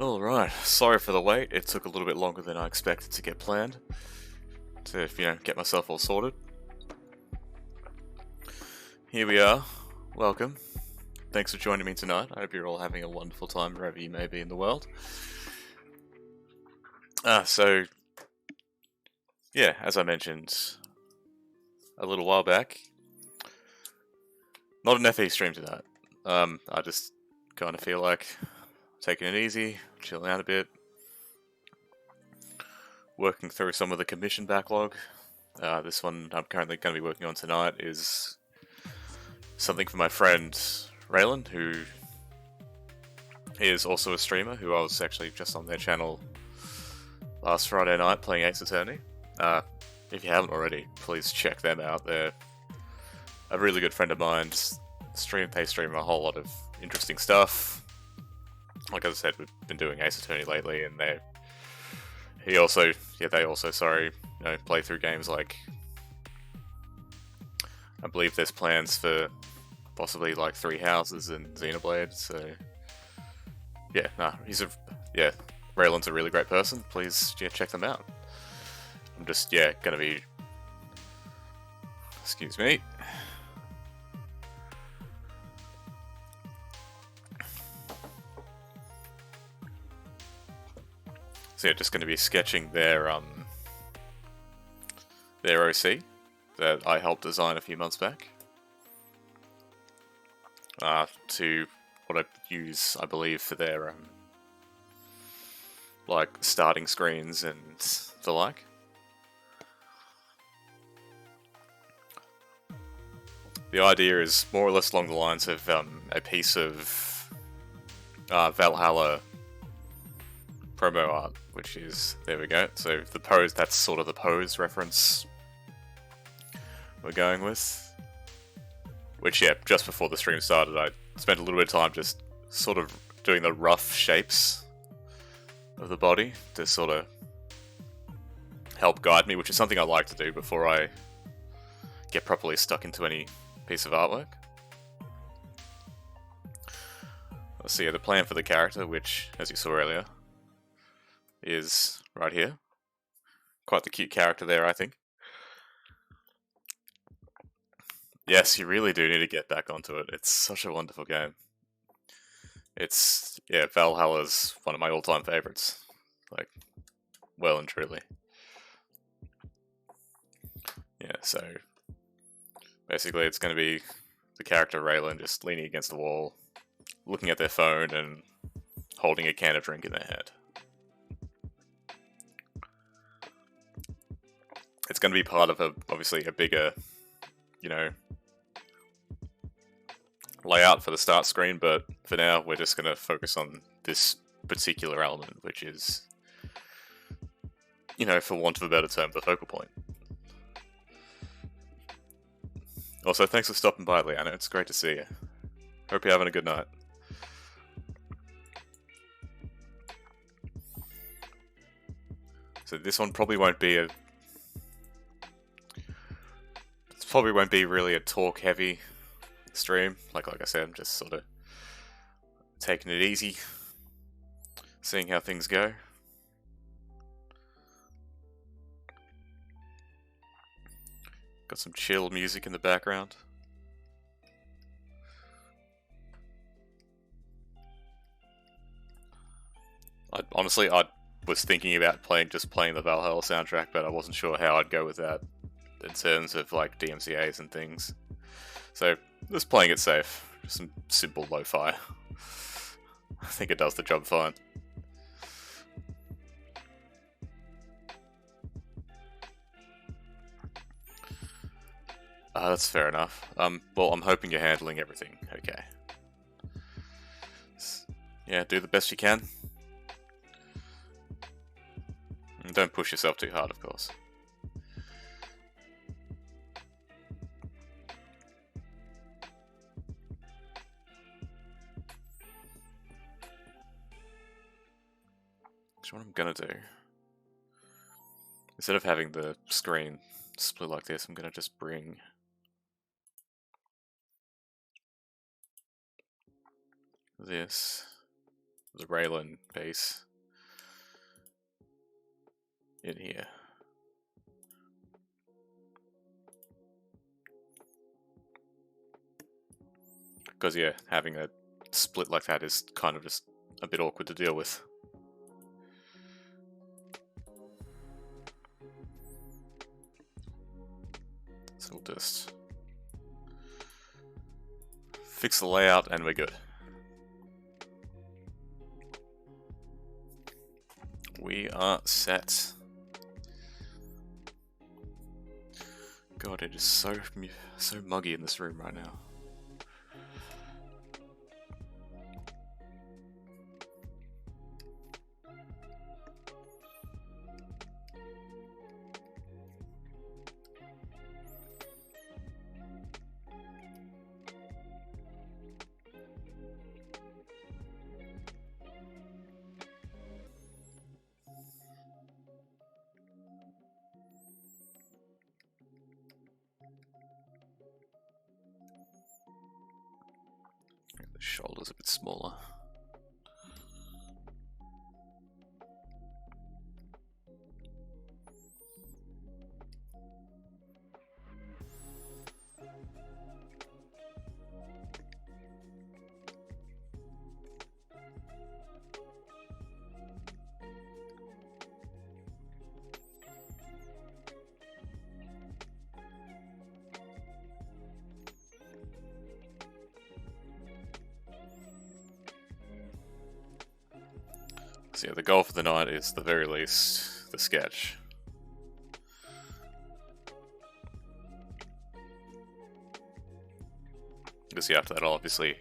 Alright, sorry for the wait. It took a little bit longer than I expected to get planned. To, get myself all sorted. Here we are. Welcome. Thanks for joining me tonight. I hope you're all having a wonderful time wherever you may be in the world. Yeah, as I mentioned a little while back, not an FE stream tonight. I just kind of feel like taking it easy, chilling out a bit, working through some of the commission backlog. This one I'm currently going to be working on tonight is something for my friend Raelin, who is also a streamer, who I was actually just on their channel last Friday night playing Ace Attorney. If you haven't already, please check them out. They're a really good friend of mine. They stream a whole lot of interesting stuff. Like I said, we've been doing Ace Attorney lately, and they also play through games like, I believe there's plans for possibly like 3 Houses and Xenoblade, so yeah, Raylan's a really great person. Please, check them out. I'm just, gonna be, excuse me. So yeah, just gonna be sketching their OC that I helped design a few months back. To what I use, I believe, for their like starting screens and the like. The idea is more or less along the lines of a piece of Valhalla promo art, which is, there we go. So the pose, that's sort of the pose reference we're going with. Which, yeah, just before the stream started, I spent a little bit of time just sort of doing the rough shapes of the body to sort of help guide me, which is something I like to do before I get properly stuck into any piece of artwork. So yeah, the plan for the character, which, as you saw earlier, is right here. Quite the cute character there, I think. Yes, you really do need to get back onto it. It's such a wonderful game. It's, Valhalla's one of my all-time favorites. Like, well and truly. Yeah, so basically it's going to be the character Raelin just leaning against the wall, looking at their phone and holding a can of drink in their hand. It's going to be part of obviously a bigger, layout for the start screen, but for now we're just going to focus on this particular element, which is, for want of a better term, the focal point. Also, thanks for stopping by, Liana. It's great to see you. Hope you're having a good night. So this one probably won't be really a talk-heavy stream. Like I said, I'm just sort of taking it easy, seeing how things go. Got some chill music in the background. I was thinking about playing the Valhalla soundtrack, but I wasn't sure how I'd go with that in terms of like DMCA's and things. So just playing it safe, just some simple lo-fi. I think it does the job fine. That's fair enough. Well, I'm hoping you're handling everything okay. Yeah, do the best you can. And don't push yourself too hard, of course. So what I'm gonna do, instead of having the screen split like this, I'm gonna just bring this the Raelin base in here. Because yeah, having a split like that is kind of just a bit awkward to deal with. So we'll just fix the layout and we're good. We are set. God, it is so muggy in this room right now. The shoulder's a bit smaller. So yeah, the goal for the night is, at the very least, the sketch. Because yeah, after that I'll obviously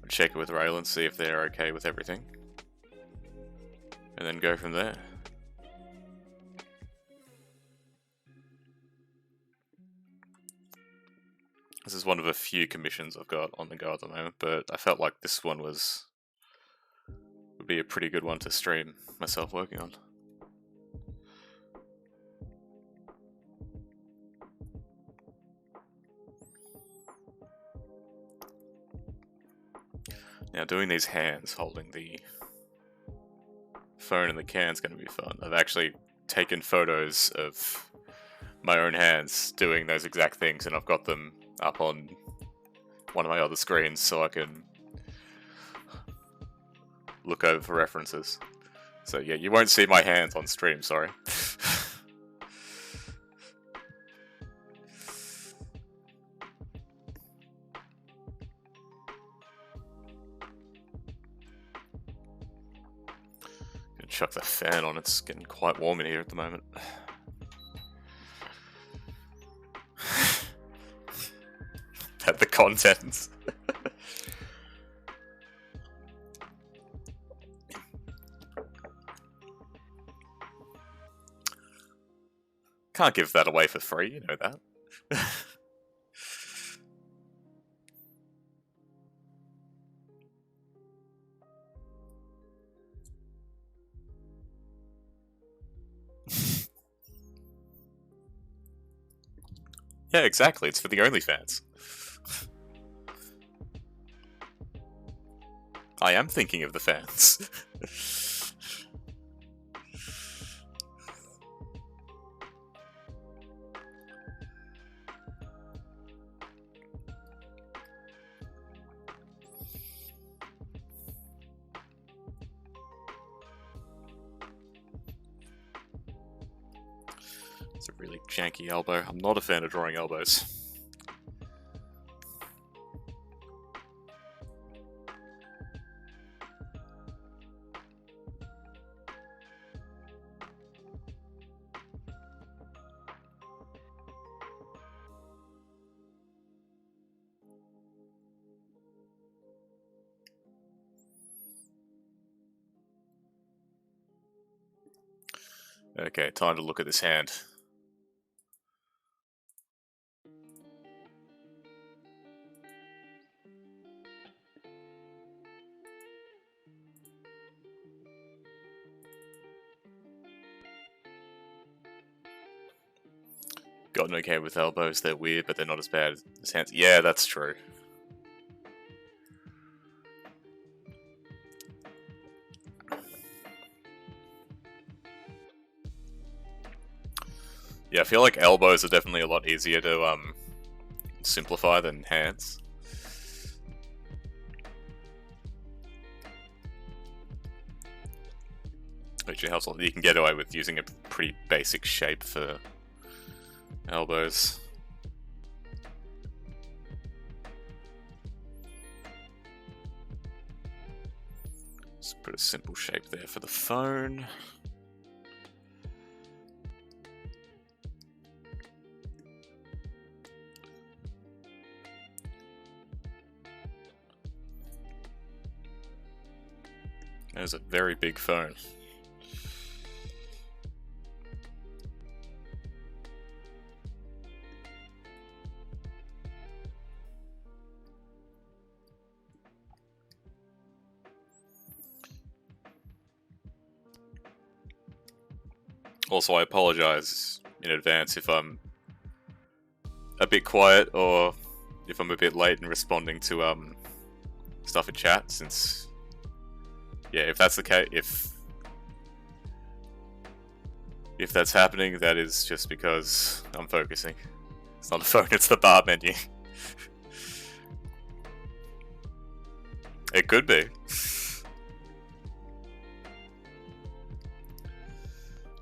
check it with Raelin, see if they're okay with everything. And then go from there. This is one of a few commissions I've got on the go at the moment, but I felt like this one would be a pretty good one to stream myself working on. Now doing these hands holding the phone in the can is going to be fun. I've actually taken photos of my own hands doing those exact things, and I've got them up on one of my other screens so I can look over for references. So yeah, you won't see my hands on stream, sorry. Gonna chuck the fan on, it's getting quite warm in here at the moment. At the contents. Can't give that away for free, you know that. Yeah, exactly, it's for the OnlyFans. I am thinking of the fans. It's a really janky elbow. I'm not a fan of drawing elbows. Okay, time to look at this hand. Gotten okay with elbows, they're weird, but they're not as bad as hands. Yeah, that's true. Yeah, I feel like elbows are definitely a lot easier to simplify than hands. Which helps a lot. You can get away with using a pretty basic shape for elbows. Just put a simple shape there for the phone. There's a very big phone. Also, I apologize in advance if I'm a bit quiet or if I'm a bit late in responding to stuff in chat, since yeah, if that's the case, if that's happening, that is just because I'm focusing. It's not the phone, it's the bar menu. It could be.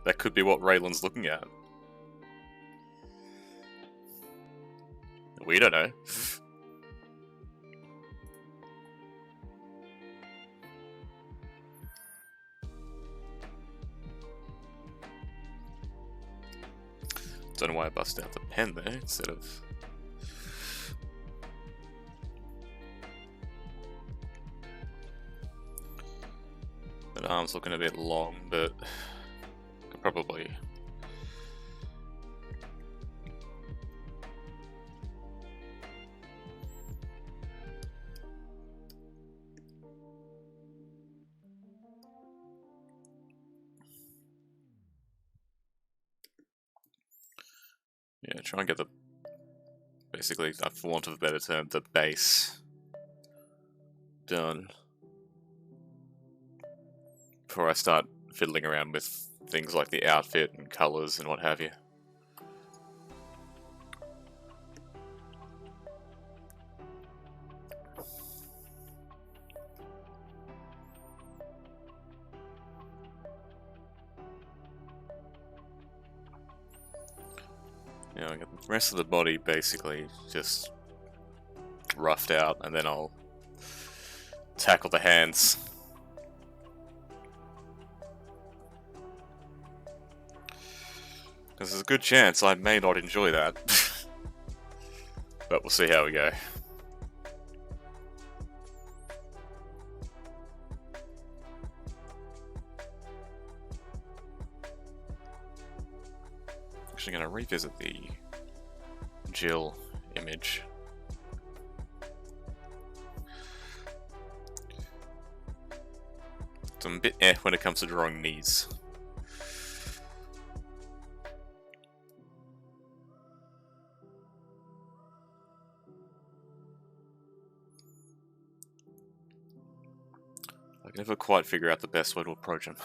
That could be what Raelin's looking at. We don't know. Don't know why I busted out the pen there instead of... That arm's looking a bit long, but could probably... Yeah, try and get the... Basically, for want of a better term, the base done before I start fiddling around with things like the outfit and colours and what have you. Yeah, I got the rest of the body basically just roughed out, and then I'll tackle the hands. Because there's a good chance I may not enjoy that. But we'll see how we go. Actually going to revisit the Jill image. So I'm a bit when it comes to drawing knees. I can never quite figure out the best way to approach him.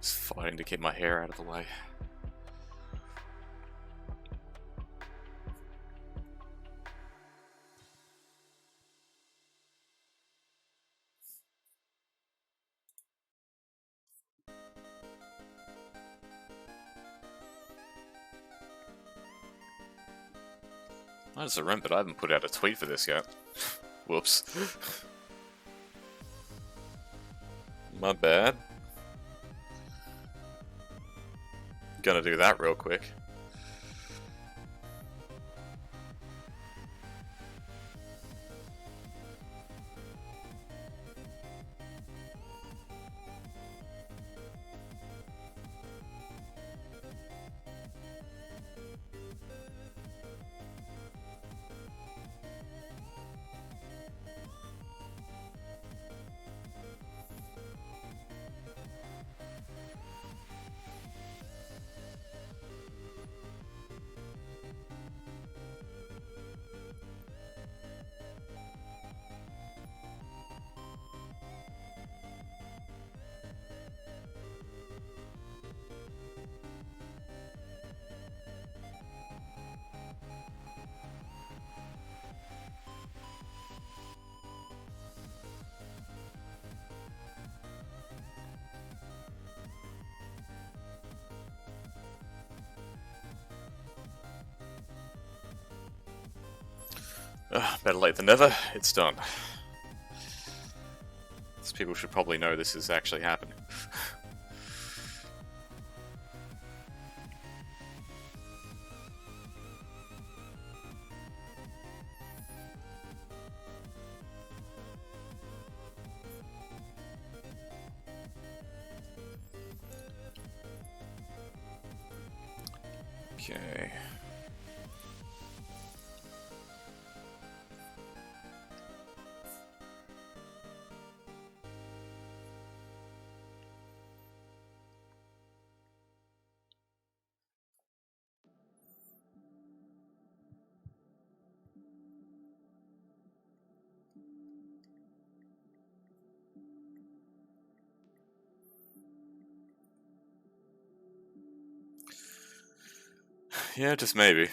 Just fighting to keep my hair out of the way. I just remembered I haven't put out a tweet for this yet. Whoops. My bad. Gonna do that real quick. Better late than never, it's done. These people should probably know this is actually happening. Okay. Yeah, just maybe.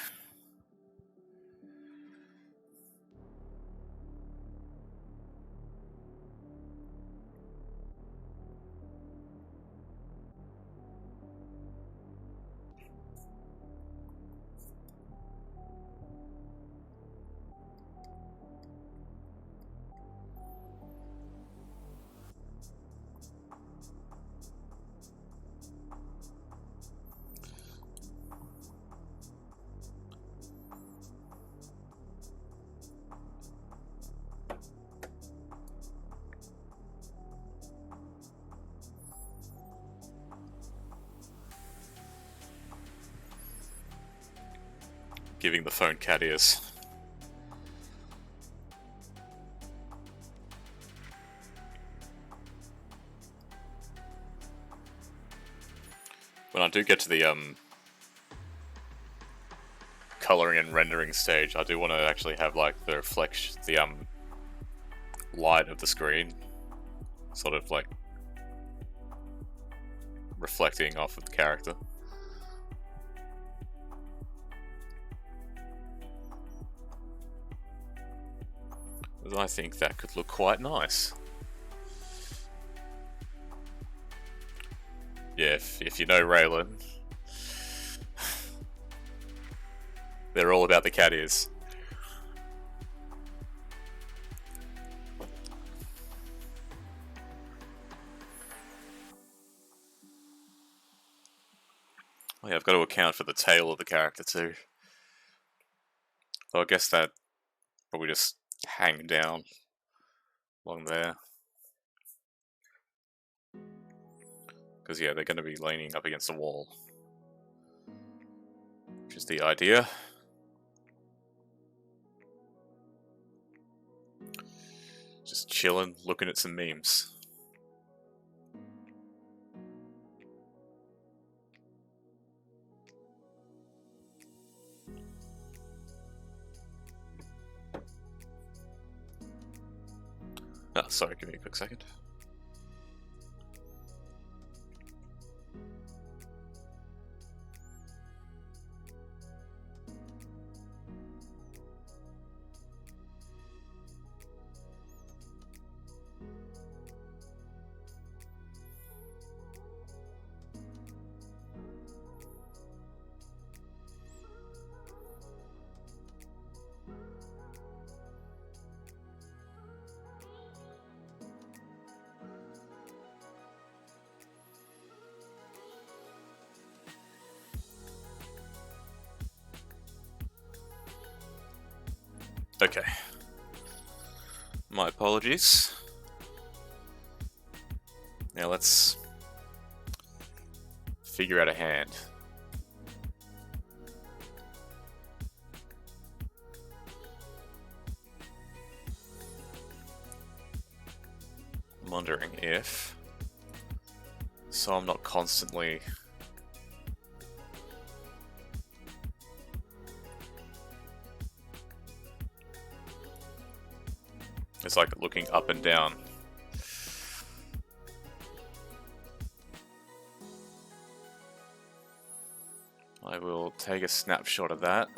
Giving the phone cat ears. When I do get to the coloring and rendering stage, I do want to actually have like the reflection, the light of the screen, sort of like reflecting off of the character. I think that could look quite nice. Yeah, if you know Raelin, they're all about the cat ears. Oh yeah, I've got to account for the tail of the character too. So I guess that probably just hang down along there. Because yeah, they're going to be leaning up against the wall. Which is the idea. Just chilling, looking at some memes. Oh, sorry, give me a quick second. Okay. My apologies. Now let's figure out a hand. I'm wondering if... So I'm not constantly... It's like looking up and down. I will take a snapshot of that.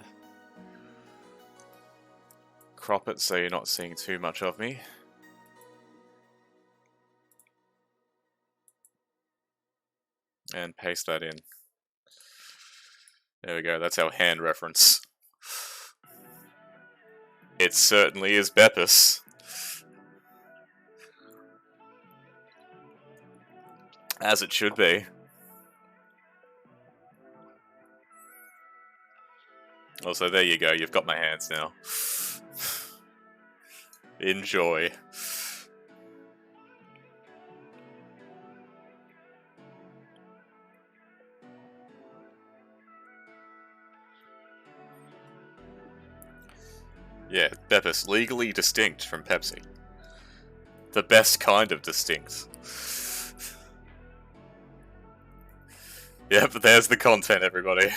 Crop it so you're not seeing too much of me. And paste that in. There we go, that's our hand reference. It certainly is Beppis. As it should be. Also, there you go, you've got my hands now. Enjoy. Yeah, Beppis, legally distinct from Pepsi. The best kind of distinct. Yep, there's the content, everybody.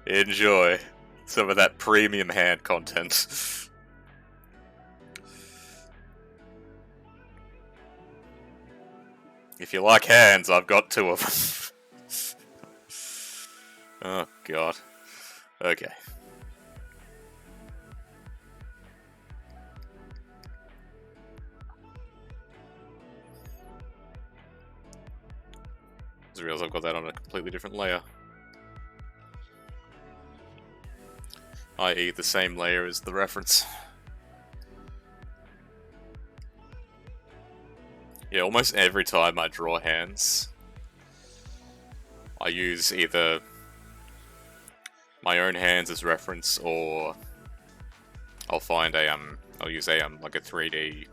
Enjoy some of that premium hand content. If you like hands, I've got 2 of them. Oh, God. Okay. I realize I've got that on a completely different layer. I.e. the same layer as the reference. Yeah, almost every time I draw hands, I use either my own hands as reference, or I'll find I'll use like a 3D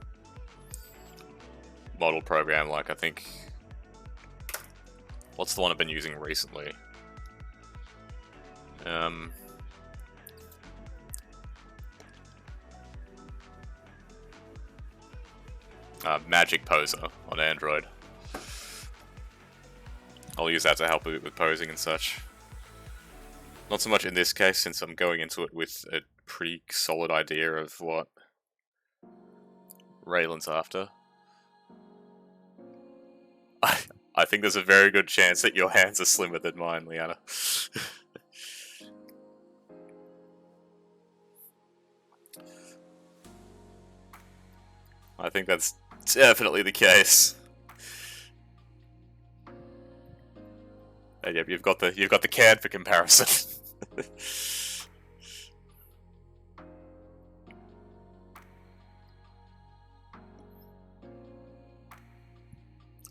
model program, like I think, what's the one I've been using recently? Magic Poser on Android. I'll use that to help with posing and such. Not so much in this case, since I'm going into it with a pretty solid idea of what Raelin's after. I think there's a very good chance that your hands are slimmer than mine, Liana. I think that's definitely the case. Yep, you've got the CAD for comparison.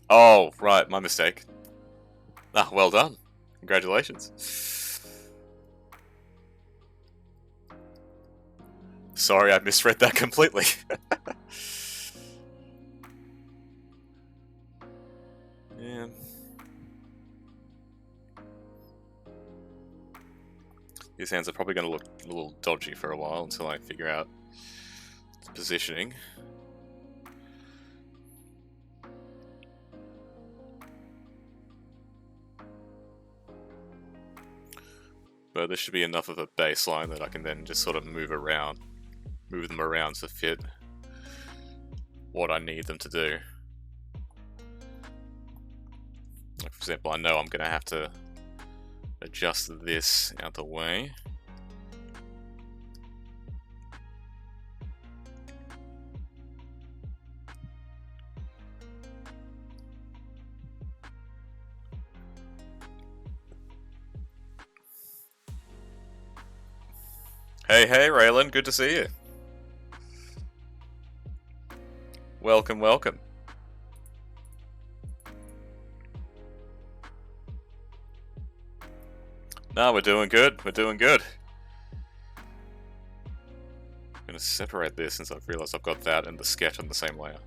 Oh, right, my mistake. Ah, well done. Congratulations. Sorry, I misread that completely. Yeah. These hands are probably going to look a little dodgy for a while until I figure out the positioning. But this should be enough of a baseline that I can then just sort of move them around to fit what I need them to do. Like, for example, I know I'm going to have to adjust this out the way. Hey, Raelin, good to see you. Welcome, welcome. No, we're doing good. We're doing good. going to separate this since I've realised I've got that and the sketch on the same layer.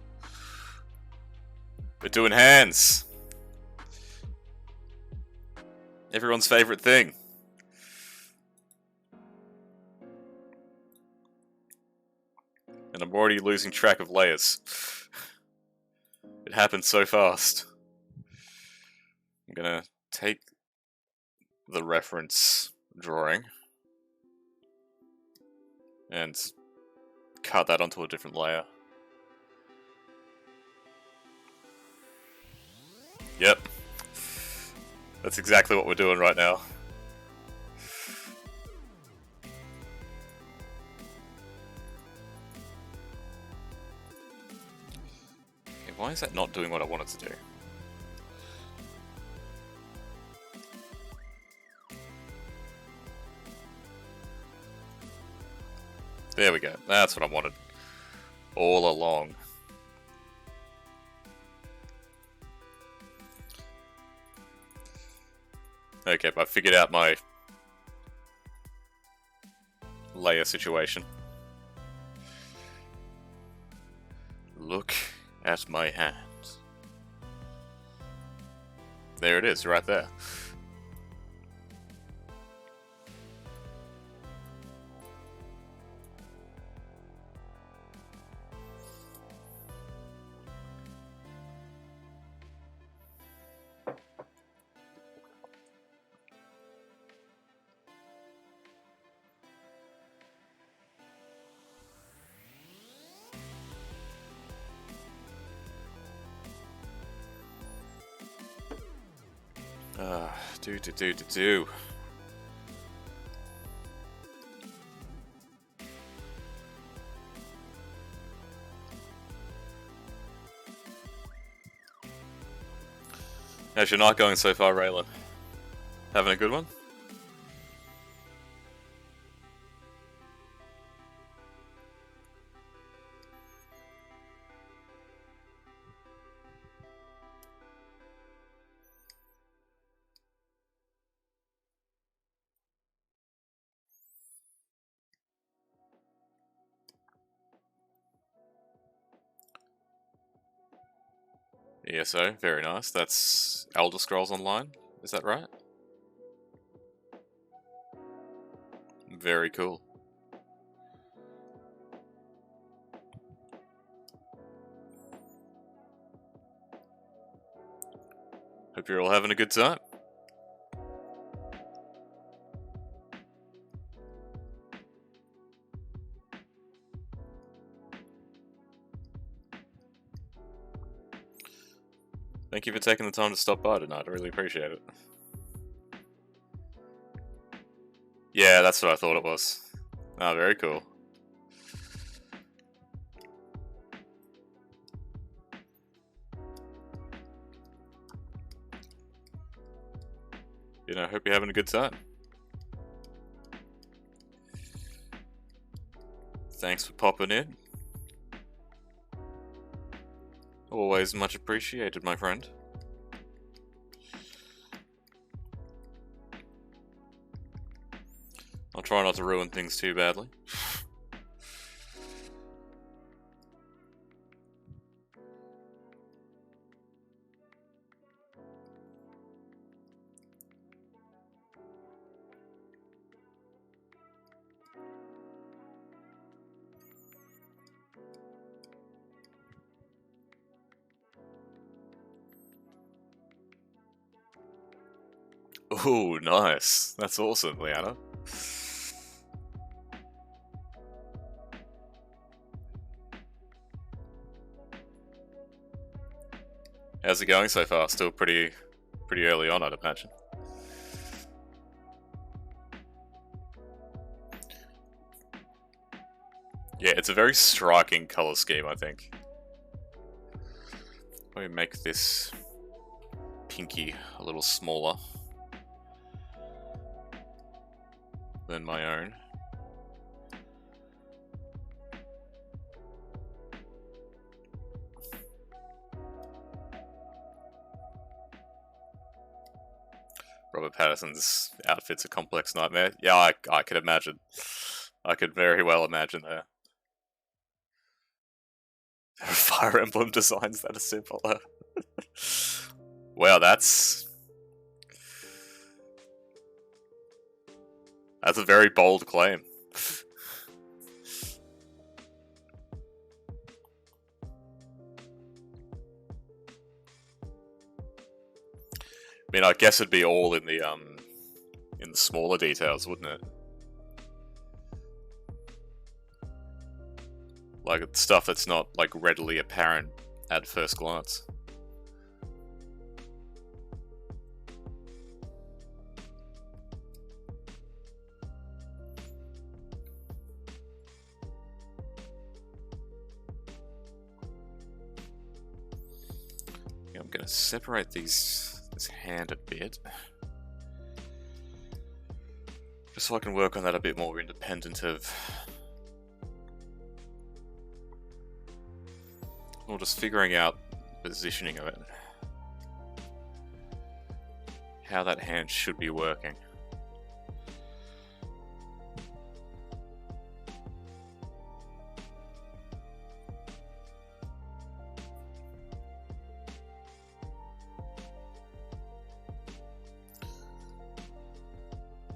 We're doing hands! Everyone's favourite thing. And I'm already losing track of layers. It happened so fast. I'm gonna take the reference drawing and cut that onto a different layer. Yep. That's exactly what we're doing right now. Okay, why is that not doing what I want it to do? There we go. That's what I wanted all along. Okay, but I figured out my layer situation. Look at my hands. There it is, right there. Do. As you're not going so far, Raelin. Having a good one? ESO, very nice. That's Elder Scrolls Online, is that right? Very cool. Hope you're all having a good time. Thank you for taking the time to stop by tonight, I really appreciate it. Yeah, that's what I thought it was. Oh, very cool. You know, hope you're having a good time. Thanks for popping in. Always much appreciated, my friend. I'll try not to ruin things too badly. Ooh, nice. That's awesome, Liana. How's it going so far? Still pretty early on, I'd imagine. Yeah, it's a very striking color scheme, I think. Let me make this pinky a little smaller than my own. Robert Pattinson's outfit's a complex nightmare. Yeah, I could imagine. I could very well imagine that. There are Fire Emblem designs that are simpler. Wow, that's a very bold claim. I mean, I guess it'd be all in the smaller details, wouldn't it? Like stuff that's not like readily apparent at first glance. Yeah, I'm gonna separate this hand a bit, just so I can work on that a bit more independent of, or just figuring out the positioning of it, how that hand should be working.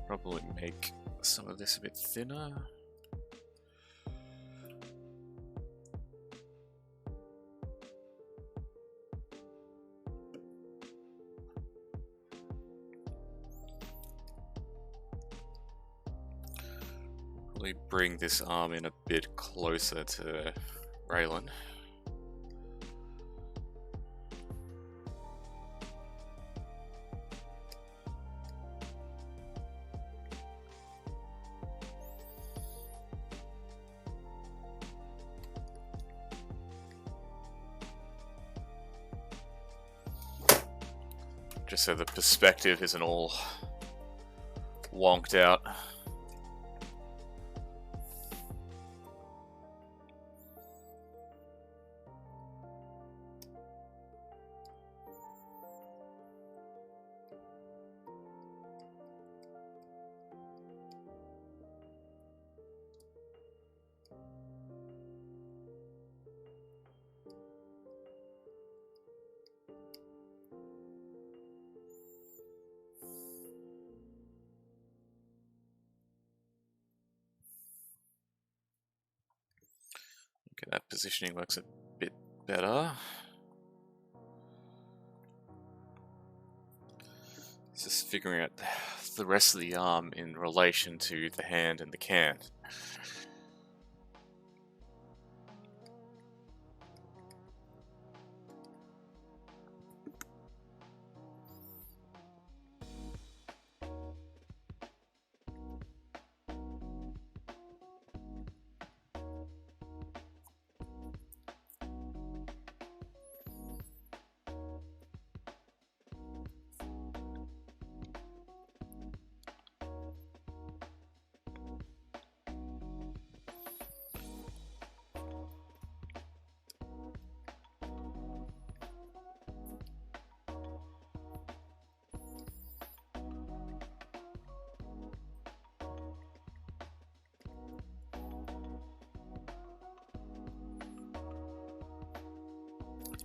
Probably make some of this a bit thinner. Probably bring this arm in a bit closer to Raelin. Just so the perspective isn't all wonked out. Okay, that positioning works a bit better. Just figuring out the rest of the arm in relation to the hand and the can.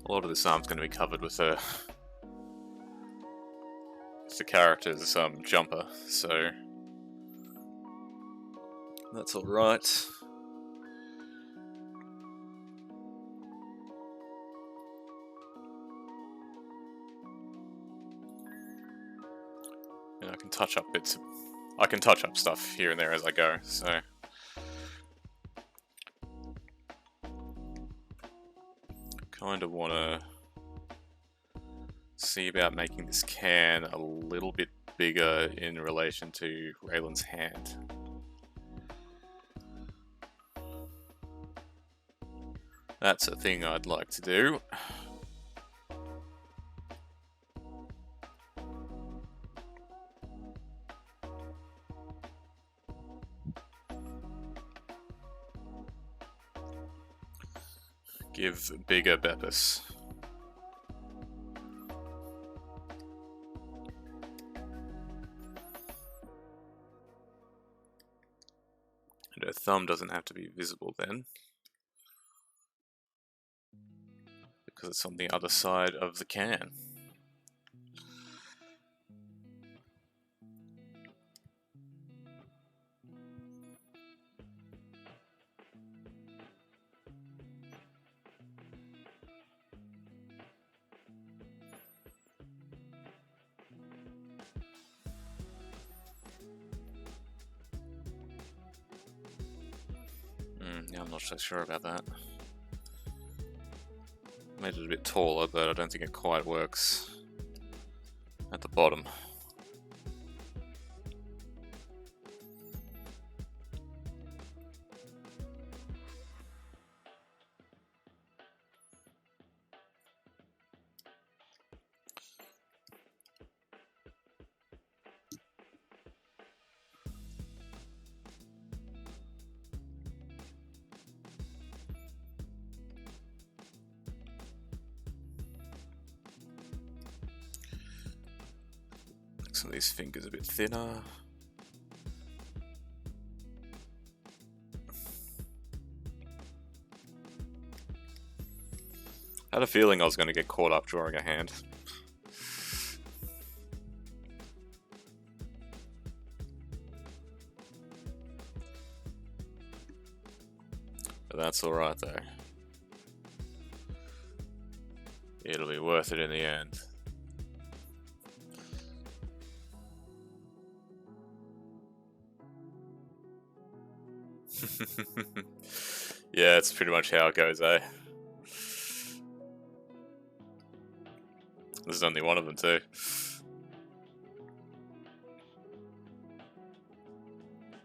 A lot of this arm's going to be covered with the character's jumper, so that's all right. And I can touch up bits. I can touch up stuff here and there as I go. So. Kind of want to see about making this can a little bit bigger in relation to Raelin's hand. That's a thing I'd like to do. Give bigger Beppis. And her thumb doesn't have to be visible then. because it's on the other side of the can. Yeah, I'm not so sure about that. Made it a bit taller, but I don't think it quite works at the bottom. Some of these fingers a bit thinner. I had a feeling I was going to get caught up drawing a hand. But that's alright though. It'll be worth it in the end. Yeah, it's pretty much how it goes, eh? There's only one of them too.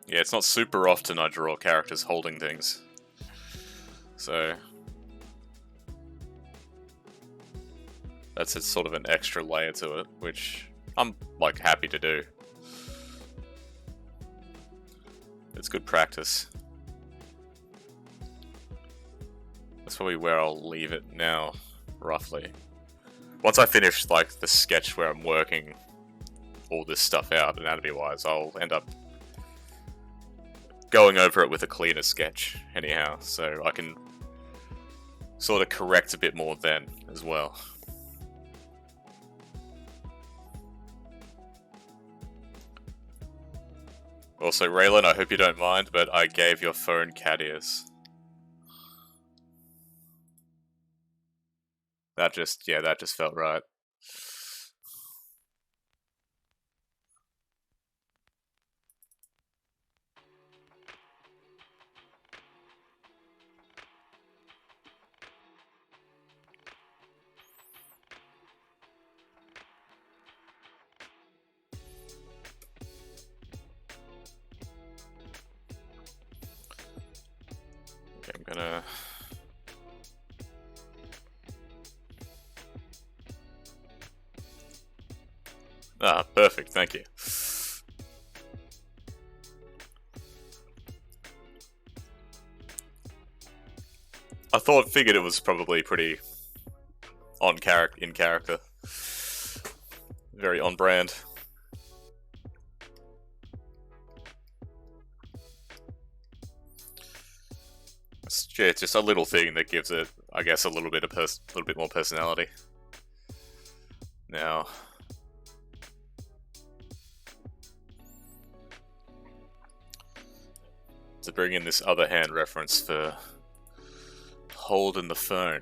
Yeah, it's not super often I draw characters holding things. So that's a sort of an extra layer to it, which I'm like happy to do. It's good practice. That's probably where I'll leave it now, roughly. Once I finish like the sketch where I'm working all this stuff out anatomy-wise, I'll end up going over it with a cleaner sketch anyhow, so I can sort of correct a bit more then as well. Also, Raelin, I hope you don't mind, but I gave your phone cat ears. That just felt right. Okay, I'm gonna... Ah, perfect, thank you. Figured it was probably pretty in character. Very on brand. It's just a little thing that gives it, I guess, a little bit more personality. Now, to bring in this other hand reference for holding the phone.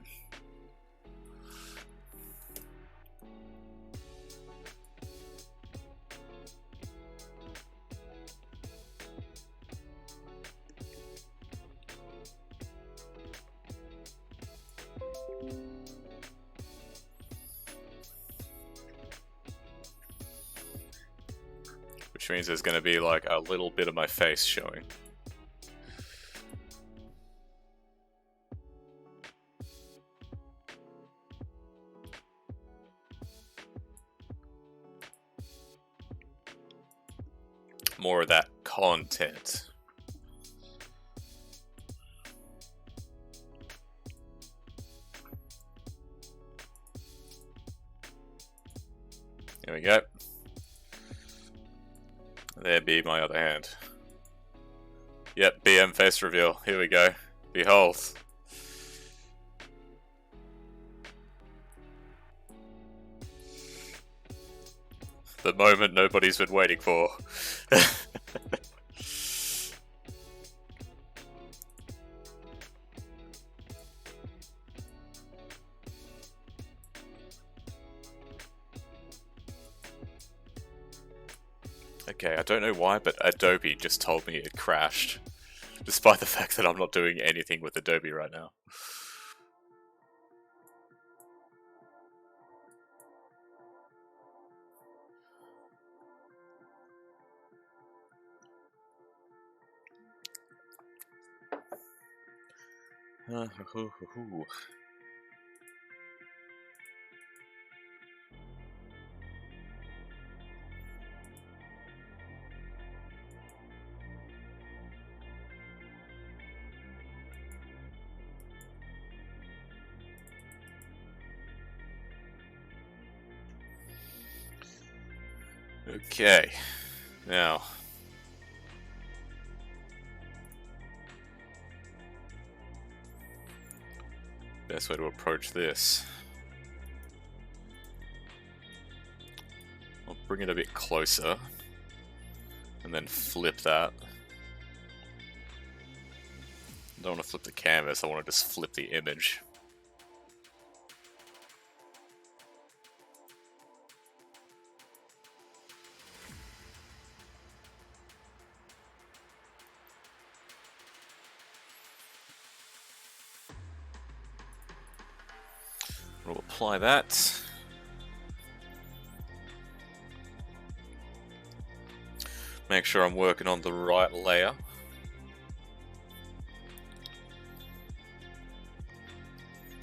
Which means there's going to be like a little bit of my face showing. More of that content. There we go. There be my other hand. Yep, BM face reveal. Here we go. Behold. The moment nobody's been waiting for. Okay, I don't know why, but Adobe just told me it crashed. Despite the fact that I'm not doing anything with Adobe right now. Okay, now best way to approach this. I'll bring it a bit closer and then flip that. I don't want to flip the canvas, I want to just flip the image. We'll apply that. Make sure I'm working on the right layer.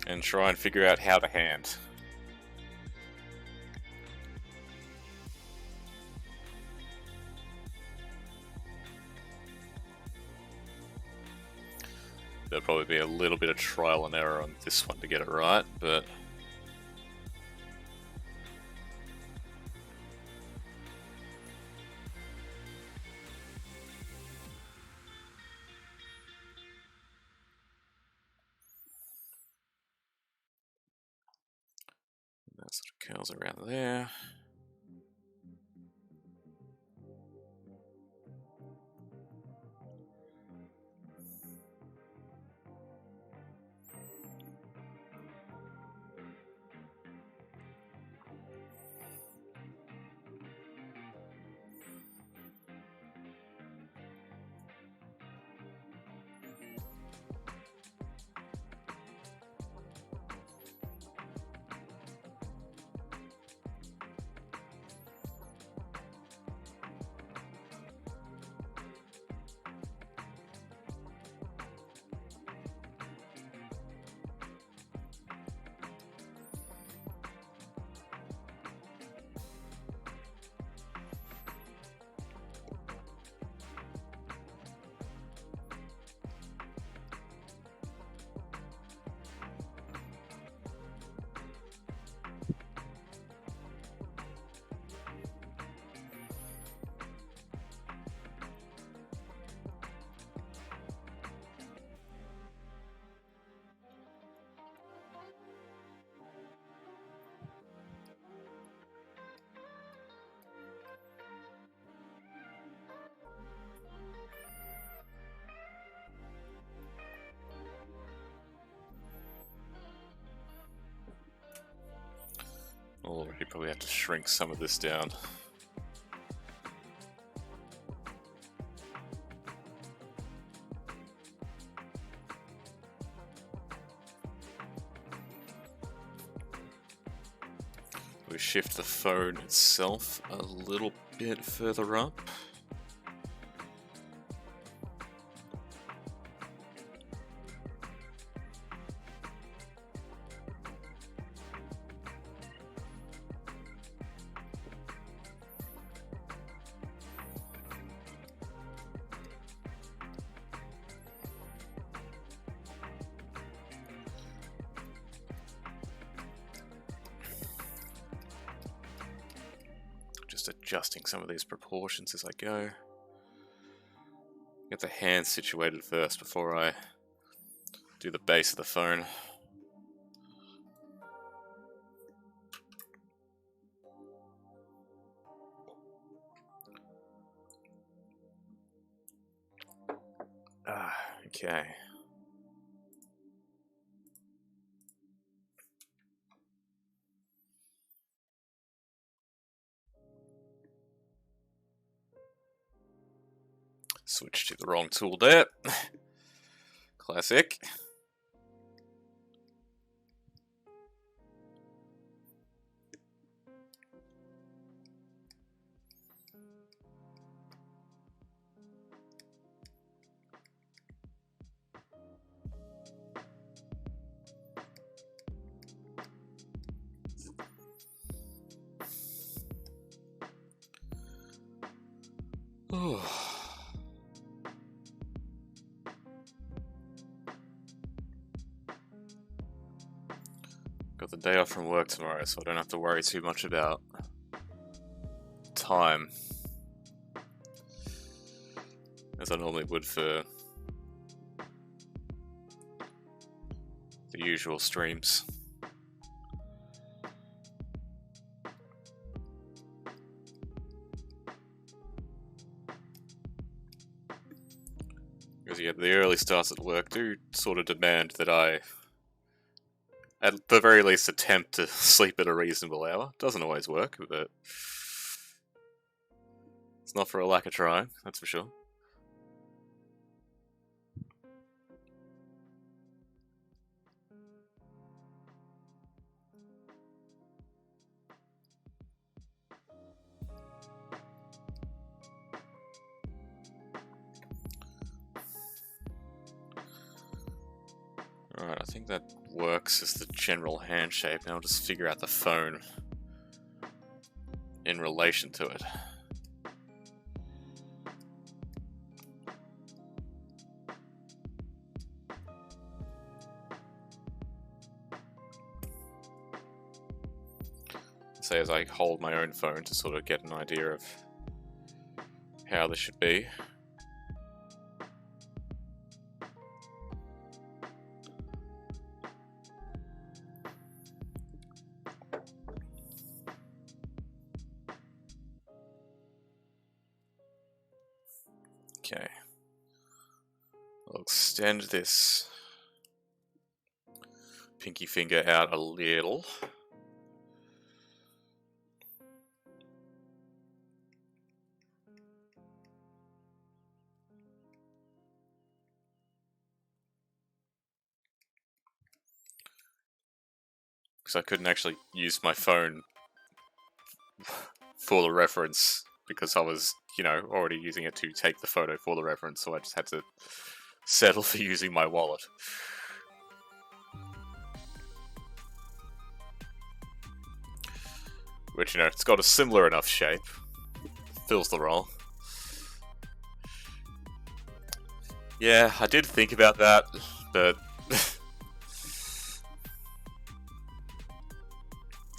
And try and figure out how to hand. There'll probably be a little bit of trial and error on this one to get it right, but that sort of curls around there. Oh, you probably have to shrink some of this down. We shift the phone itself a little bit further up. Just adjusting some of these proportions as I go. Get the hands situated first before I do the base of the phone. Okay. Switch to the wrong tool there. Classic. Got the day off from work tomorrow, so I don't have to worry too much about time, as I normally would for the usual streams. Because yeah, the early starts at work do sort of demand that I, at the very least, attempt to sleep at a reasonable hour. Doesn't always work, but it's not for a lack of trying, that's for sure. Alright, I think that works as the general hand shape. Now I'll just figure out the phone in relation to it. Say as I hold my own phone to sort of get an idea of how this should be. Okay. I'll extend this pinky finger out a little. Because I couldn't actually use my phone for the reference because I was, you know, already using it to take the photo for the reference, so I just had to settle for using my wallet. Which, you know, it's got a similar enough shape. Fills the role. Yeah, I did think about that, but...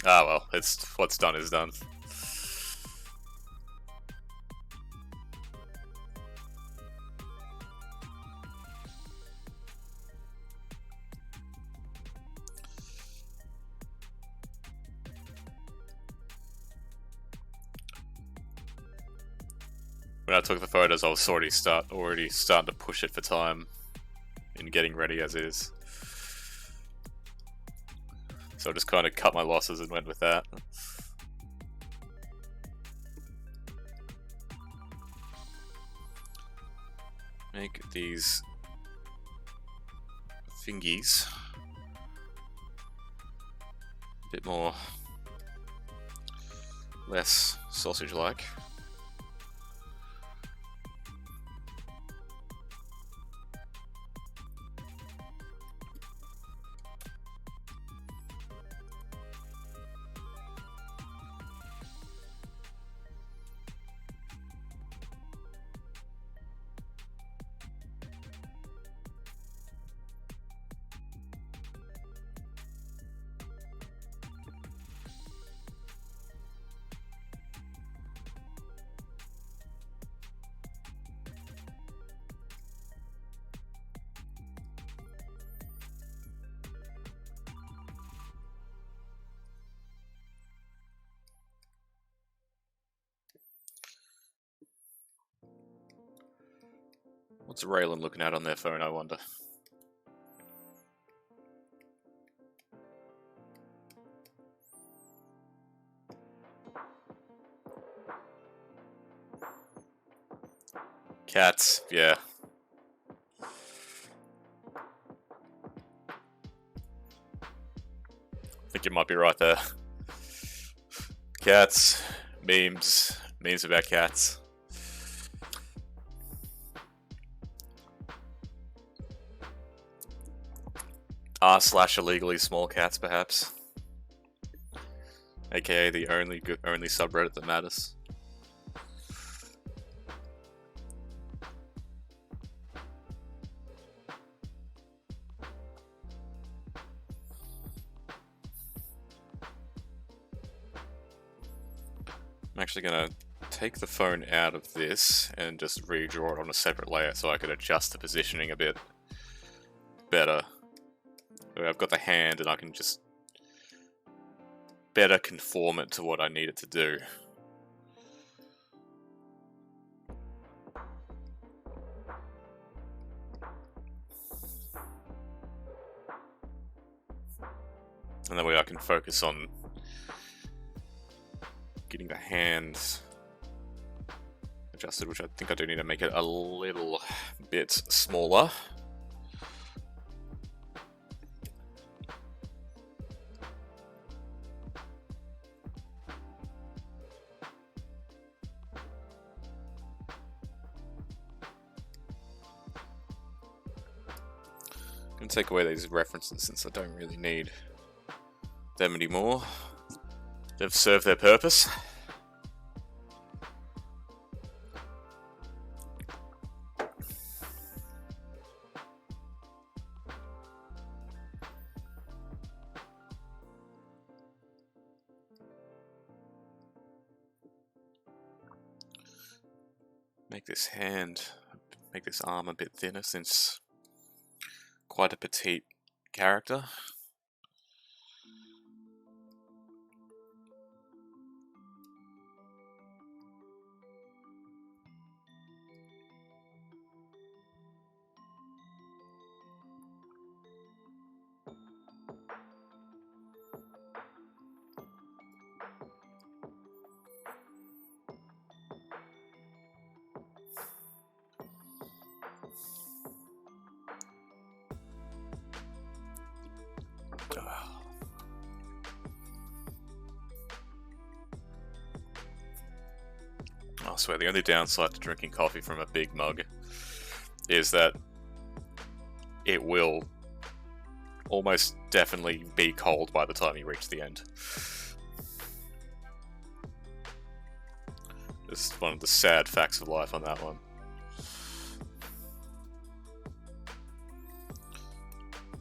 ah well, it's what's done is done. When I took the photos, I was already starting to push it for time in getting ready as is. So I just kind of cut my losses and went with that. Make these fingies a bit more, less sausage-like. What's Raelin looking at on their phone, I wonder? Cats, yeah. I think you might be right there. Cats, memes about cats. R/ illegally small cats, perhaps. AKA the only subreddit that matters. I'm actually gonna take the phone out of this and just redraw it on a separate layer so I can adjust the positioning a bit better. I've got the hand and I can just better conform it to what I need it to do. And that way I can focus on getting the hands adjusted, which I think I do need to make it a little bit smaller. I'm going to take away these references since I don't really need them anymore. They've served their purpose. Make this arm a bit thinner since quite a petite character. I swear, the only downside to drinking coffee from a big mug is that it will almost definitely be cold by the time you reach the end. It's one of the sad facts of life on that one.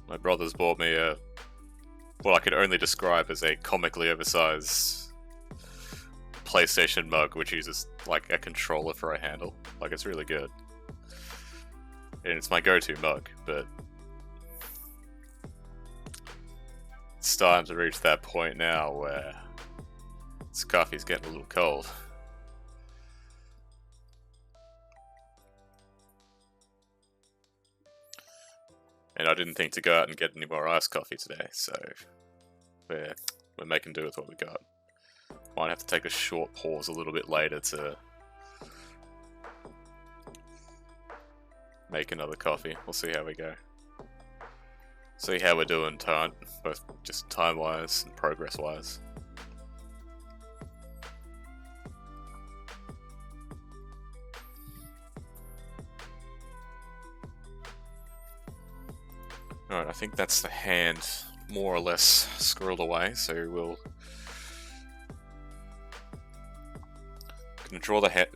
My brother's bought me what I could only describe as a comically oversized PlayStation mug, which uses like a controller for a handle. Like, it's really good. And it's my go-to mug, but it's starting to reach that point now where this coffee's getting a little cold. And I didn't think to go out and get any more iced coffee today, so we're making do with what we got. Might have to take a short pause a little bit later to make another coffee. We'll see how we go. See how we're doing, both just time-wise and progress-wise. Alright, I think that's the hand more or less squirreled away, so we'll draw the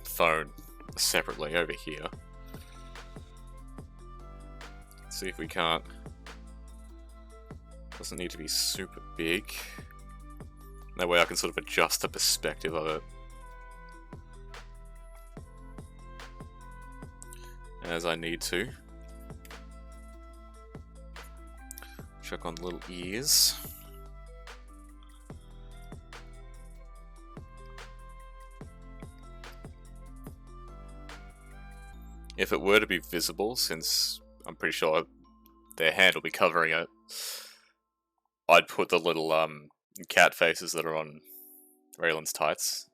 phone separately over here. See if we can't. Doesn't need to be super big. That way I can sort of adjust the perspective of it as I need to. Check on the little ears. if it were to be visible, since I'm pretty sure their hand will be covering it, I'd put the little cat faces that are on Raelin's tights.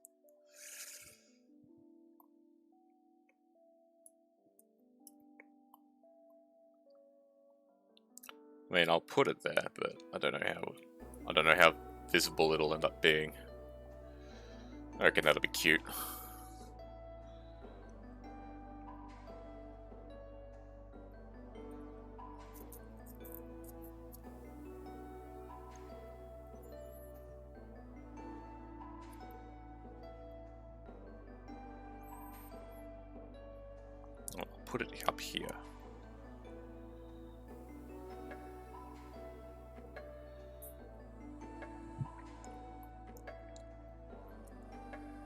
I mean, I'll put it there, but I don't know how visible it'll end up being. I reckon that'll be cute. I'll put it up here.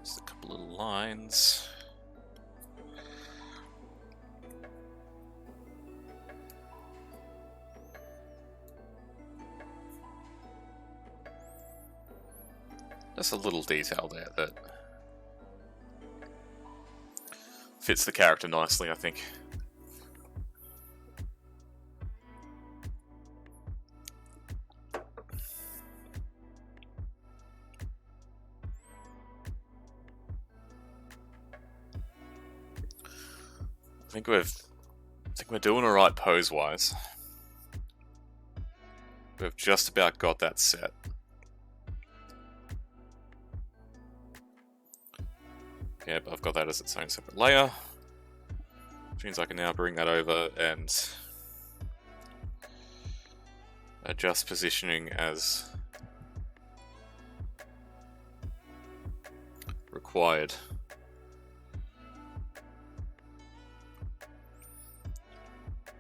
Just a couple little lines. Just a little detail there that fits the character nicely, I think. I think we're doing alright pose-wise. We've just about got that set. Yep, I've got that as its own separate layer, which means I can now bring that over and adjust positioning as required.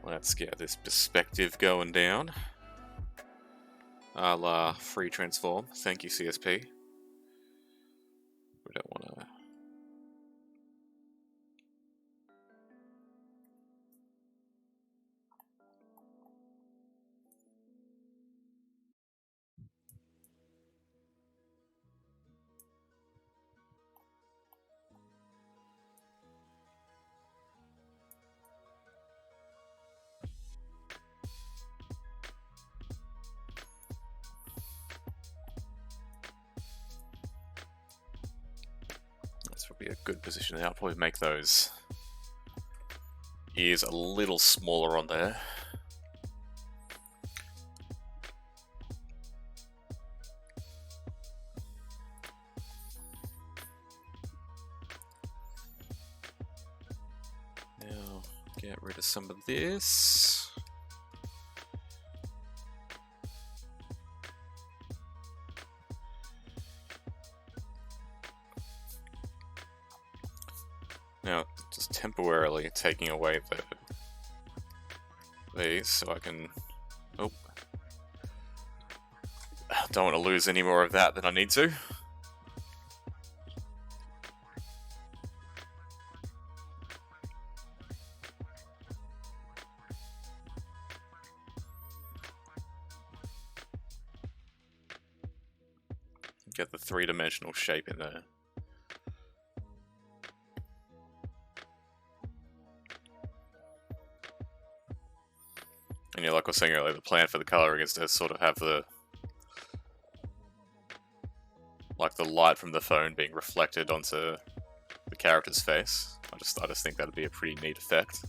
Let's get this perspective going down. A la free transform. Thank you, CSP. We don't want to... That's probably a good position there. I'll probably make those ears a little smaller on there. Now, get rid of some of this. Now, just temporarily taking away these so I can... Oh. Don't want to lose any more of that than I need to. Get the three-dimensional shape in there. And yeah, like I was saying earlier, the plan for the coloring is to sort of have the light from the phone being reflected onto the character's face. I just think that'd be a pretty neat effect.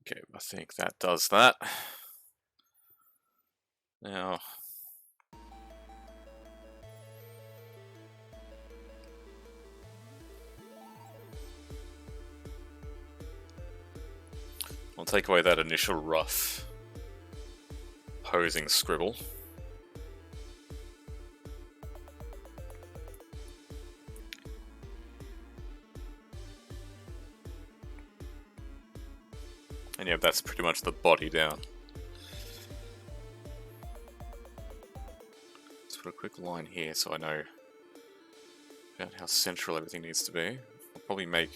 Okay, I think that does that. Now, I'll take away that initial rough posing scribble. And yeah, that's pretty much the body down. Let's put a quick line here so I know about how central everything needs to be. I'll probably make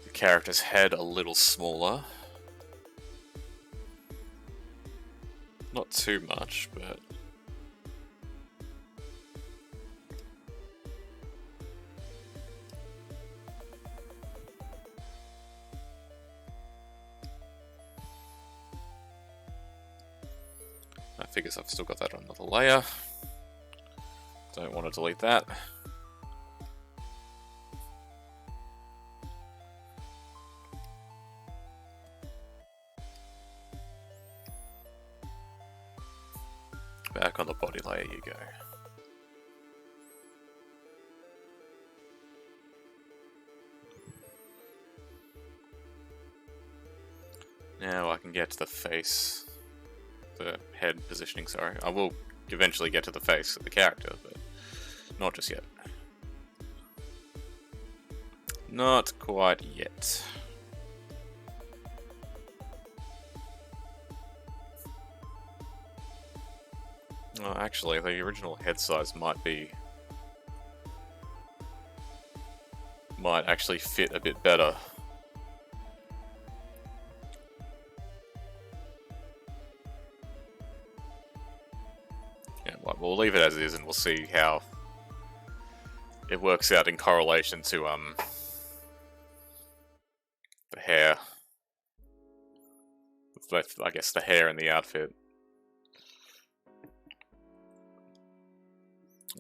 the character's head a little smaller. Not too much, but... I figure I've still got that on another layer. Don't want to delete that. Back on the body layer you go. Now I can get to the face, the head positioning, sorry. I will eventually get to the face of the character, but not just yet. Not quite yet. Well, actually, the original head size might actually fit a bit better. Yeah, well, we'll leave it as it is and we'll see how it works out in correlation to the hair. Both, I guess, the hair and the outfit.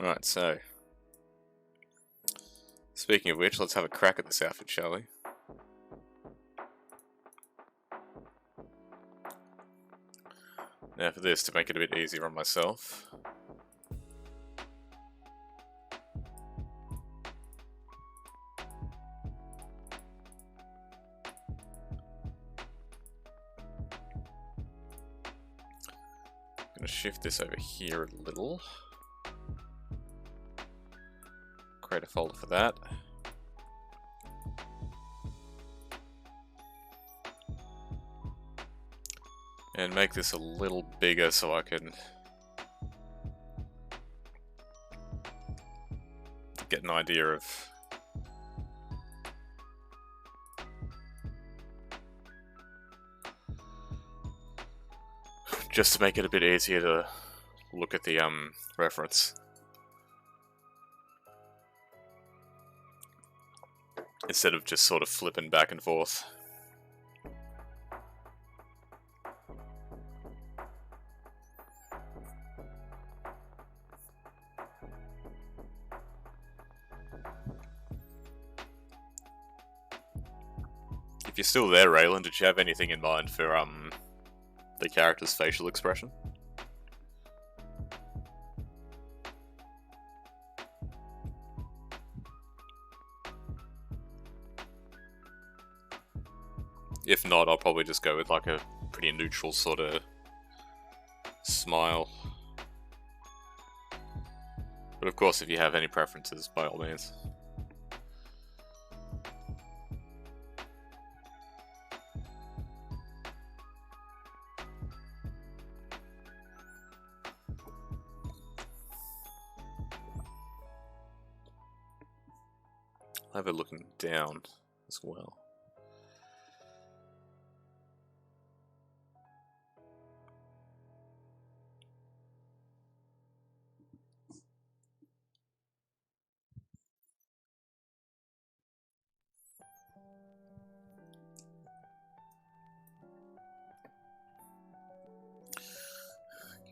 Alright, so speaking of which, let's have a crack at this outfit, shall we? Now for this, to make it a bit easier on myself. I'm going to shift this over here a little. Create a folder for that. And make this a little bigger so I can get an idea of just to make it a bit easier to look at the reference. Instead of just sort of flipping back and forth. If you're still there, Raelin, did you have anything in mind for the character's facial expression? If not, I'll probably just go with like a pretty neutral sort of smile. But of course, if you have any preferences, by all means. I'll have it looking down as well.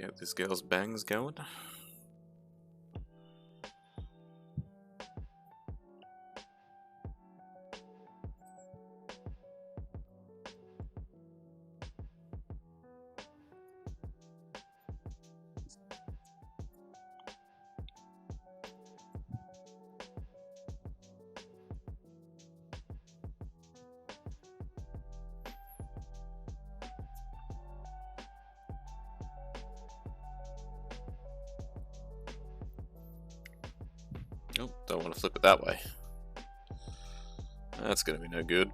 Get this girl's bangs going. Oh, don't want to flip it that way. That's going to be no good.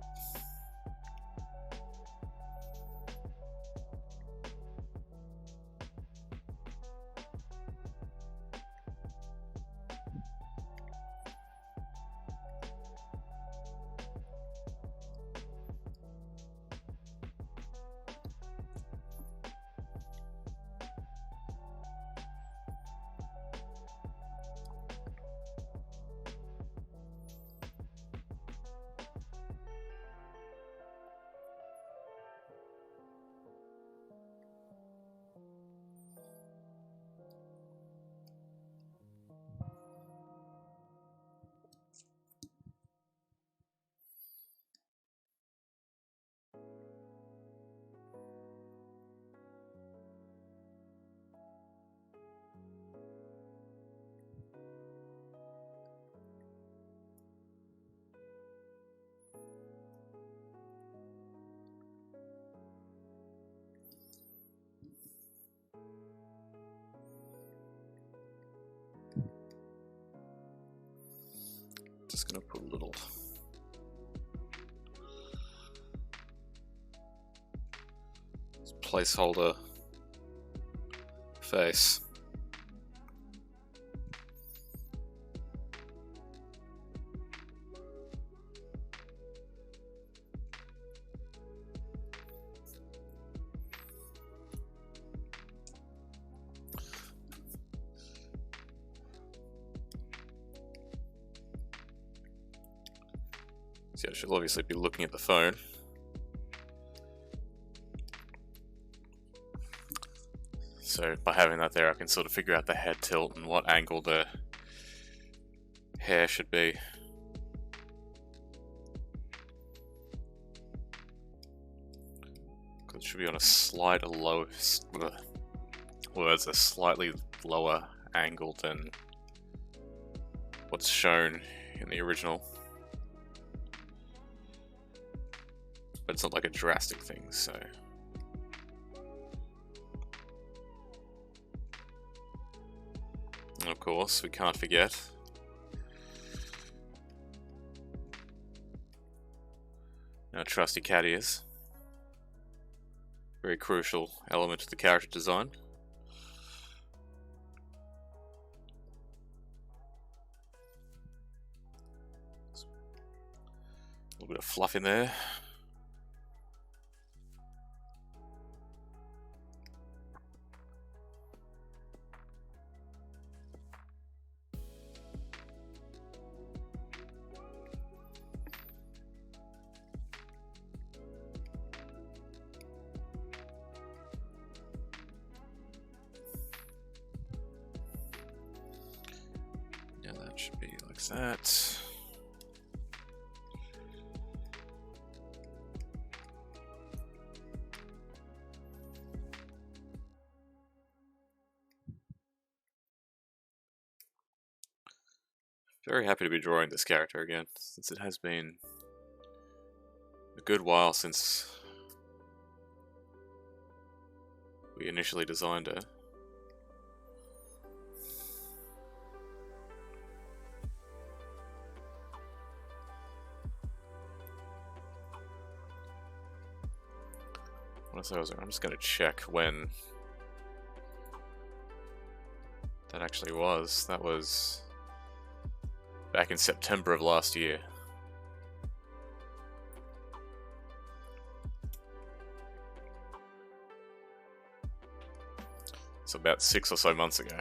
Just gonna put a little placeholder face. So I should obviously be looking at the phone. So by having that there, I can sort of figure out the head tilt and what angle the hair should be. Because it should be on a slightly low, well, it's a slightly lower angle than what's shown in the original. But it's not like a drastic thing, so. And of course, we can't forget our trusty cat ears. Very crucial element to the character design. A little bit of fluff in there. Should be like that. Very happy to be drawing this character again, since it has been a good while since we initially designed her. I'm just going to check when that actually was. That was back in September of last year. So about 6 or so months ago.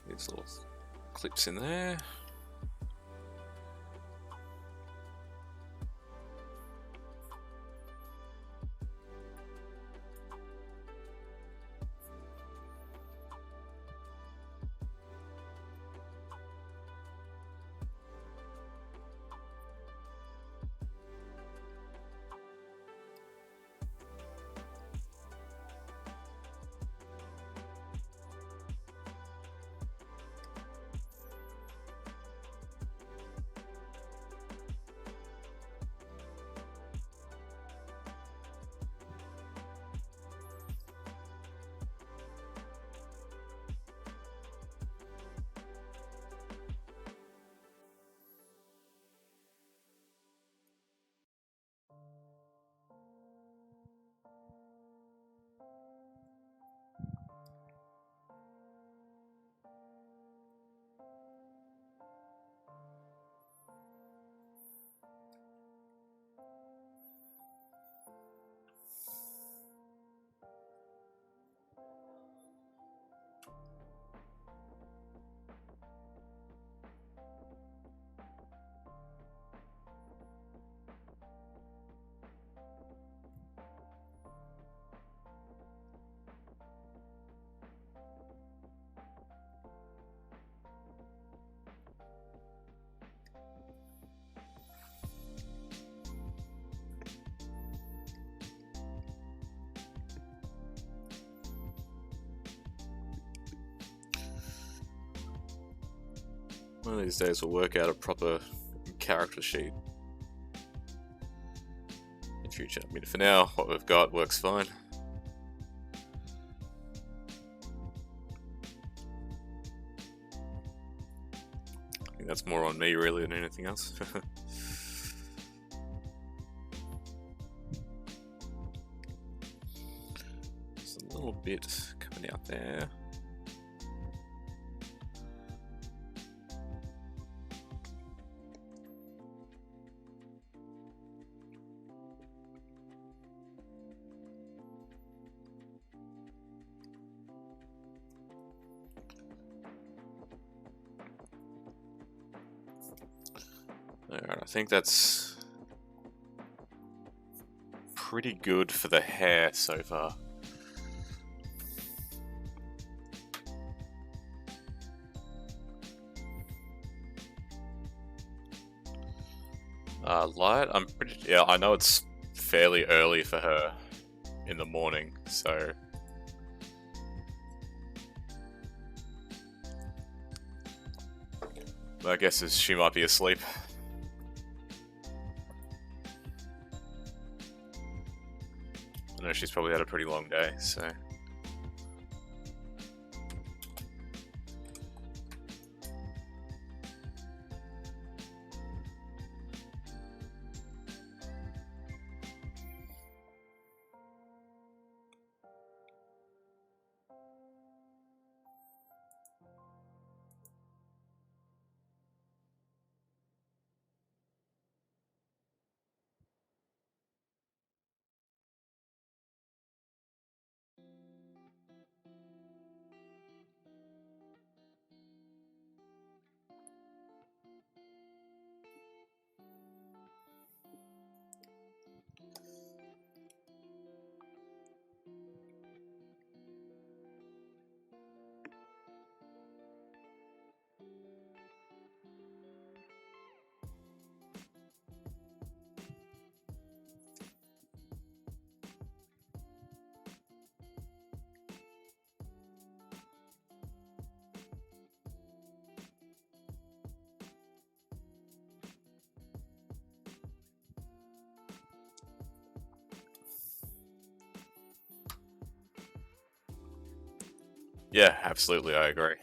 These little clips in there. One of these days we'll work out a proper character sheet in future. I mean, for now, what we've got works fine. I think that's more on me really than anything else. There's a little bit coming out there. Alright, I think that's pretty good for the hair so far. Light, yeah, I know it's fairly early for her in the morning, so my guess is she might be asleep. I know she's probably had a pretty long day, so... Yeah, absolutely, I agree.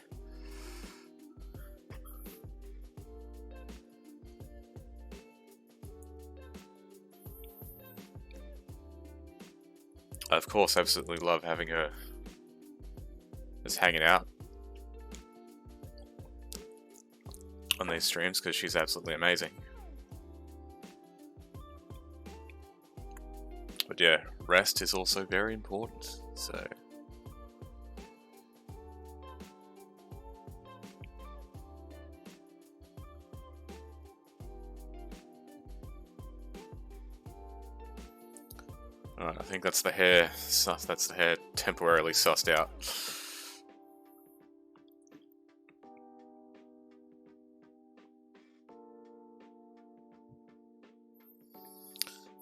I, of course, absolutely love having her just hanging out on these streams because she's absolutely amazing. But yeah, rest is also very important, so... Alright, I think that's the hair. That's the hair temporarily sussed out.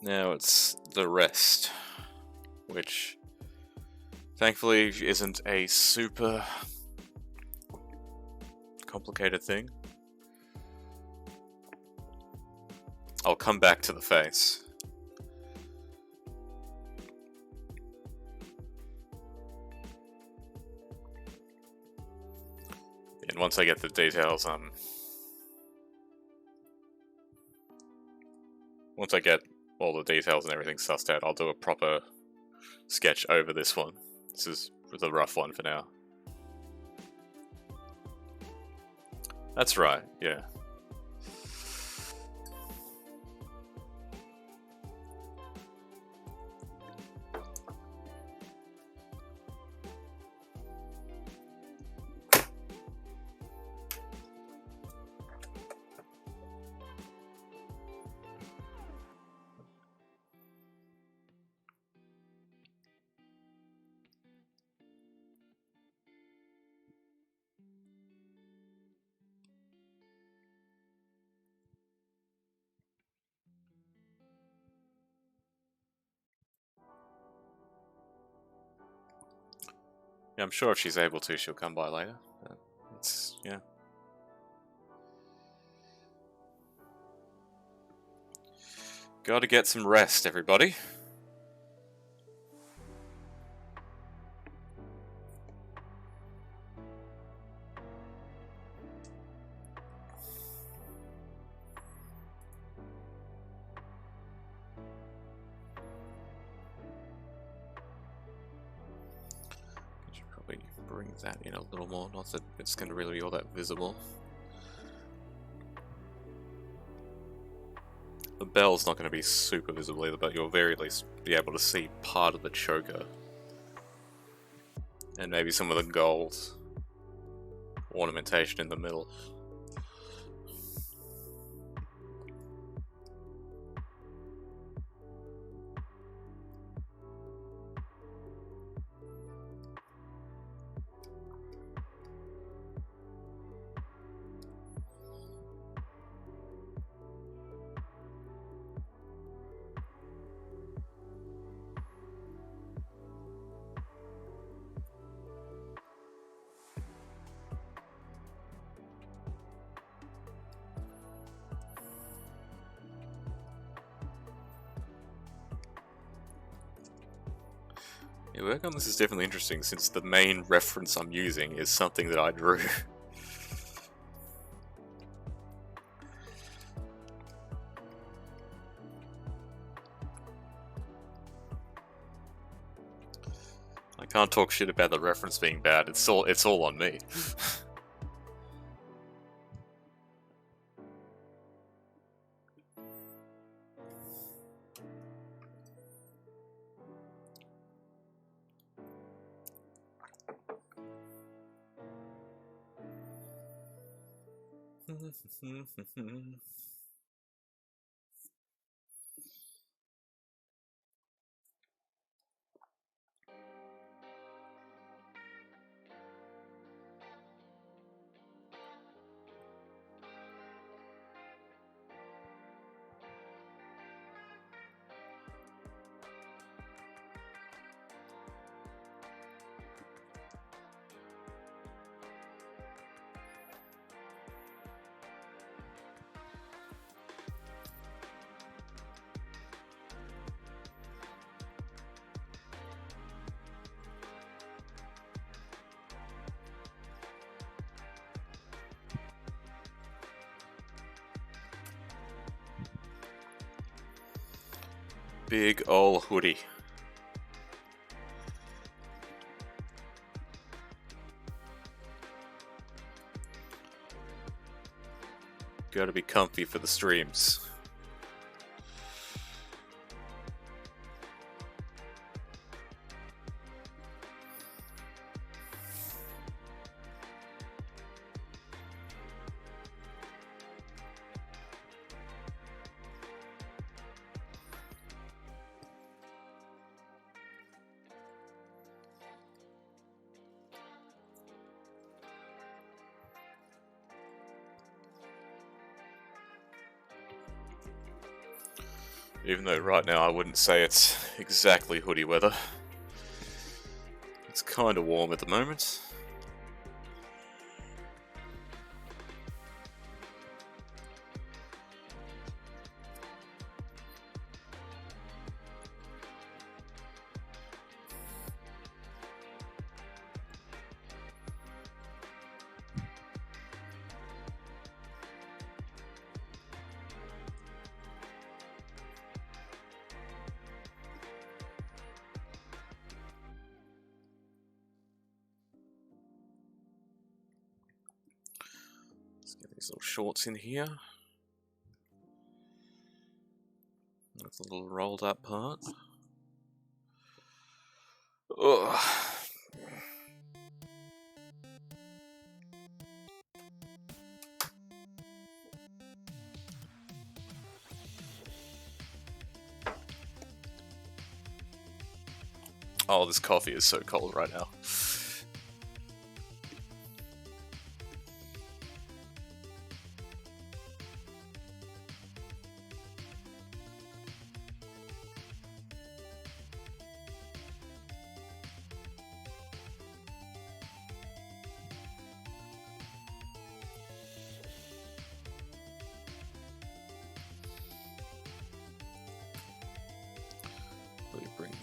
Now it's the rest, which thankfully isn't a super complicated thing. I'll come back to the face. And once I get the details, once I get all the details and everything sussed out, I'll do a proper sketch over this one. This is the rough one for now. That's right, yeah. Yeah, I'm sure if she's able to, she'll come by later. It's, yeah. Gotta get some rest, everybody. Should probably bring that in a little more, not that it's going to really be all that visible. The bell's not going to be super visible either, but you'll very least be able to see part of the choker. And maybe some of the gold ornamentation in the middle. Yeah, work on this is definitely interesting since the main reference I'm using is something that I drew. I can't talk shit about the reference being bad, it's all on me. Big ol' hoodie. Gotta be comfy for the streams. Even though right now I wouldn't say it's exactly hoodie weather. It's kind of warm at the moment. Let's get these little shorts in here. That's a little rolled up part. Ugh. Oh, this coffee is so cold right now.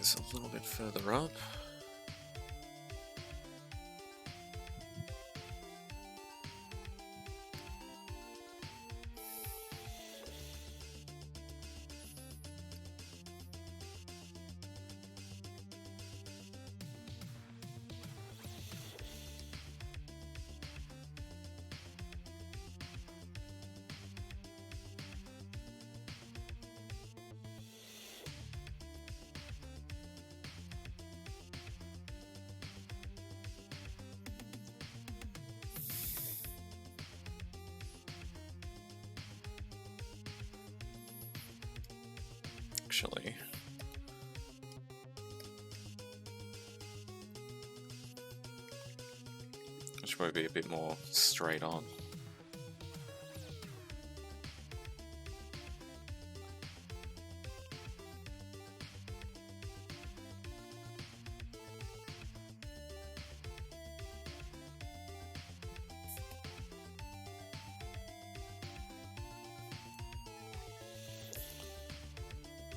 this a little bit further up. Actually, which might be a bit more straight on.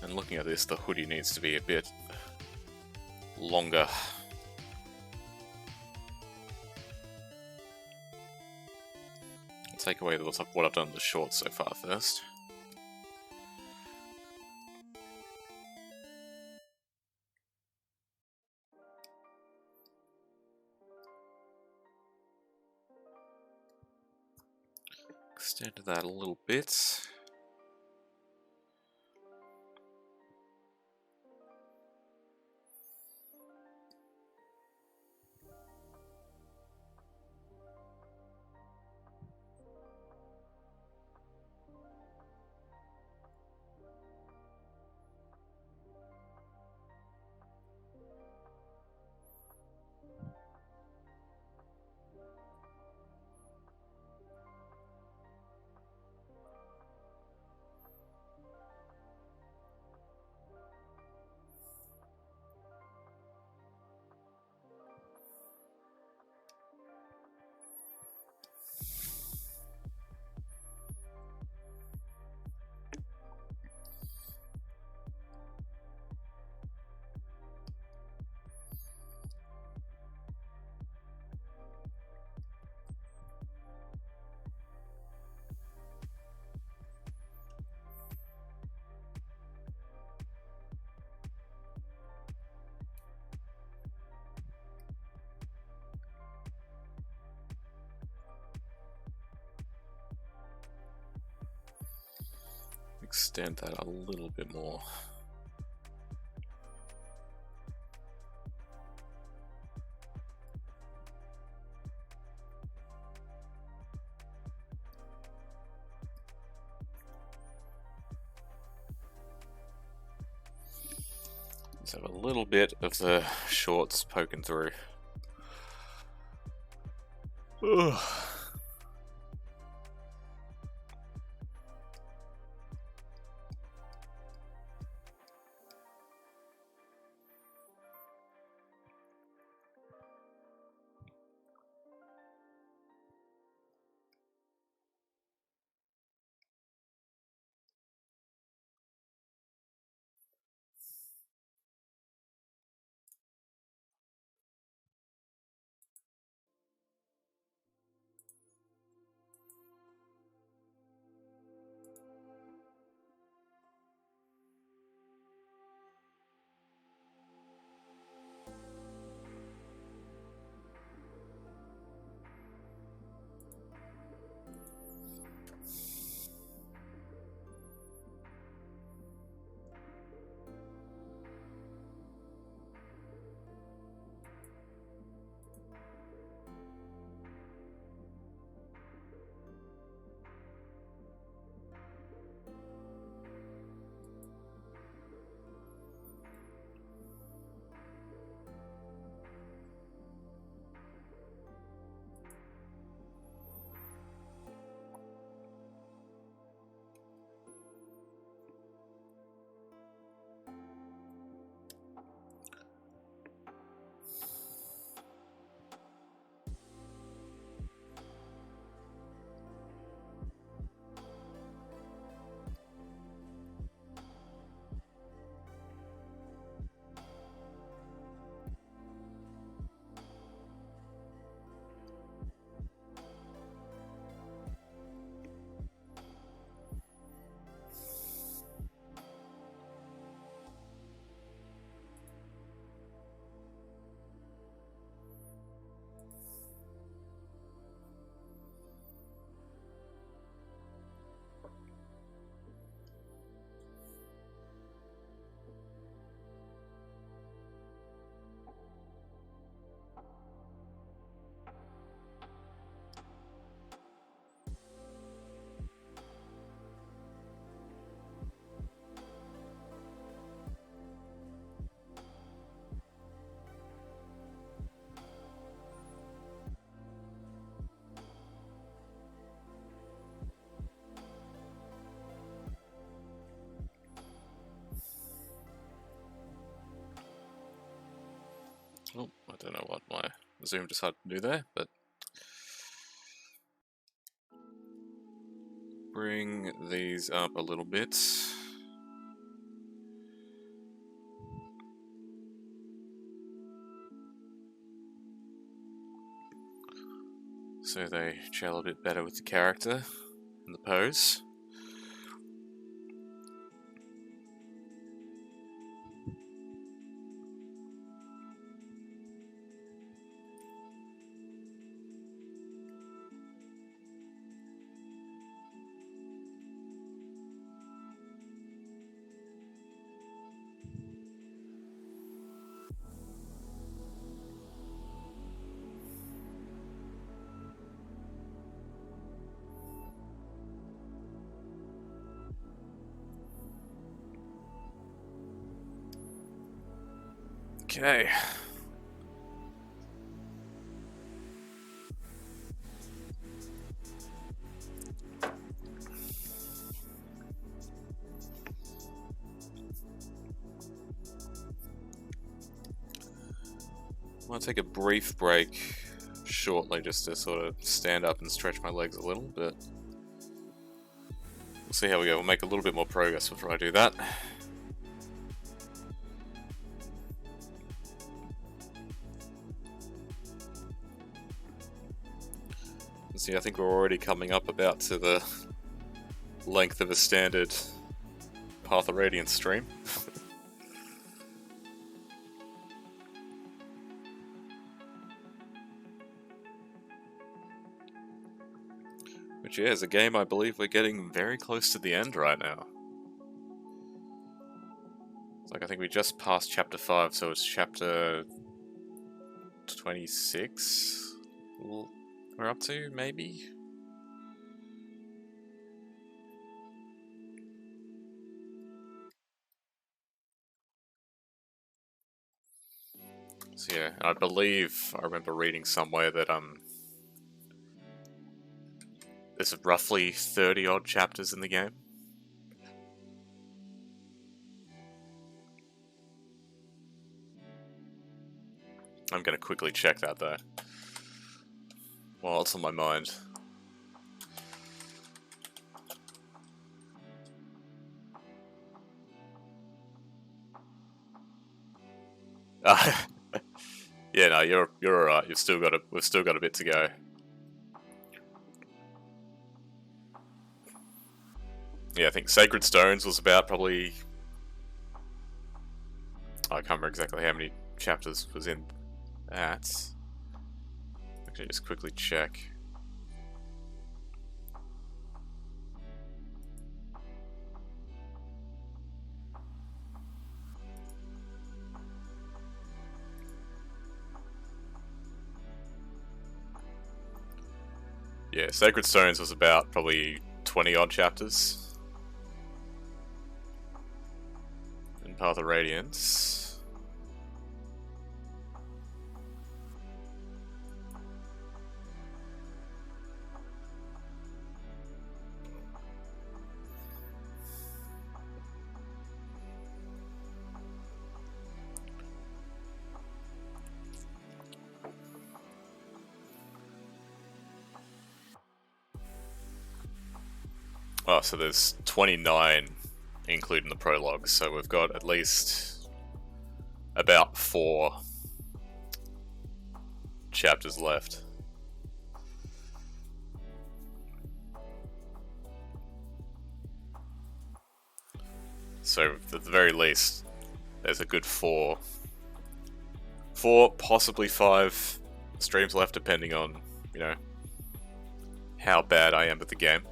And looking at this, the hoodie needs to be a bit longer. I'll take away what I've done with the shorts so far first. Extend that a little bit. Extend that a little bit more. Let's have a little bit of the shorts poking through. Ugh. Oh, I don't know what my Zoom decided to do there, but bring these up a little bit. So they gel a bit better with the character and the pose. Okay. I'm gonna take a brief break shortly just to sort of stand up and stretch my legs a little, but we'll see how we go. We'll make a little bit more progress before I do that. See, I think we're already coming up about to the length of a standard Path of Radiance stream. Which, yeah, is a game I believe we're getting very close to the end right now. It's like, I think we just passed chapter 5, so it's chapter 26 we're up to, maybe? So yeah, I believe I remember reading somewhere that there's roughly 30 odd chapters in the game. I'm gonna quickly check that though, while it's on my mind. Yeah, no, you're alright. We've still got a bit to go. Yeah, I think Sacred Stones was about probably, I can't remember exactly how many chapters was in that. Actually, just quickly check. Yeah, Sacred Stones was about probably 20 odd chapters. In Path of Radiance. Oh, so there's 29 including the prologue, so we've got at least about 4 chapters left. So at the very least, there's a good 4, possibly 5 streams left, depending on, you know, how bad I am at the game.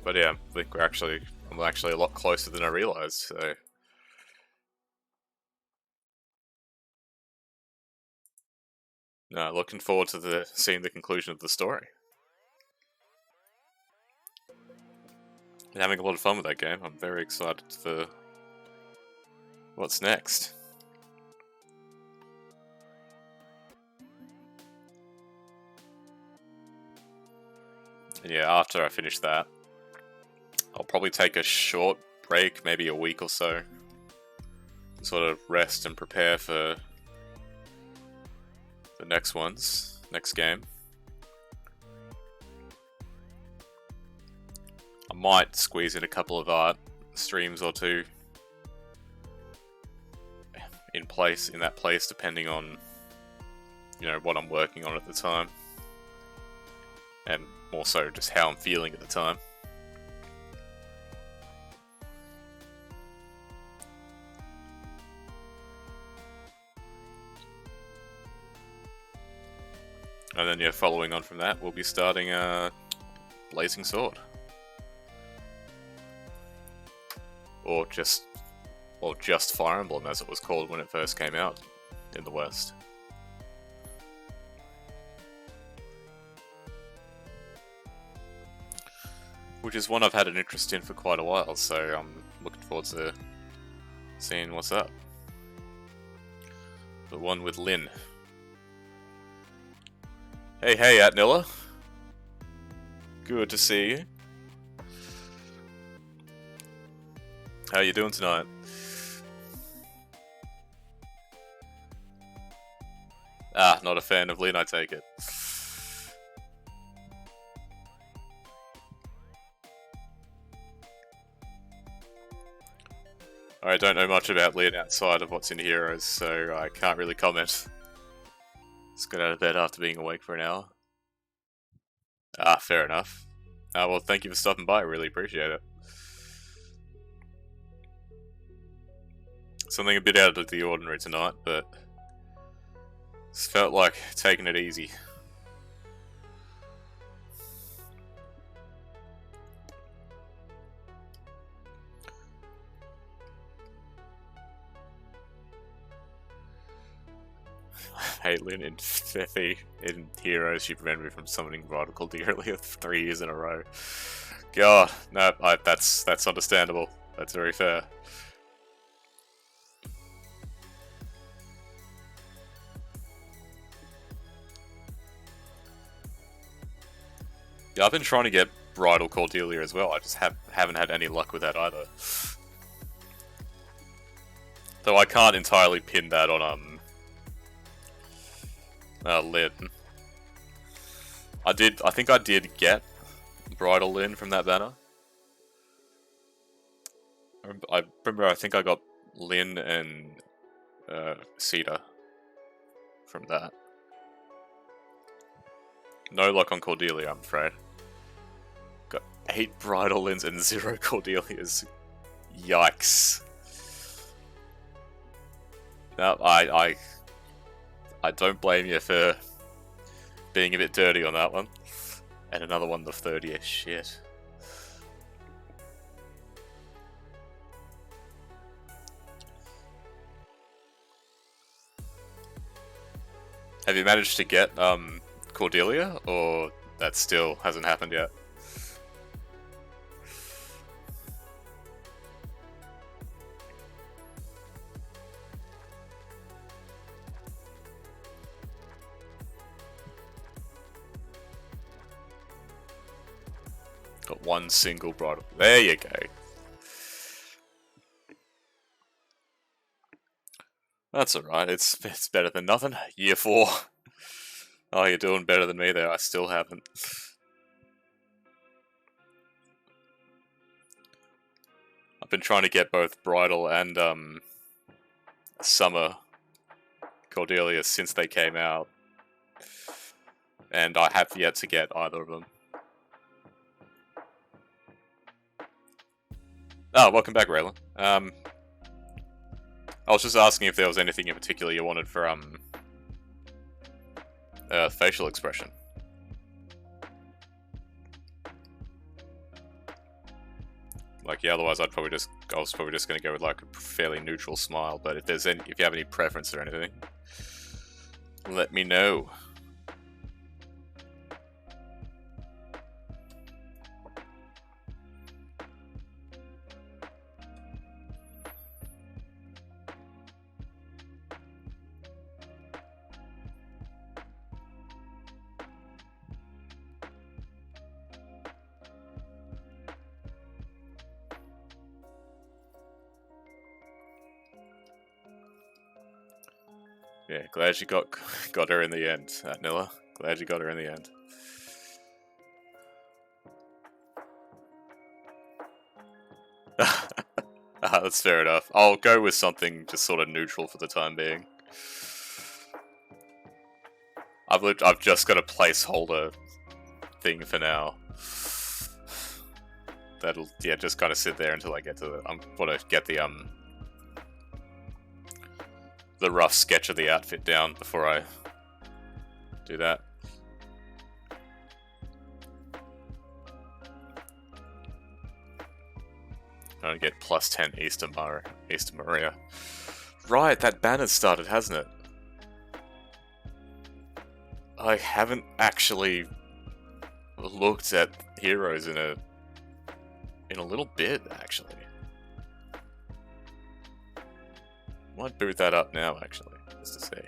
But yeah, I think I'm actually a lot closer than I realized, so. No, looking forward to seeing the conclusion of the story. I'm having a lot of fun with that game. I'm very excited for what's next. And yeah, after I finish that, I'll probably take a short break, maybe a week or so, sort of rest and prepare for the next game. I might squeeze in a couple of art streams or two in that place, depending on, you know, what I'm working on at the time, and more so just how I'm feeling at the time. And then, yeah, following on from that, we'll be starting Blazing Sword. Or just Fire Emblem, as it was called when it first came out in the West. Which is one I've had an interest in for quite a while, so I'm looking forward to seeing what's up. The one with Lyn. Hey, Atnilla. Good to see you. How you doing tonight? Ah, not a fan of Lyn, I take it. I don't know much about Lyn outside of what's in Heroes, so I can't really comment. Just got out of bed after being awake for an hour. Ah, fair enough. Well, thank you for stopping by, I really appreciate it. Something a bit out of the ordinary tonight, but just felt like taking it easy. Hey, Lyn, in Heroes, she prevented me from summoning Vital Cordelia 3 years in a row. God, no, that's understandable. That's very fair. Yeah, I've been trying to get Bridal Cordelia as well. I just haven't had any luck with that either. Though I can't entirely pin that on Lyn. I think I did get Bridal Lyn from that banner. I remember I think I got Lyn and Cedar from that. No luck on Cordelia, I'm afraid. Got 8 Bridal Lyns and 0 Cordelias. Yikes. No, I don't blame you for being a bit dirty on that one. And another one, the 30th. Shit. Have you managed to get Cordelia, or that still hasn't happened yet? Got one single bridal. There you go. That's alright, it's better than nothing. Year 4. Oh, you're doing better than me there, I still haven't. I've been trying to get both Bridal and Summer Cordelia since they came out. And I have yet to get either of them. Oh, welcome back, Raelin. I was just asking if there was anything in particular you wanted for facial expression. Like, yeah, otherwise I was probably just going to go with like a fairly neutral smile. But if you have any preference or anything, let me know. Yeah, glad you got her in the end, Nilla. Glad you got her in the end. That's fair enough. I'll go with something just sort of neutral for the time being. I've just got a placeholder thing for now. That'll just kind of sit there until I get to I want to get the rough sketch of the outfit down before I do that. I'm gonna get plus 10 Easter Maria. Right, that banner's started, hasn't it? I haven't actually looked at heroes in a little bit, actually. Might boot that up now, actually, just to see.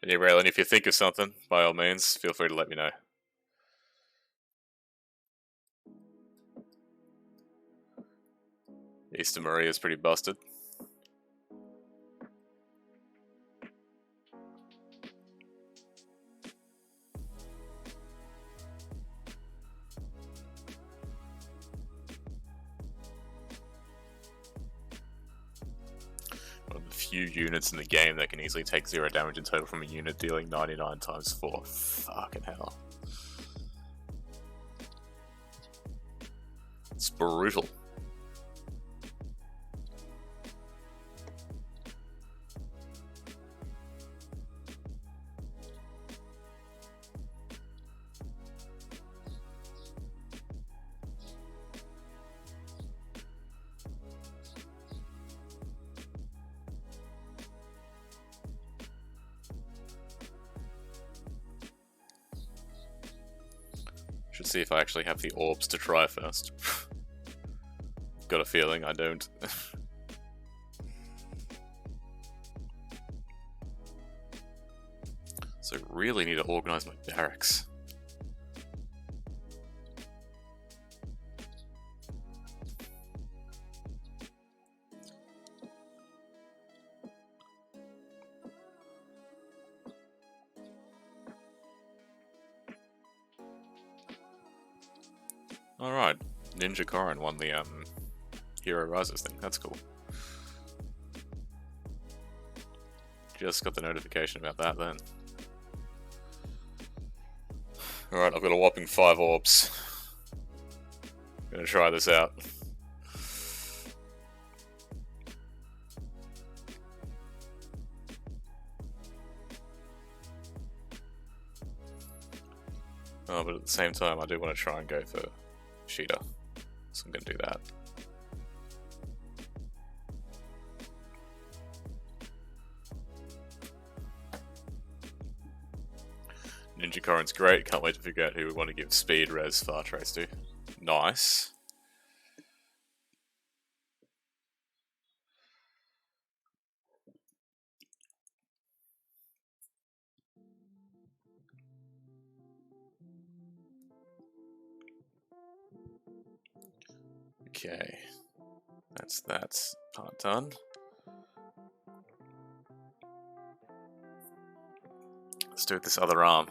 And yeah, Raelin, if you think of something, by all means, feel free to let me know. Easter Maria's pretty busted. One of the few units in the game that can easily take 0 damage in total from a unit, dealing 99 times 4. Fucking hell. It's brutal. Should see if I actually have the orbs to try first. Got a feeling I don't. So really need to organize my barracks. Alright, Ninja Korin won the Hero Rises thing, that's cool. Just got the notification about that then. Alright, I've got a whopping 5 orbs. Gonna try this out. Oh, but at the same time, I do want to try and go for Sheeta, so I'm gonna do that. Ninja Korin's great, can't wait to figure out who we want to give speed, res, far trace to. Nice. Okay, that's that part done. Let's do it this other arm.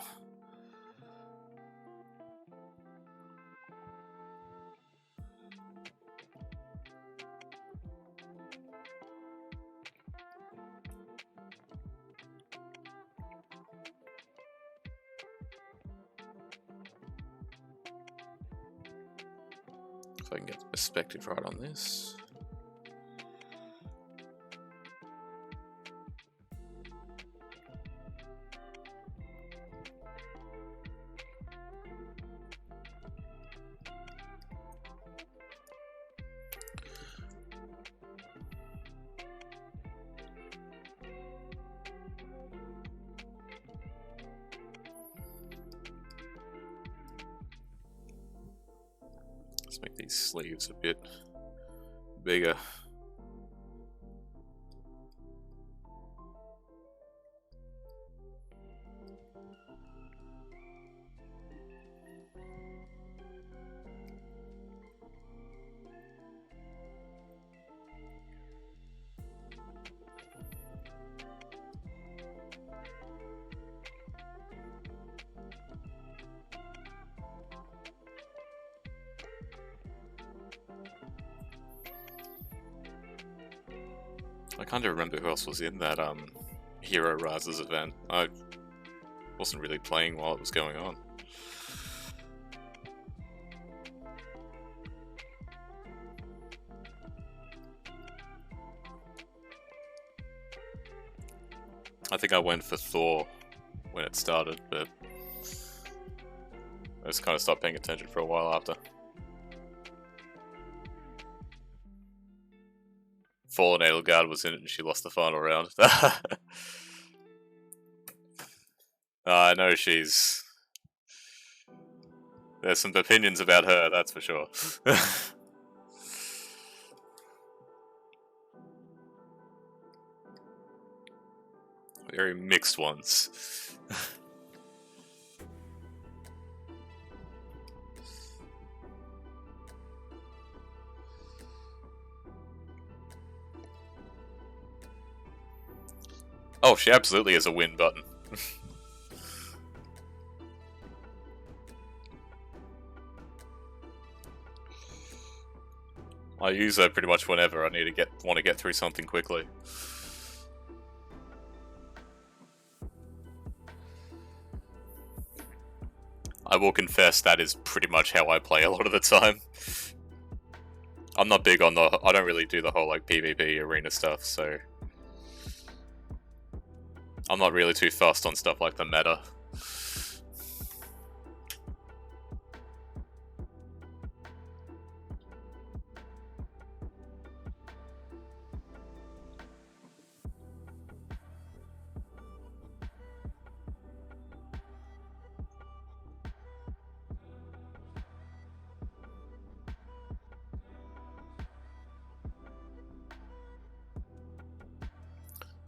If I can get the perspective right on this. Let's make these sleeves a bit bigger. I can't even remember who else was in that Hero Rises event. I wasn't really playing while it was going on. I think I went for Thor when it started, but I just kind of stopped paying attention for a while after. Fallen Edelgard was in it and she lost the final round. I know she's... There's some opinions about her, that's for sure. Very mixed ones. Oh, she absolutely has a win button. I use her pretty much whenever I need to want to get through something quickly. I will confess that is pretty much how I play a lot of the time. I'm not big on I don't really do the whole like PvP arena stuff, so I'm not really too fussed on stuff like the meta.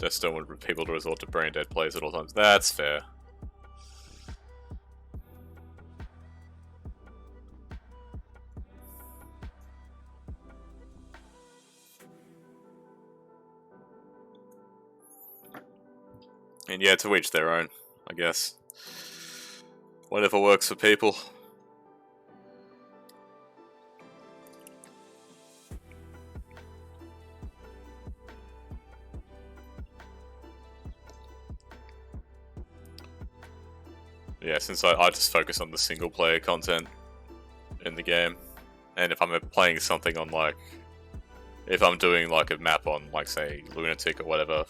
Just don't want people to resort to brain dead plays at all times. That's fair. And yeah, to each their own, I guess. Whatever works for people. Yeah, since I just focus on the single player content in the game. And if I'm playing something on like... If I'm doing like a map on like say Lunatic or whatever,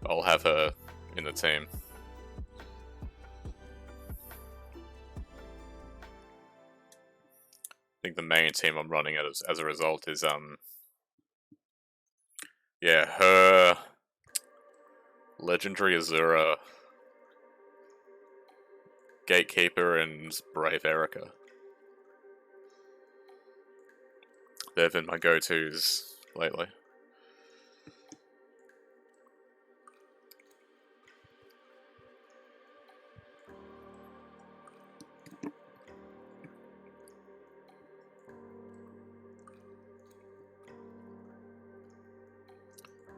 I'll have her in the team. I think the main team I'm running as a result is yeah, her, Legendary Azura, Gatekeeper, and Brave Erica. They've been my go-tos lately.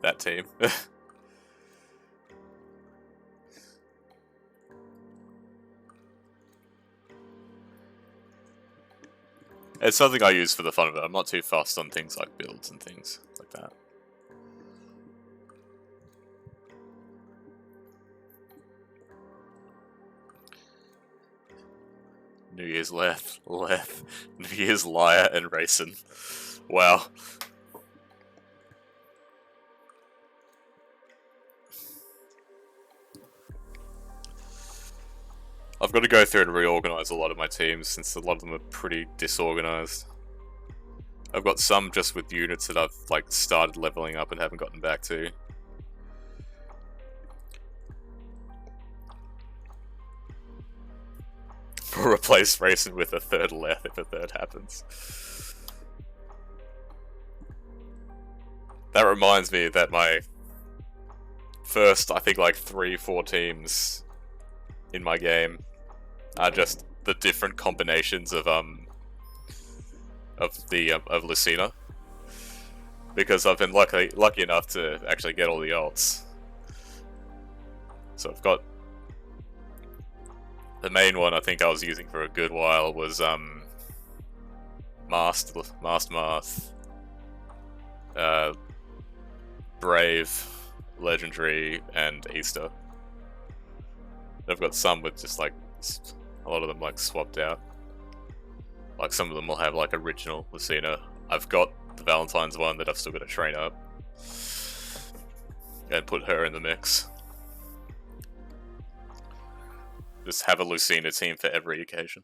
That team. It's something I use for the fun of it. I'm not too fussed on things like builds and things like that. New Year's Leth, New Year's Liar, and Raelin. Wow. I've got to go through and reorganize a lot of my teams since a lot of them are pretty disorganized. I've got some just with units that I've like started leveling up and haven't gotten back to. Replace Raelin with a third Leth if a third happens. That reminds me that my first, I think like 3-4 teams in my game are just the different combinations of Lucina, because I've been lucky enough to actually get all the ults. So I've got the main one I think I was using for a good while was Marth, Brave, Legendary, and Easter. I've got some with just like a lot of them like swapped out. Like some of them will have like original Lucina. I've got the Valentine's one that I've still got to train up and put her in the mix. Just have a Lucina team for every occasion.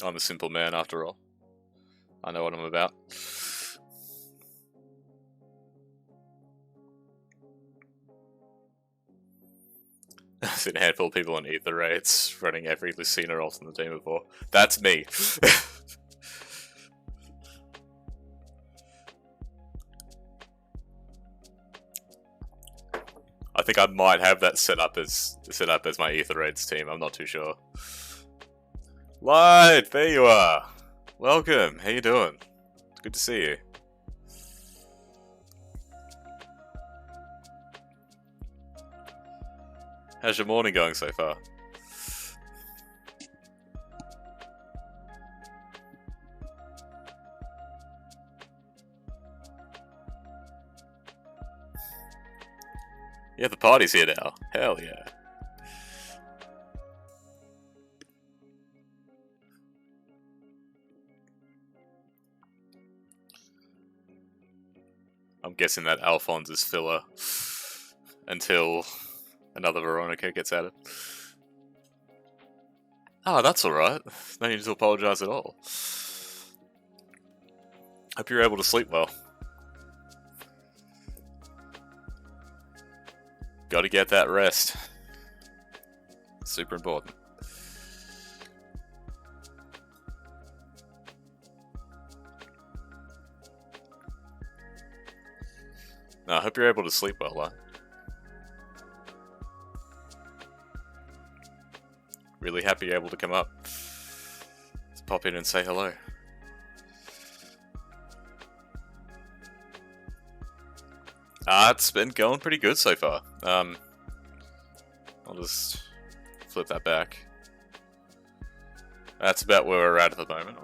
I'm a simple man after all. I know what I'm about. I've seen a handful of people on Ether raids running every Lucina ult in the team before. That's me. I think I might have that set up as my Ether raids team. I'm not too sure. Light, there you are. Welcome. How you doing? It's good to see you. How's your morning going so far? Yeah, the party's here now. Hell yeah. I'm guessing that Alphonse is filler until another Veronica gets added. Ah, that's alright. No need to apologise at all. Hope you're able to sleep well. Gotta get that rest. Super important. No, I hope you're able to sleep well, lad. Really happy you're able to come up. Let's pop in and say hello. It's been going pretty good so far. I'll just flip that back. That's about where we're at the moment.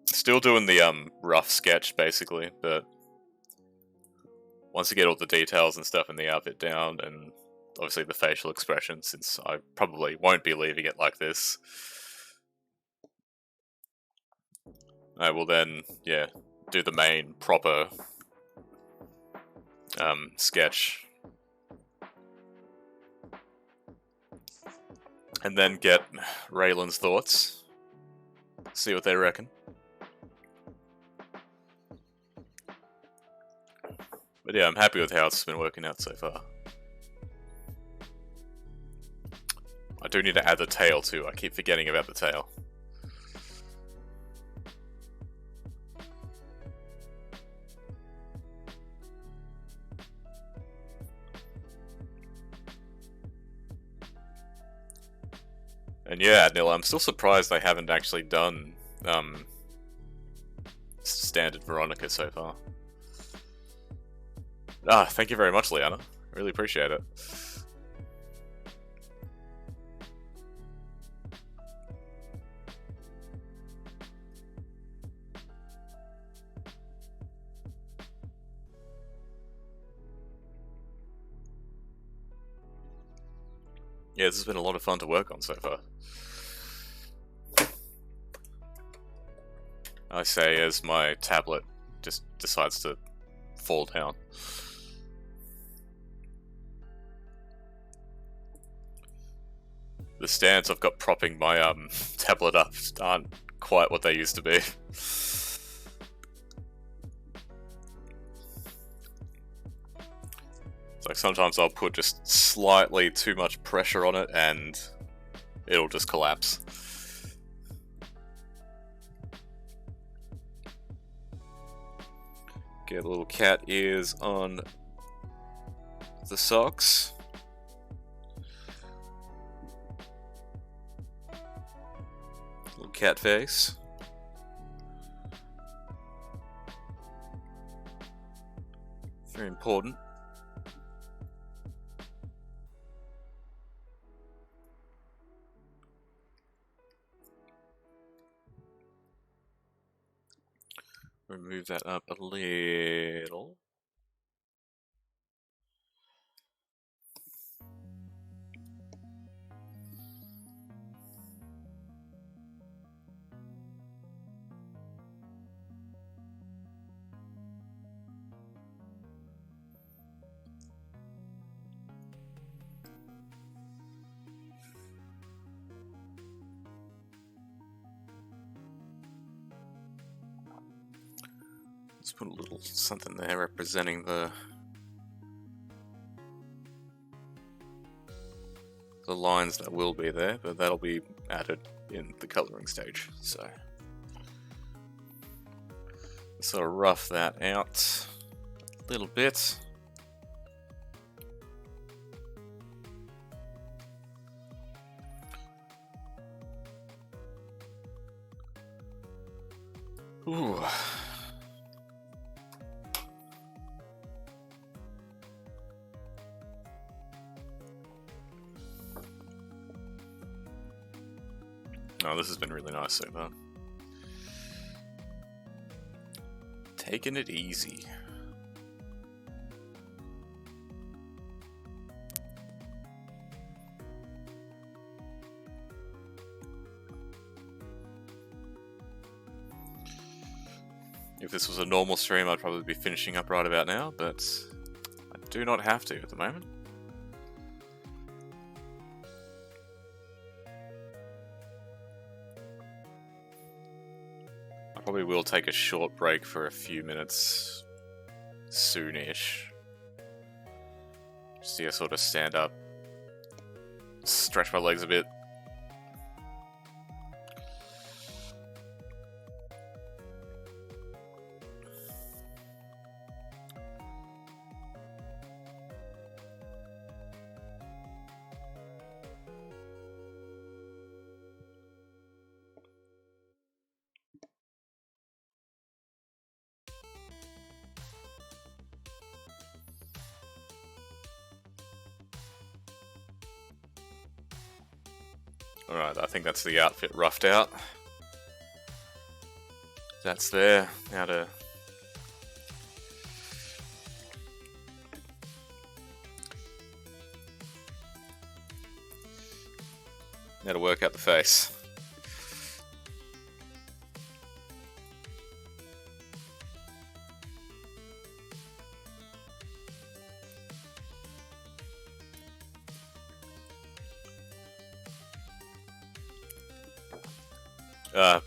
Still doing the rough sketch basically, but once you get all the details and stuff in the outfit down, and obviously the facial expression, since I probably won't be leaving it like this, I will then, yeah, do the main proper sketch. And then get Raelin's thoughts. See what they reckon. But yeah, I'm happy with how it's been working out so far. I do need to add the tail too, I keep forgetting about the tail. And yeah, Adnil, I'm still surprised they haven't actually done standard Veronica so far. Thank you very much, Liana. Really appreciate it. Yeah, this has been a lot of fun to work on so far. I say as my tablet just decides to fall down. The stands I've got propping my tablet up aren't quite what they used to be. It's like sometimes I'll put just slightly too much pressure on it and it'll just collapse. Get little cat ears on the socks. Little cat face. Very important. Remove that up a little. Let's put a little something there representing the lines that will be there, but that'll be added in the coloring stage. So sort of rough that out a little bit. Ooh. Oh, this has been really nice so far. Taking it easy. If this was a normal stream, I'd probably be finishing up right about now, but I do not have to at the moment. I probably will take a short break for a few minutes soonish. Just to sort of stand up, stretch my legs a bit. Alright, I think that's the outfit roughed out. That's there. Now to work out the face.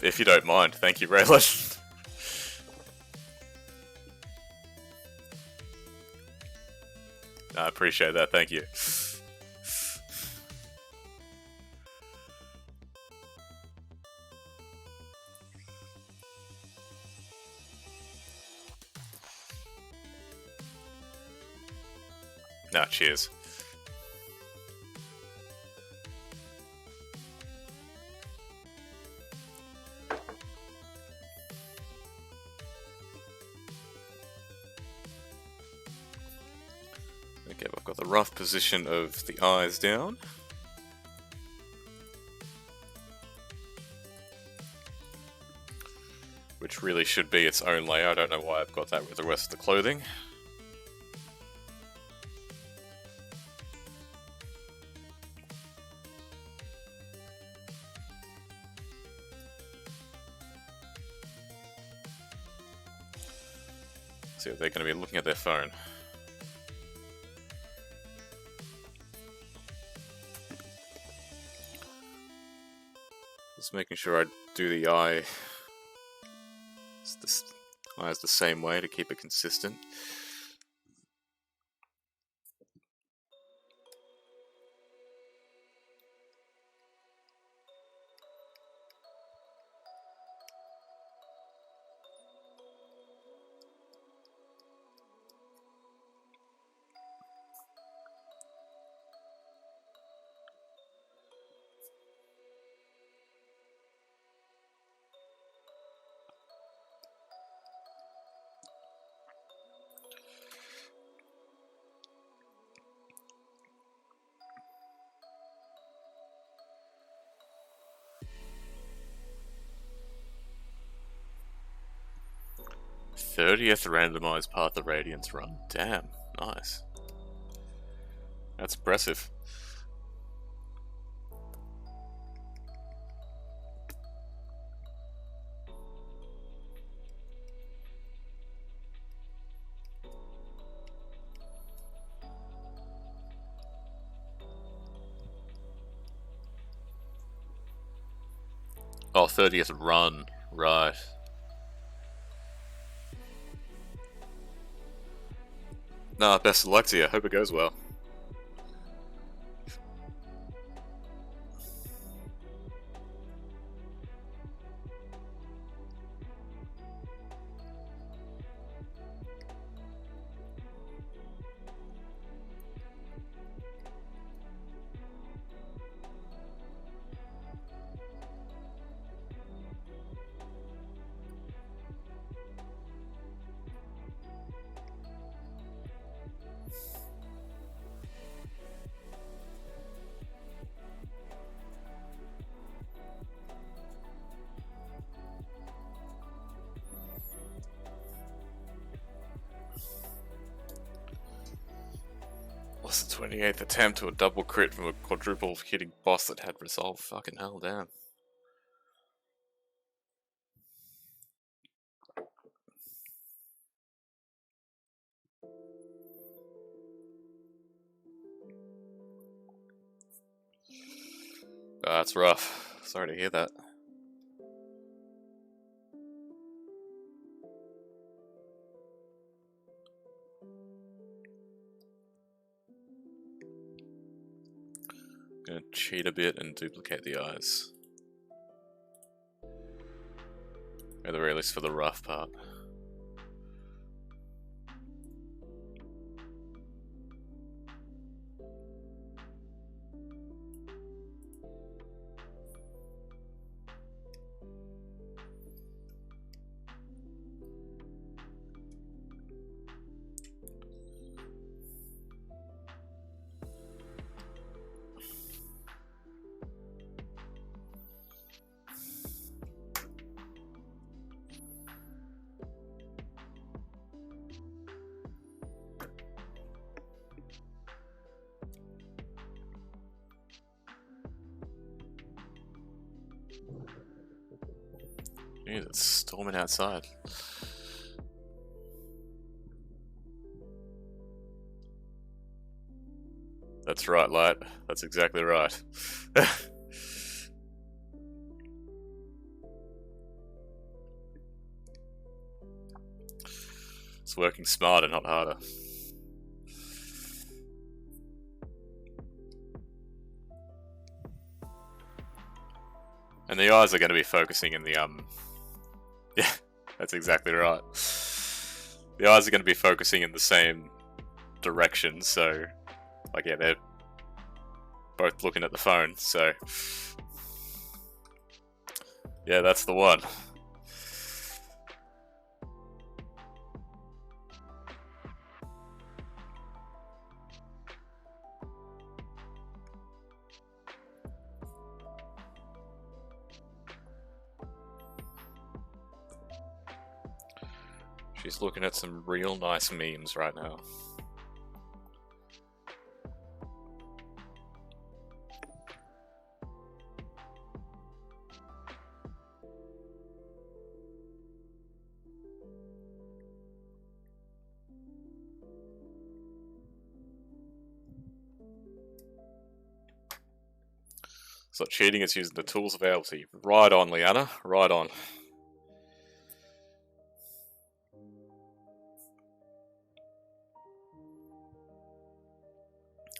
If you don't mind, thank you, Raelin. I appreciate that, thank you. Nah, cheers. Okay, we've got the rough position of the eyes down. Which really should be its own layer. I don't know why I've got that with the rest of the clothing. So they're going to be looking at their phone. Just making sure I do the eye. This eyes the same way to keep it consistent. 30th randomized path of radiance run. Damn, nice. That's impressive. Oh, 30th run, right. Nah, best of luck to you. Hope it goes well. What's the 28th attempt to a double crit from a quadruple hitting boss that had resolve? Fucking hell, damn. That's rough. Sorry to hear that. Gonna cheat a bit and duplicate the eyes. At the very least for the rough part. Jeez, it's storming outside. That's right, Light. That's exactly right. It's working smarter, not harder. And the eyes are going to be focusing in the, yeah, that's exactly right. The eyes are going to be focusing in the same direction, so, like, yeah, they're both looking at the phone, so, yeah, that's the one. She's looking at some real nice memes right now. It's not cheating, it's using the tools available to you. Right on, Liana. Right on.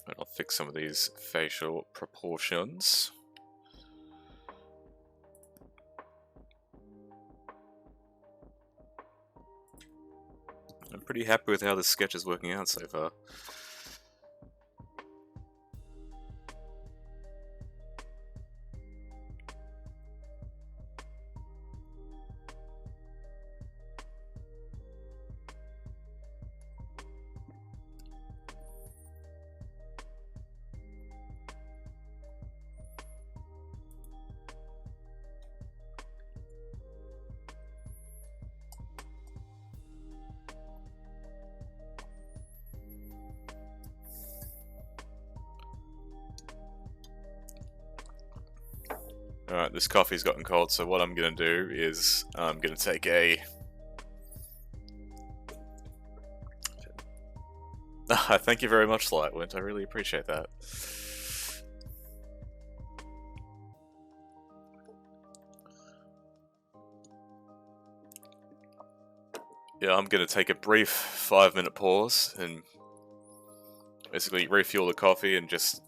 And I'll fix some of these facial proportions. I'm pretty happy with how this sketch is working out so far. Alright, this coffee's gotten cold, so what I'm gonna do is I'm gonna take a... Thank you very much, Lightwind. I really appreciate that. Yeah, I'm gonna take a brief 5-minute pause and basically refuel the coffee and just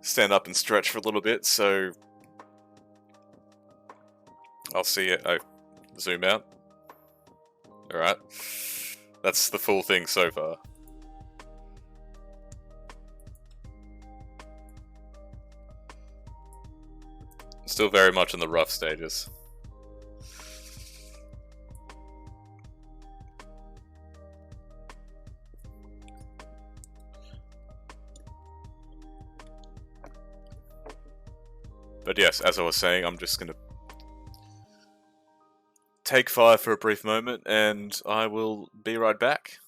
stand up and stretch for a little bit, so I'll see it. Oh, zoom out. Alright. That's the full thing so far. Still very much in the rough stages. But yes, as I was saying, I'm just gonna take 5 for a brief moment, and I will be right back.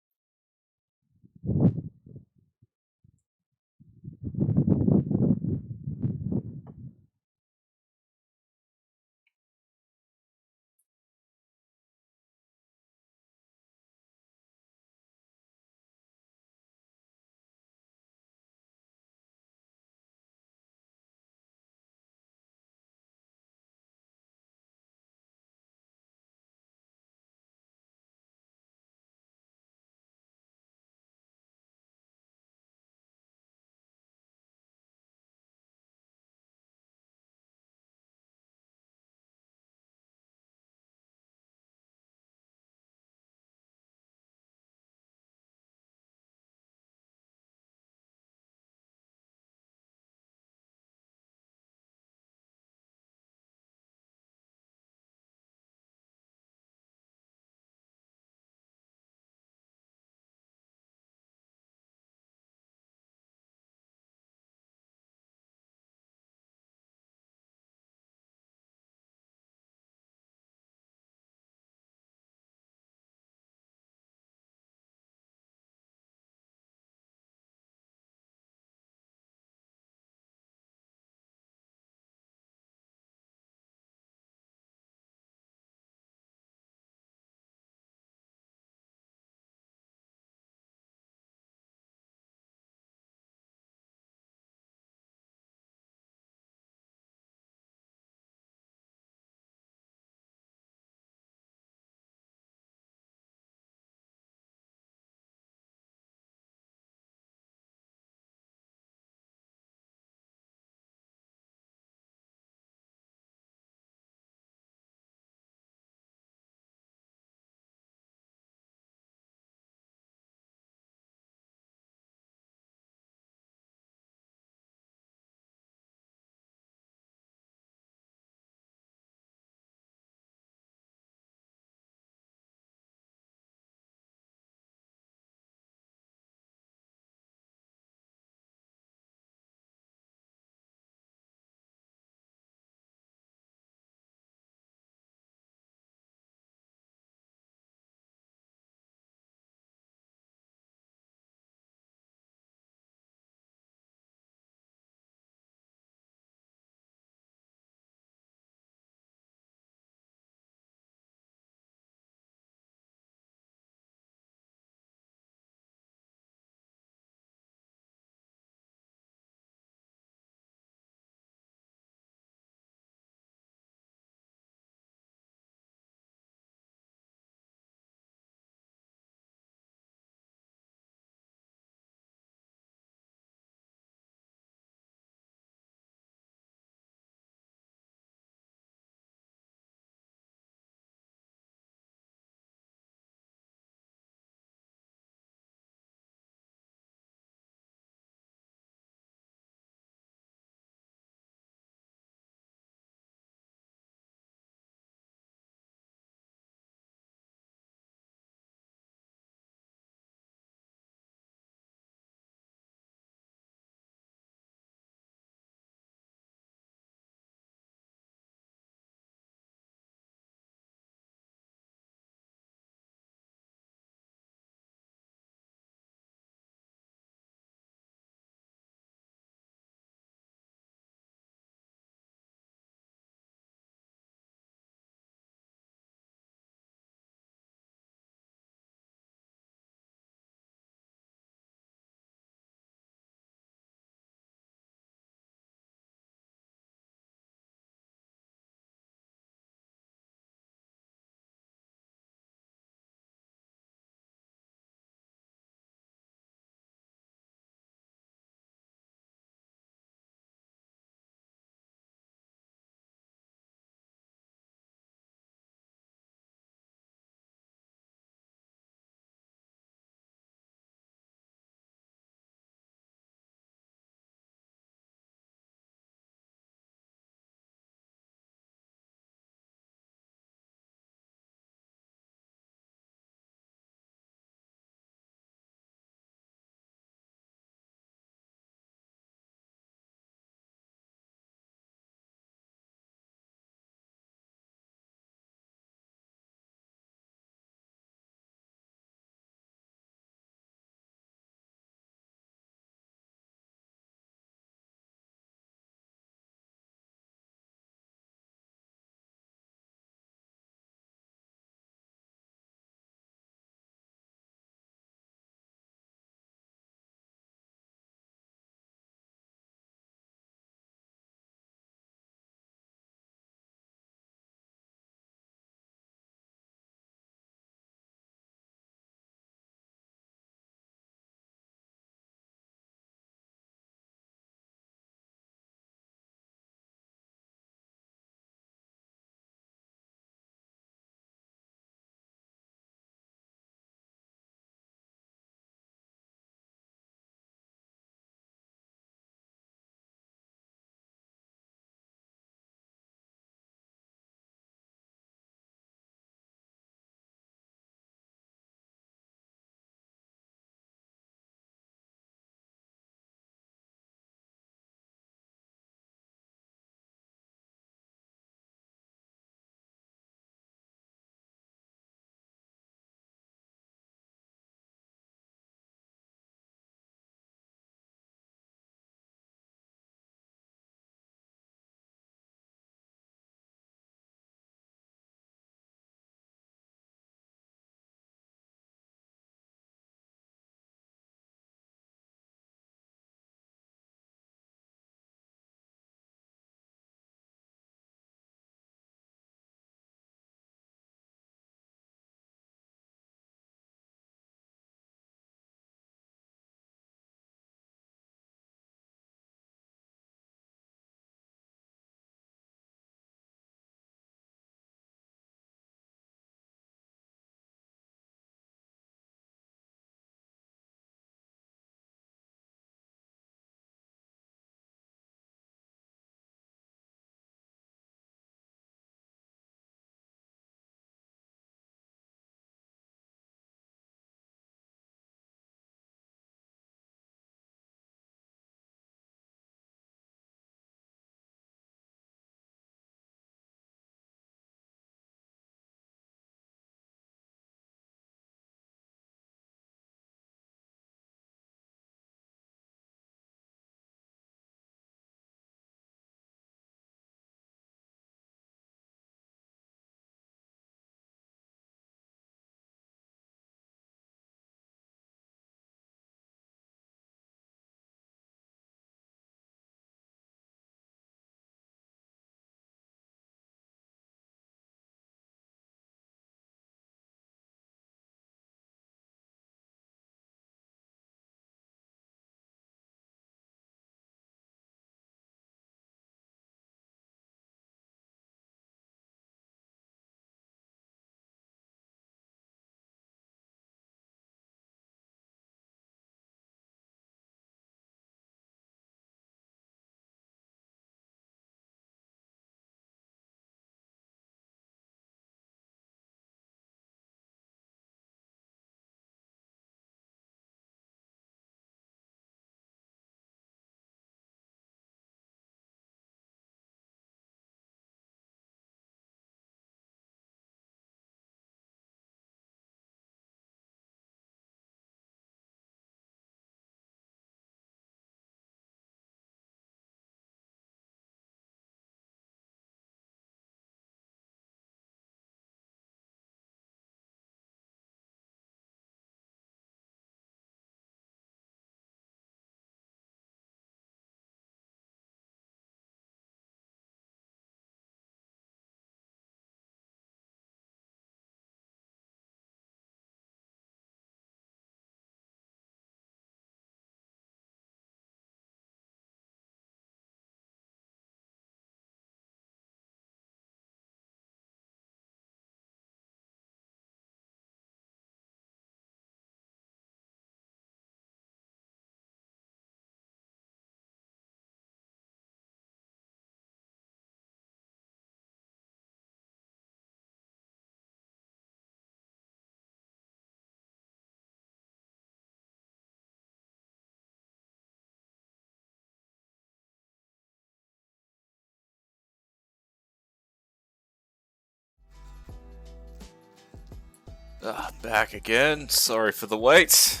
Back again. Sorry for the wait.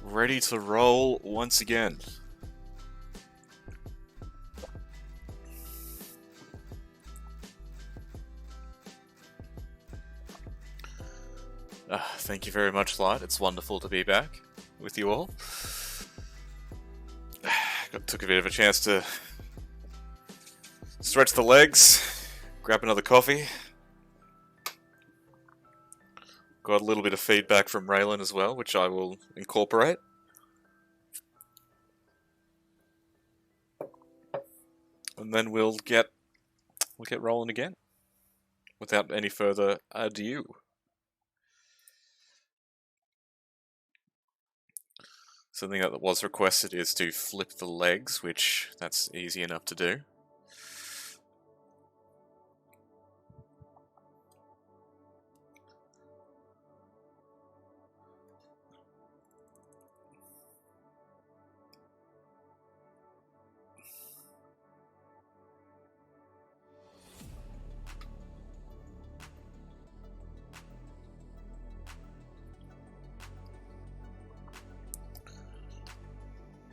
Ready to roll once again. Thank you very much, Light. It's wonderful to be back with you all. Took a bit of a chance to stretch the legs, grab another coffee. Got a little bit of feedback from Raelin as well, which I will incorporate. And then we'll get rolling again. Without any further ado. Something that was requested is to flip the legs, which that's easy enough to do.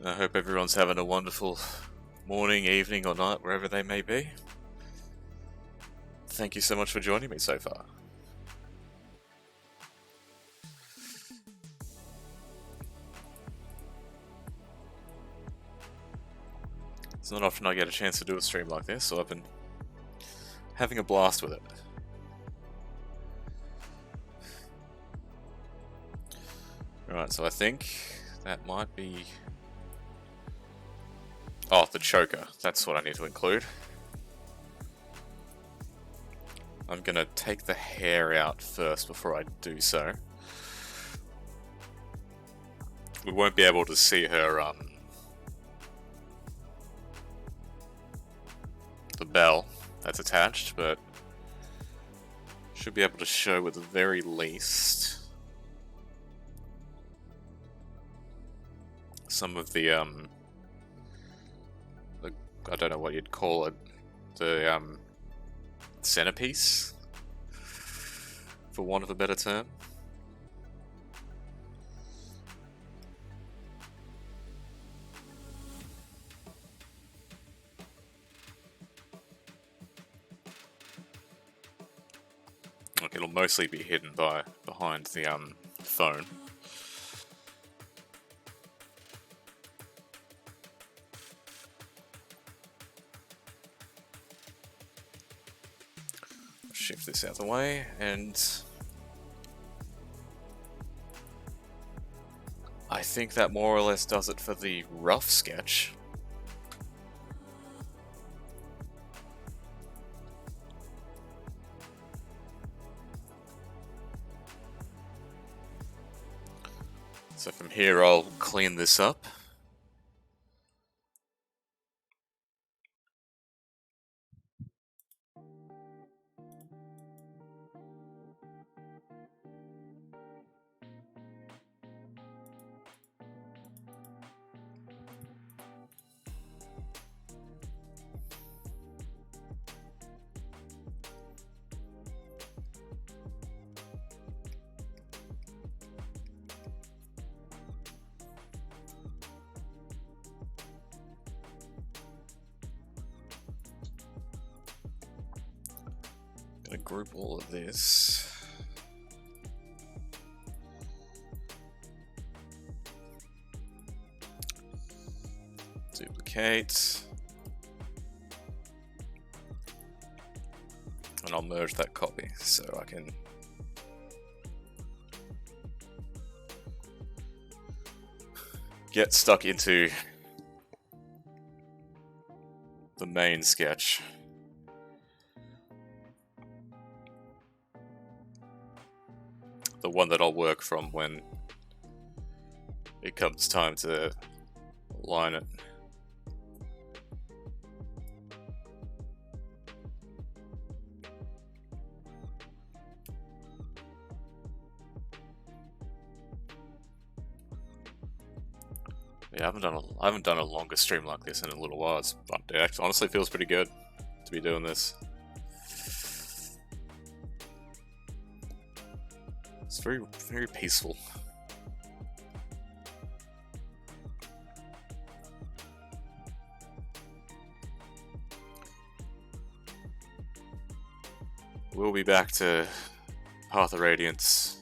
I hope everyone's having a wonderful morning, evening, or night, wherever they may be. Thank you so much for joining me so far. It's not often I get a chance to do a stream like this, so I've been having a blast with it. Right, so I think that might be... Oh, the choker. That's what I need to include. I'm gonna take the hair out first before I do so. We won't be able to see her, the bell that's attached, but should be able to show at the very least some of the, I don't know what you'd call it, the centerpiece, for want of a better term. Look, it'll mostly be hidden behind the phone. Shift this out of the way, and I think that more or less does it for the rough sketch. So from here I'll clean this up. Gonna group all of this. Duplicate. And I'll merge that copy so I can get stuck into the main sketch. The one that I'll work from when it comes time to line it. Yeah, I haven't done a longer stream like this in a little while. It actually honestly feels pretty good to be doing this. It's very, very peaceful. We'll be back to Path of Radiance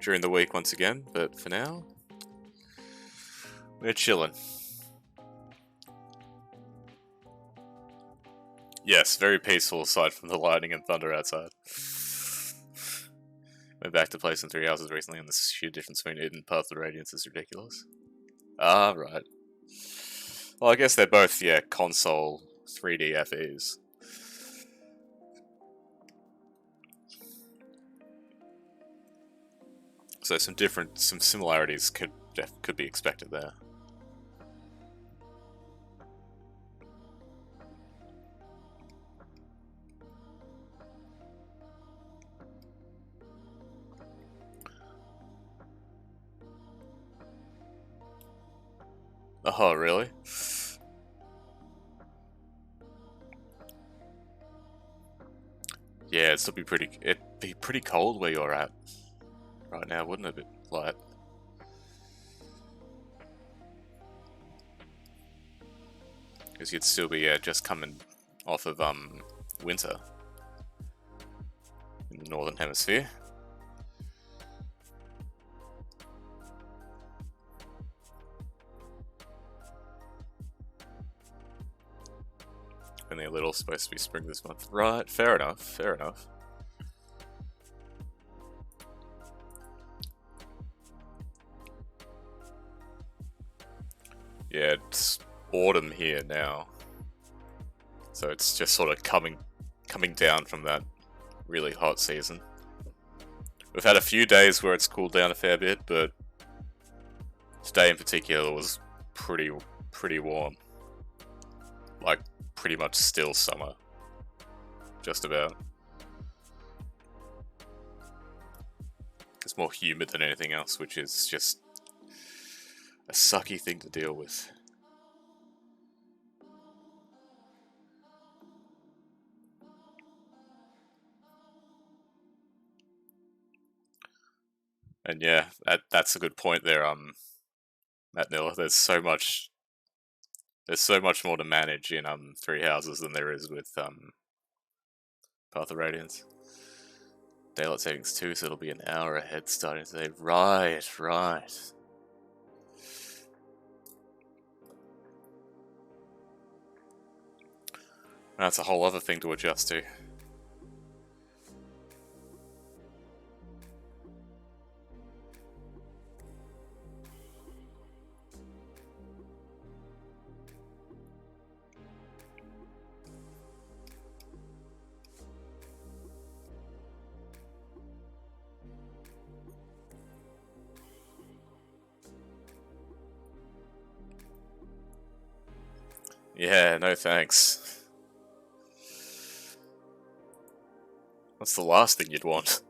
during the week once again, but for now, we're chilling. Yes, very peaceful aside from the lightning and thunder outside. Went back to play some 3 houses recently, and the sheer difference between it and Path of Radiance is ridiculous. Ah, right. Well, I guess they're both, yeah, console 3D FEs. So some similarities could be expected there. Oh, really? Yeah, it'd be pretty cold where you're at right now, wouldn't it? A bit light. Because you'd still be just coming off of winter in the northern hemisphere. Only a little supposed to be spring this month. Right, fair enough, fair enough. Yeah, it's autumn here now. So it's just sort of coming down from that really hot season. We've had a few days where it's cooled down a fair bit, but today in particular was pretty warm. Like, pretty much still summer. Just about. It's more humid than anything else, which is just a sucky thing to deal with. And yeah, that's a good point there, Matt Miller. There's so much more to manage in 3 houses than there is with Path of Radiance. Daylight savings 2, so it'll be an hour ahead starting today. Right. That's a whole other thing to adjust to. Yeah, no thanks. What's the last thing you'd want?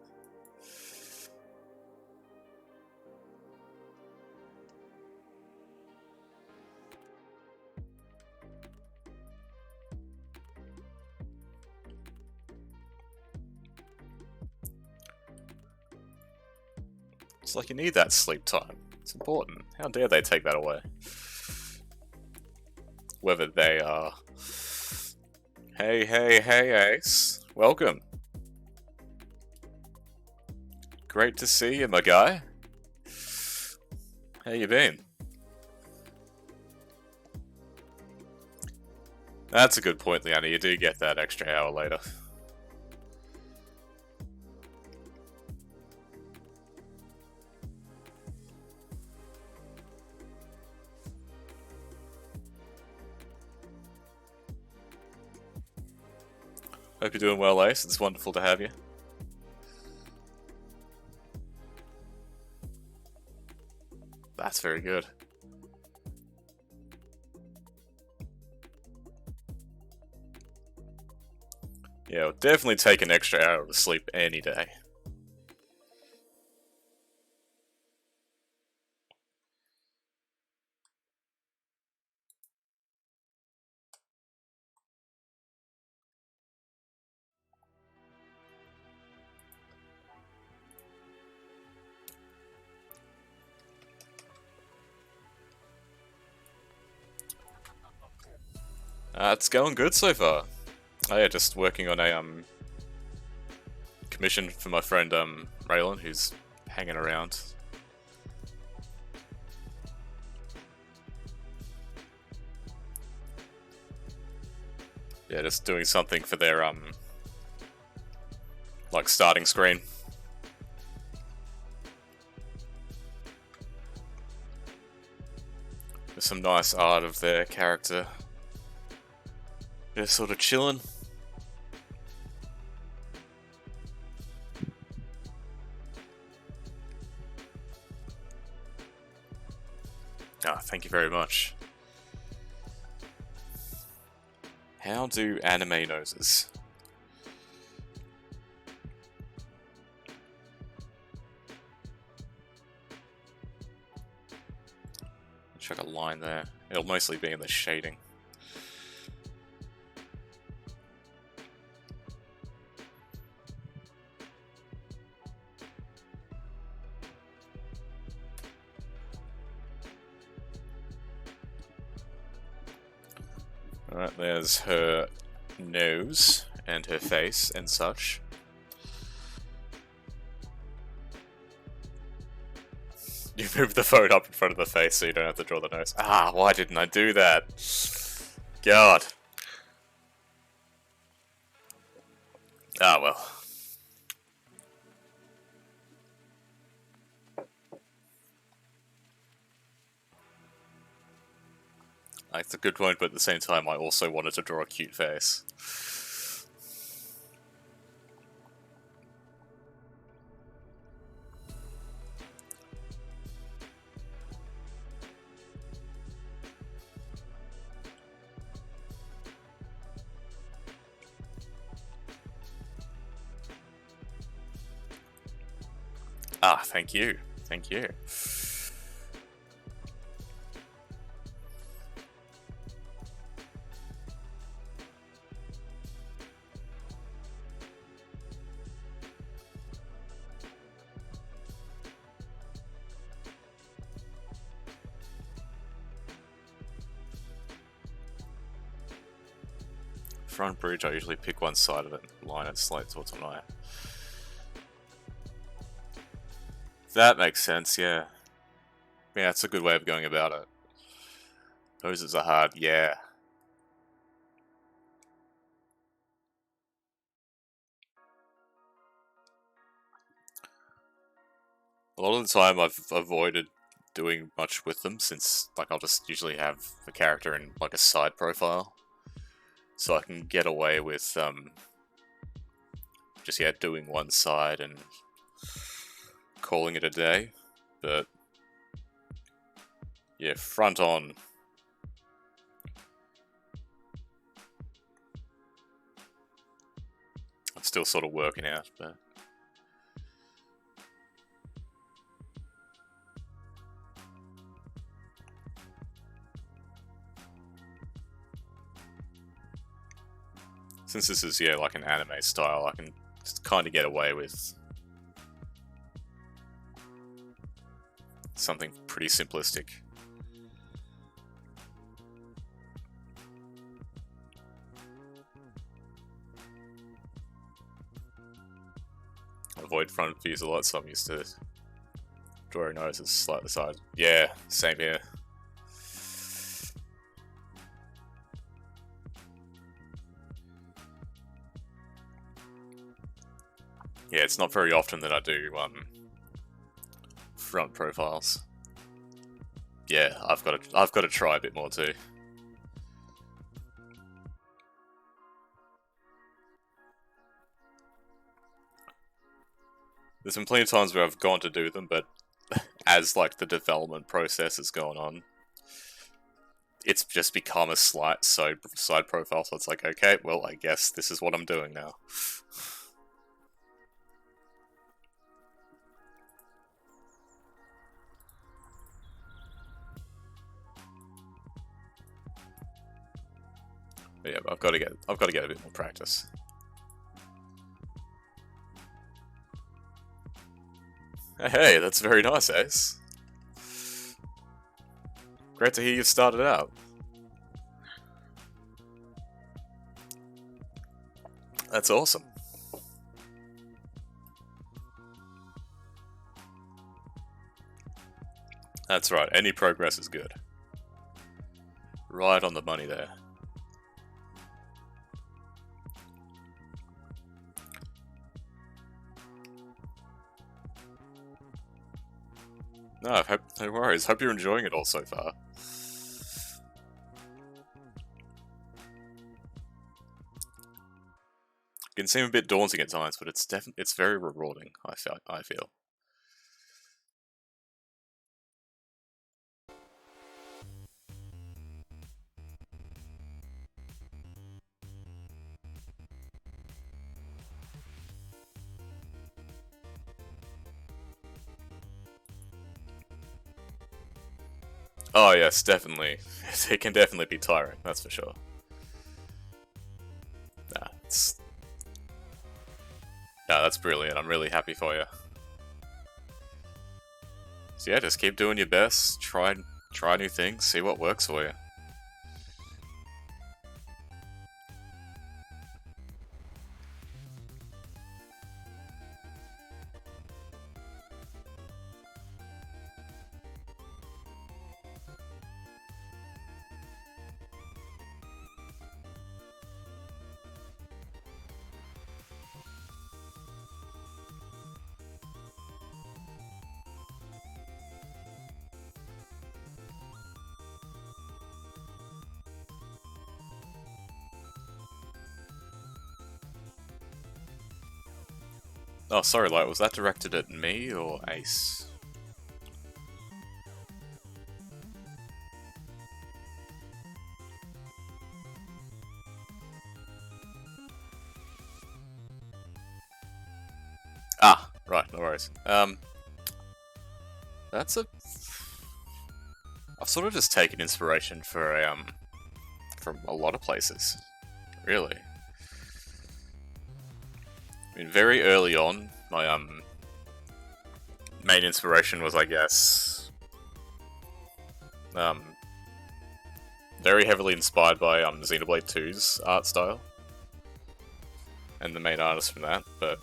It's like you need that sleep time. It's important. How dare they take that away? Whether they are... Hey, Ace. Welcome. Great to see you, my guy. How you been? That's a good point, Leanna. You do get that extra hour later. Hope you're doing well, Ace. It's wonderful to have you. That's very good. Yeah, I'll definitely take an extra hour of sleep any day. It's going good so far. Oh yeah, just working on a commission for my friend Raelin, who's hanging around. Yeah, just doing something for their like starting screen. There's some nice art of their character. They're sort of chilling. Ah, thank you very much. How do anime noses? Chuck a line there. It'll mostly be in the shading. Alright, there's her nose and her face and such. You move the phone up in front of the face so you don't have to draw the nose. Ah, why didn't I do that? God. Ah, well. That's a good point, but at the same time I also wanted to draw a cute face. Ah, thank you. Thank you. Front bridge, I usually pick one side of it and line it slightly towards an eye. That makes sense, yeah. Yeah, that's a good way of going about it. Poses are hard, yeah. A lot of the time I've avoided doing much with them since, like, I'll just usually have the character in, like, a side profile. So I can get away with, just, yeah, doing one side and calling it a day. But, yeah, front on. I'm still sort of working out, but... Since this is, yeah, like an anime style, I can just kind of get away with something pretty simplistic. I avoid front views a lot, so I'm used to drawing noses slightly side. Yeah, same here. Yeah, it's not very often that I do front profiles. Yeah, I've got to try a bit more too. There's been plenty of times where I've gone to do them, but as like the development process has gone on, it's just become a slight side profile. So it's like, okay, well, I guess this is what I'm doing now. But yeah, I've got to get a bit more practice. Hey, that's very nice, Ace. Great to hear you've started out. That's awesome. That's right, any progress is good. Right on the money there. No, no worries. Hope you're enjoying it all so far. It can seem a bit daunting at times, but it's very rewarding. I feel. Oh yes, definitely. It can definitely be tiring. That's for sure. That's brilliant. I'm really happy for you. So yeah, just keep doing your best. Try new things. See what works for you. Oh, sorry, Light. Was that directed at me or Ace? Ah, right. No worries. That's a. I've sort of just taken inspiration from a lot of places, really. I mean, very early on, my main inspiration was, I guess, very heavily inspired by Xenoblade 2's art style and the main artist from that. But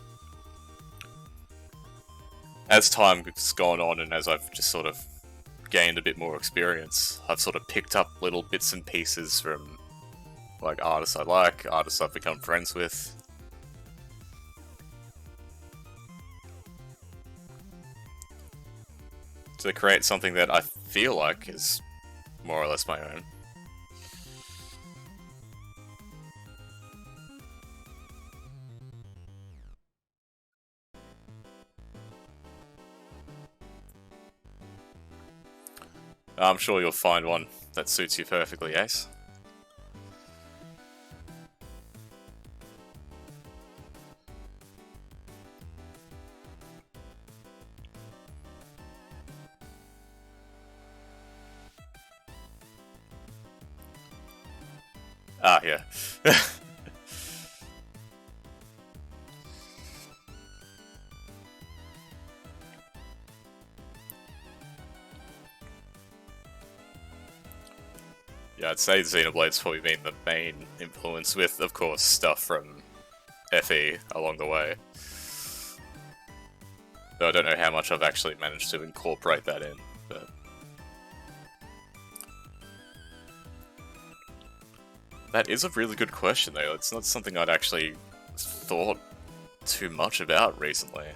as time has gone on and as I've just sort of gained a bit more experience, I've sort of picked up little bits and pieces from like artists I like, artists I've become friends with. To create something that I feel like is more or less my own. I'm sure you'll find one that suits you perfectly, Ace. Ah, yeah. Yeah, I'd say Xenoblade's probably been the main influence with, of course, stuff from FE along the way. Though I don't know how much I've actually managed to incorporate that in, but... That is a really good question, though. It's not something I'd actually thought too much about recently.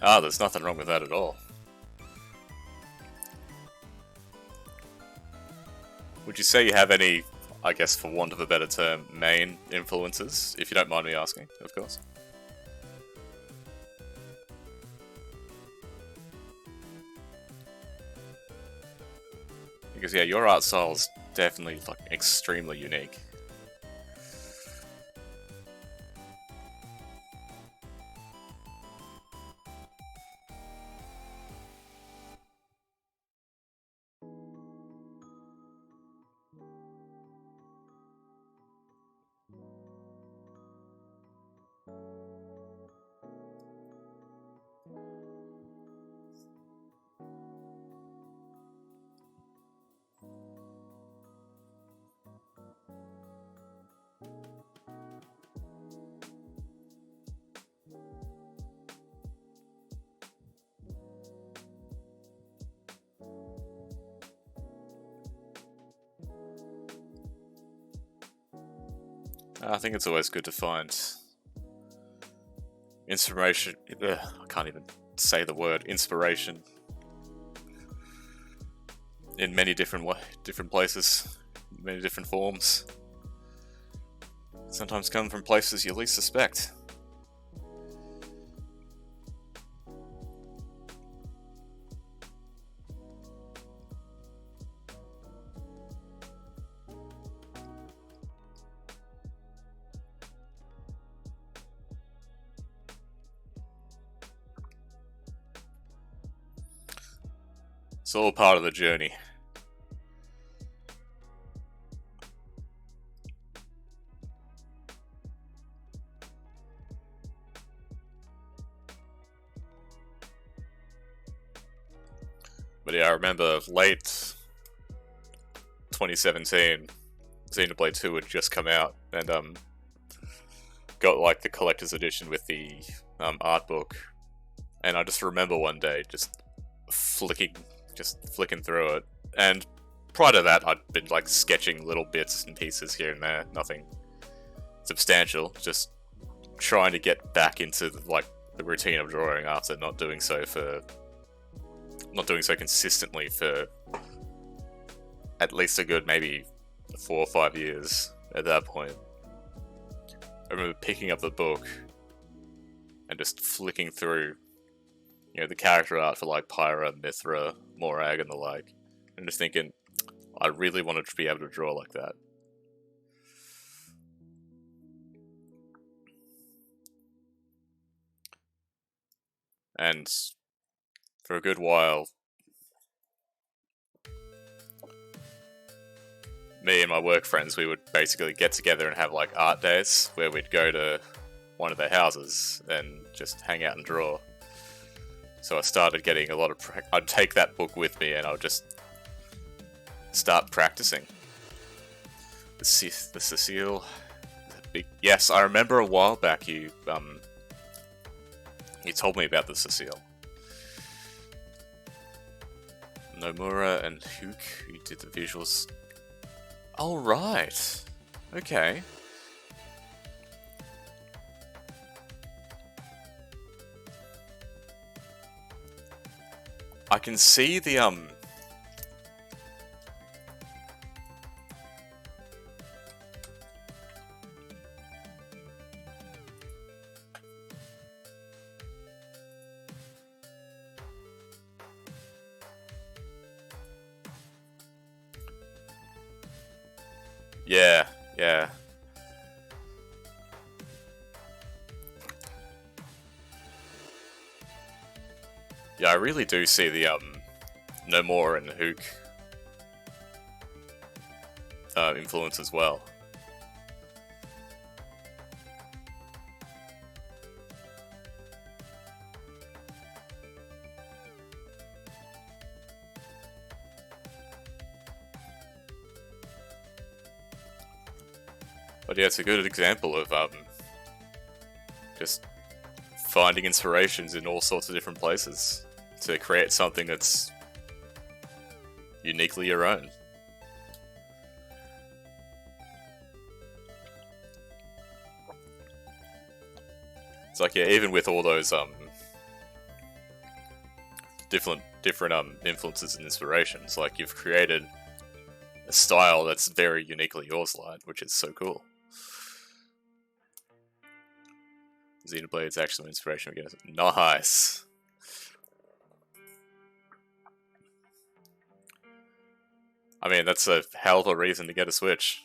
Ah, there's nothing wrong with that at all. Would you say you have any, I guess for want of a better term, main influences, if you don't mind me asking, of course? Because yeah, your art style is definitely like extremely unique. I think it's always good to find inspiration. I can't even say the word inspiration in many different places, many different forms. Sometimes come from places you least suspect. It's all part of the journey. But yeah, I remember late 2017, Xenoblade 2 had just come out, and got like the collector's edition with the art book, and I just remember one day just flicking through it, and prior to that I'd been like sketching little bits and pieces here and there, nothing substantial, just trying to get back into the routine of drawing after not doing so consistently for at least a good maybe 4 or 5 years at that point. I remember picking up the book and just flicking through, the character art for like Pyra, Mithra, Morag, and the like, and just thinking, I really wanted to be able to draw like that. And for a good while, me and my work friends, we would basically get together and have like art days where we'd go to one of their houses and just hang out and draw. So I started getting a lot of I'd take that book with me and I would just start practicing. The Cecile. Yes, I remember a while back you told me about the Cecile. Nomura and Hook, who did the visuals. Oh, right. Okay. I can see the Yeah, yeah. Yeah, I really do see the Nomura and Hook influence as well. But yeah, it's a good example of just finding inspirations in all sorts of different places to create something that's uniquely your own. It's like, yeah, even with all those different influences and inspirations, like you've created a style that's very uniquely yours, Light, which is so cool. Xenoblade's actual inspiration again. Nice. I mean, that's a hell of a reason to get a Switch.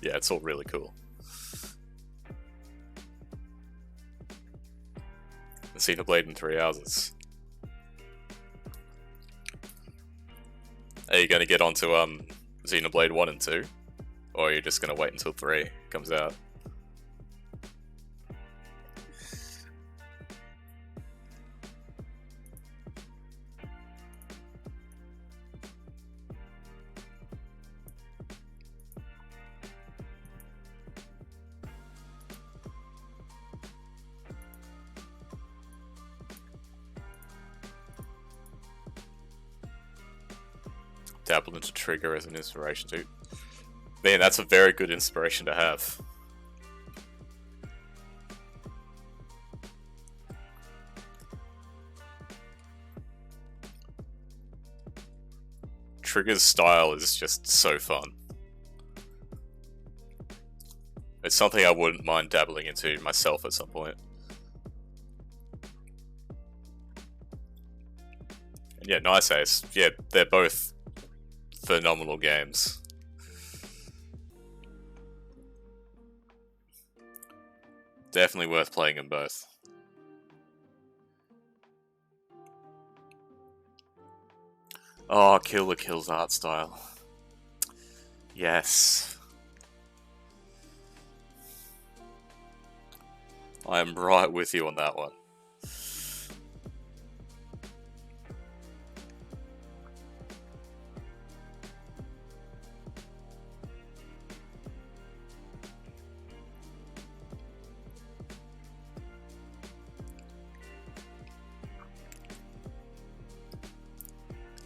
Yeah, it's all really cool. Xenoblade in 3 hours. Are you going to get onto Xenoblade 1 and 2? Or are you just going to wait until 3 comes out? Dabble into Trigger as an inspiration too. Man, that's a very good inspiration to have. Trigger's style is just so fun. It's something I wouldn't mind dabbling into myself at some point. And yeah, Nice Ace. Yeah, they're both phenomenal games. Definitely worth playing them both. Oh, Kill the Kill's art style. Yes. I am right with you on that one.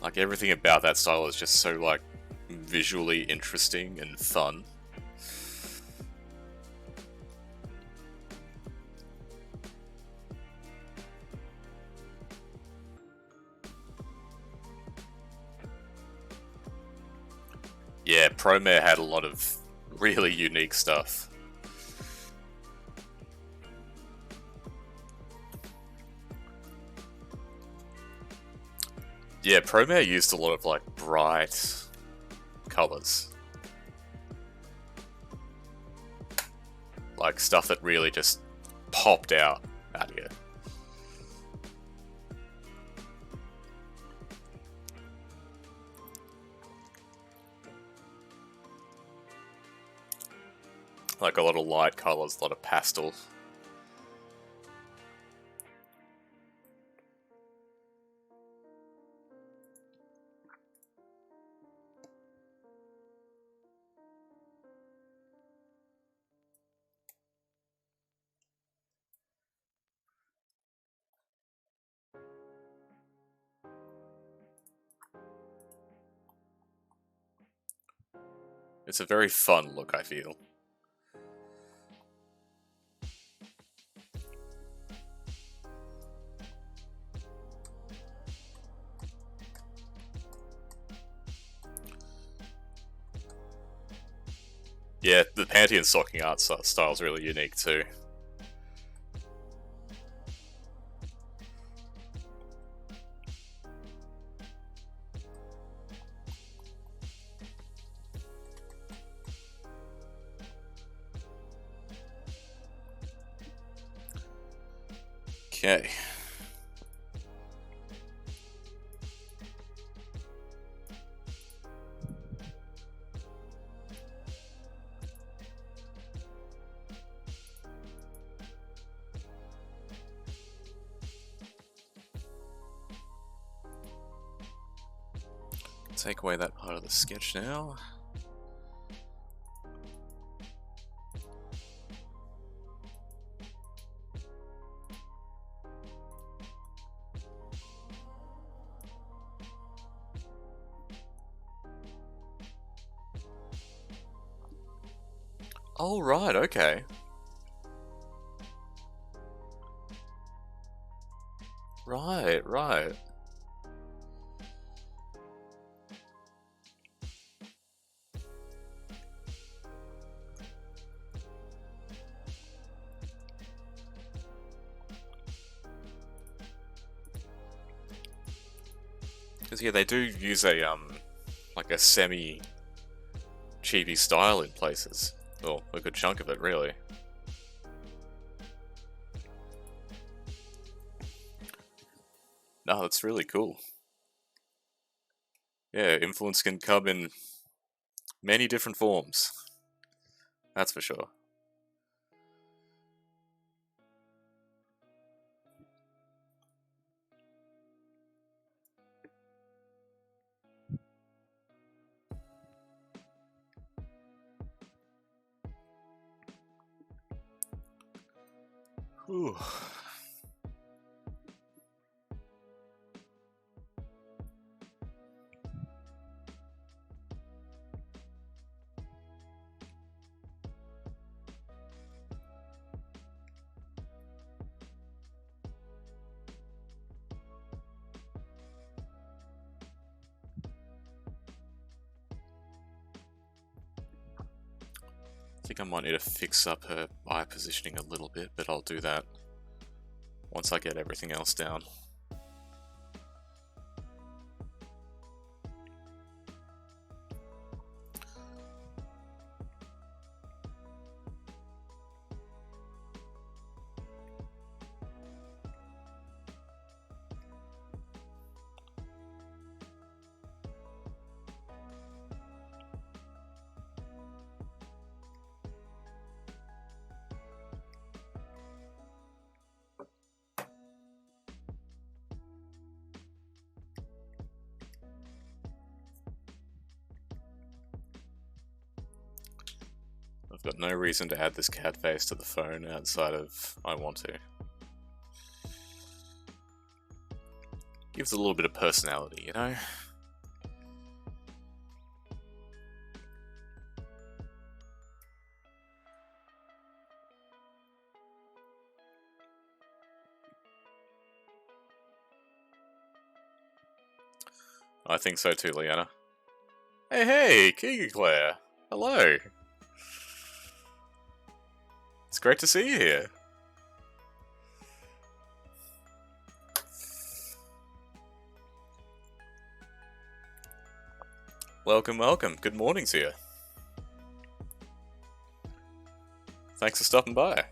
Like, everything about that style is just so, like, visually interesting and fun. Yeah, Promare had a lot of really unique stuff. Yeah, Promare used a lot of, like, bright colors. Like, stuff that really just popped out at you. Like, a lot of light colors, a lot of pastels. It's a very fun look, I feel. Yeah, the panty and stocking art style is really unique too. Okay. Take away that part of the sketch now. Oh, right, okay. Right, right. Because yeah, they do use a like a semi chibi style in places. Well, a good chunk of it, really. No, that's really cool. Yeah, influence can come in many different forms. That's for sure. Whew. I think I might need to fix up her eye positioning a little bit, but I'll do that once I get everything else down. I've got no reason to add this cat face to the phone outside of I want to. Gives it a little bit of personality, you know? I think so too, Leanna. Hey, Kiki Claire! Hello! It's great to see you here. Welcome, welcome. Good morning to you. Thanks for stopping by.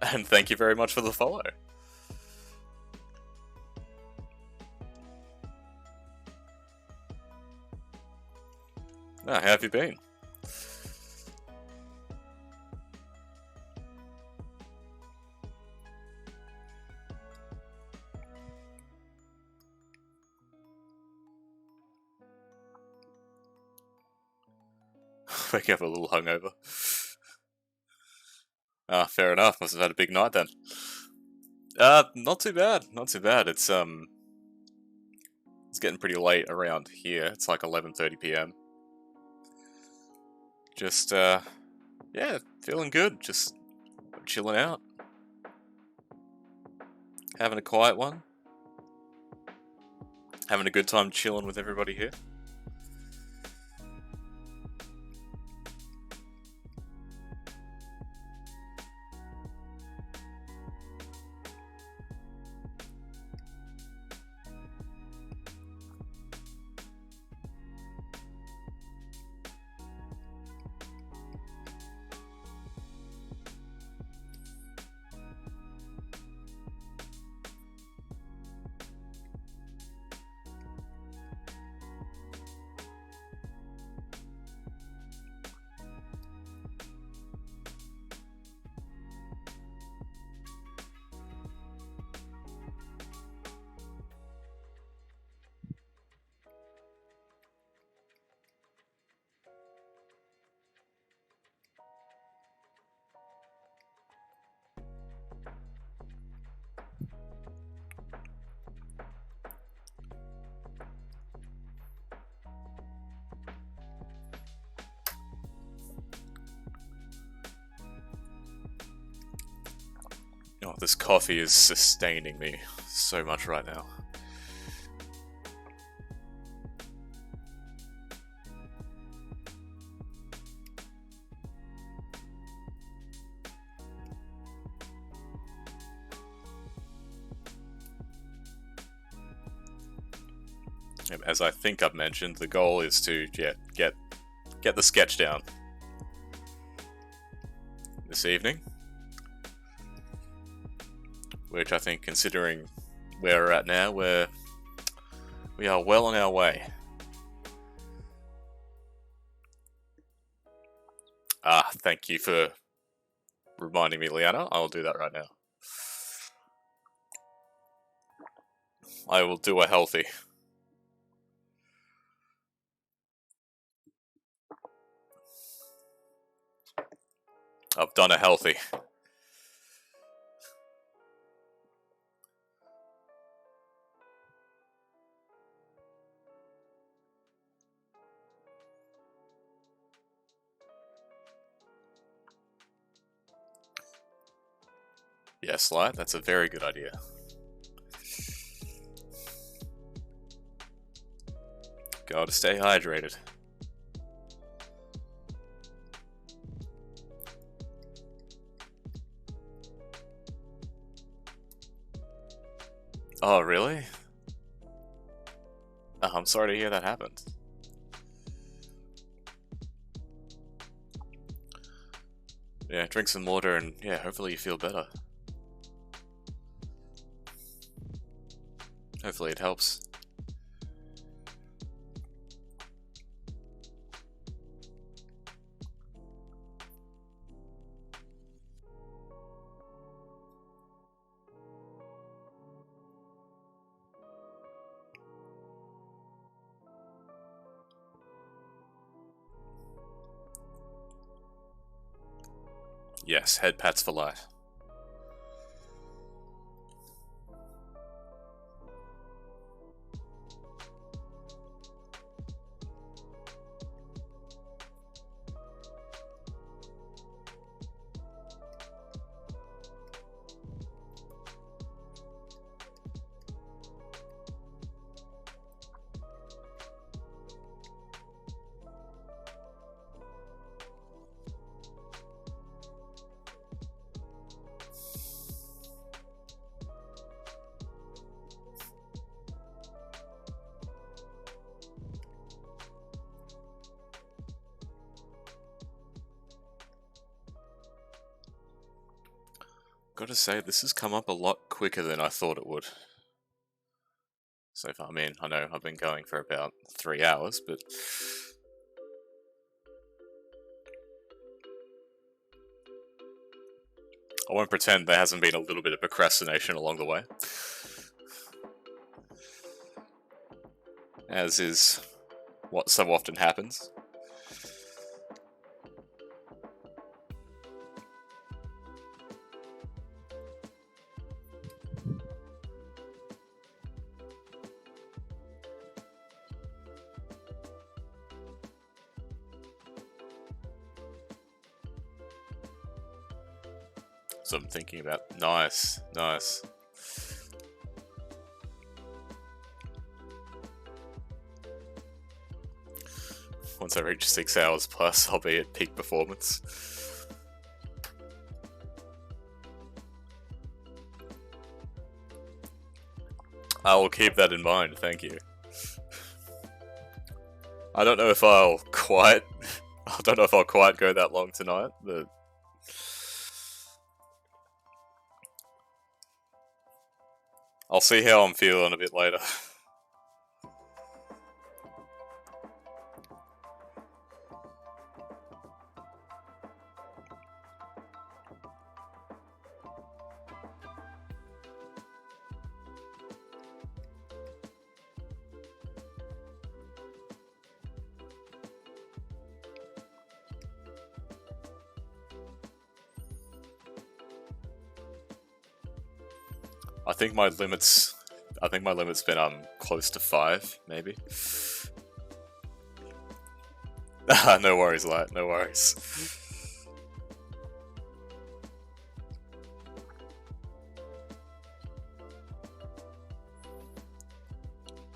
And thank you very much for the follow. How have you been? Waking up a little hungover. Ah, fair enough. Must have had a big night then. Not too bad. Not too bad. It's getting pretty late around here. It's like 11:30 p.m. Just yeah, feeling good. Just chilling out, having a quiet one, having a good time chilling with everybody here. Oh, this coffee is sustaining me so much right now. As I think I've mentioned, the goal is to get the sketch down this evening, which I think, considering where we're at now, we are well on our way. Thank you for reminding me, Liana. I'll do that right now. I will do a healthy. I've done a healthy. Yes, Light, that's a very good idea. Gotta stay hydrated. Oh, really? Oh, I'm sorry to hear that happened. Yeah, drink some water and yeah, hopefully you feel better. Hopefully it helps. Yes, head pats for life. Gotta say, this has come up a lot quicker than I thought it would. So far, I mean, I know I've been going for about 3 hours, but... I won't pretend there hasn't been a little bit of procrastination along the way. As is what so often happens. So I'm thinking about. Nice, nice. Once I reach 6 hours plus, I'll be at peak performance. I will keep that in mind, thank you. I don't know if I'll quite go that long tonight, but I'll see how I'm feeling a bit later. I think my limit's been close to 5, maybe. No worries, Light, no worries.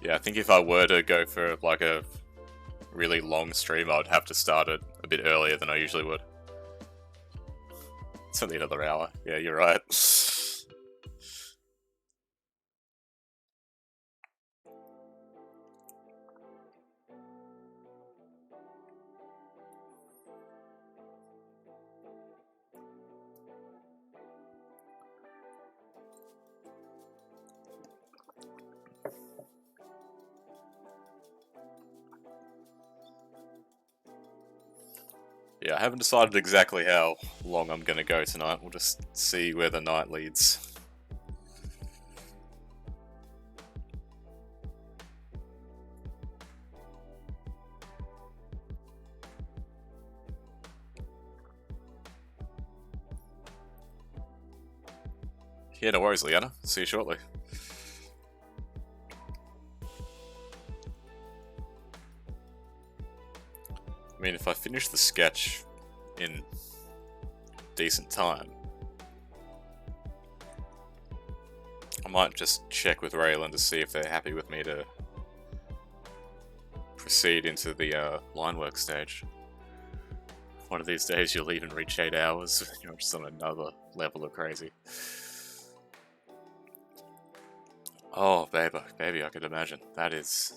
Yeah, I think if I were to go for like a really long stream, I'd have to start it a bit earlier than I usually would. It's only another hour. Yeah, you're right. Yeah, I haven't decided exactly how long I'm gonna go tonight. We'll just see where the night leads. Yeah, no worries, Liana. See you shortly. I mean, if I finish the sketch in decent time, I might just check with Raelin to see if they're happy with me to proceed into the line work stage. One of these days you'll even reach 8 hours, you're just on another level of crazy. Oh, baby, I could imagine. That is...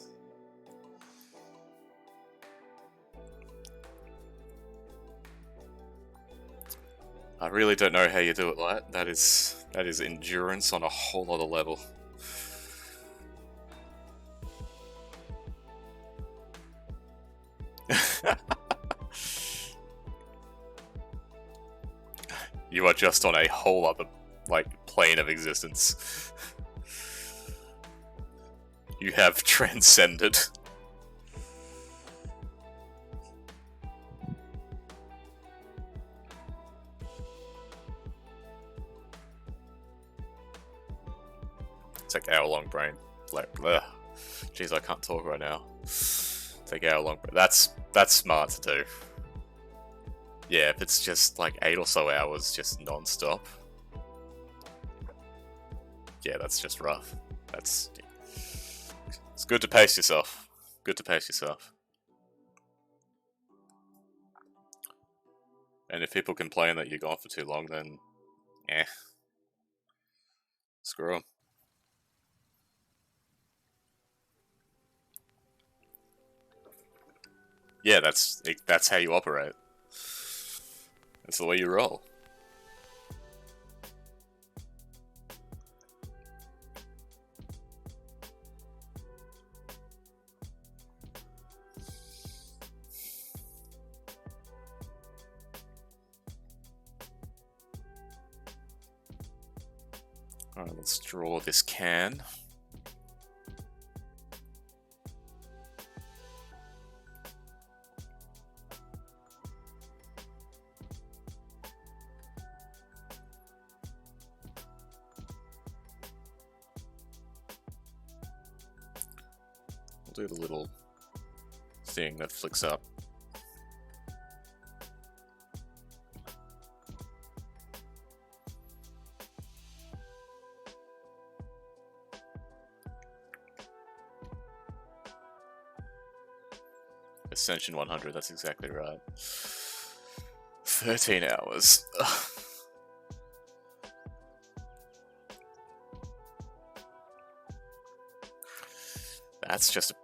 I really don't know how you do it, Light. That is endurance on a whole other level. You are just on a whole other, like, plane of existence. You have transcended. It's like hour-long brain. Like, ugh. Jeez, I can't talk right now. Take hour-long brain. That's smart to do. Yeah, if it's just like 8 or so hours, just non-stop. Yeah, that's just rough. It's good to pace yourself. Good to pace yourself. And if people complain that you're gone for too long, then, screw them. Yeah, that's how you operate. That's the way you roll. Alright, let's draw this can. We'll do the little thing that flicks up. Ascension 100, that's exactly right. 13 hours.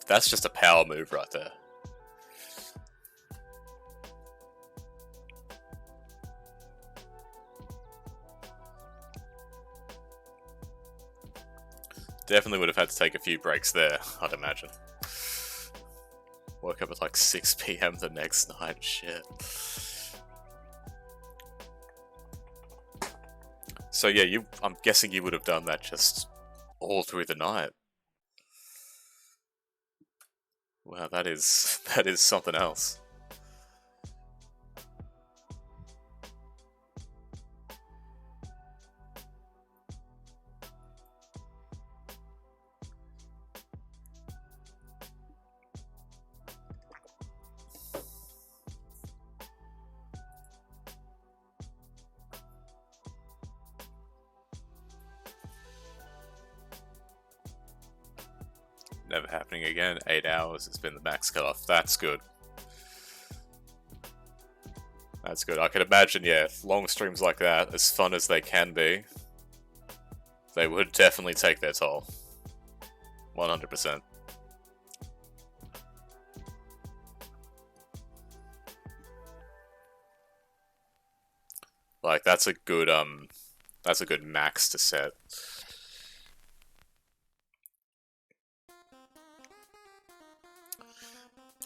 That's just a power move right there. Definitely would have had to take a few breaks there, I'd imagine. Woke up at like 6 PM the next night, shit. So yeah, I'm guessing you would have done that just all through the night. Wow, that is something else. Never happening again. 8 hours has been the max cutoff. That's good. That's good. I can imagine, yeah, long streams like that, as fun as they can be, they would definitely take their toll. 100%. Like, that's a good max to set.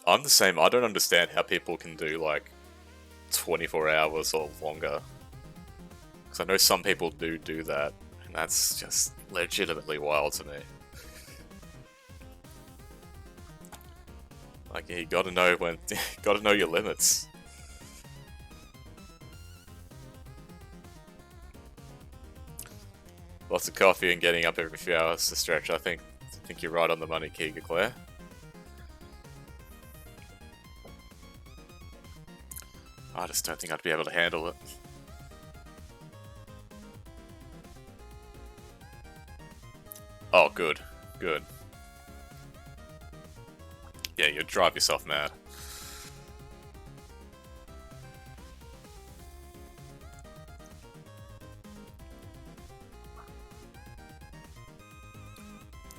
I'm the same. I don't understand how people can do like 24 hours or longer. Because I know some people do that, and that's just legitimately wild to me. Like, you gotta know when, gotta know your limits. Lots of coffee and getting up every few hours to stretch. I think you're right on the money, Kiga Claire. I just don't think I'd be able to handle it. Oh, good. Good. Yeah, you'd drive yourself mad.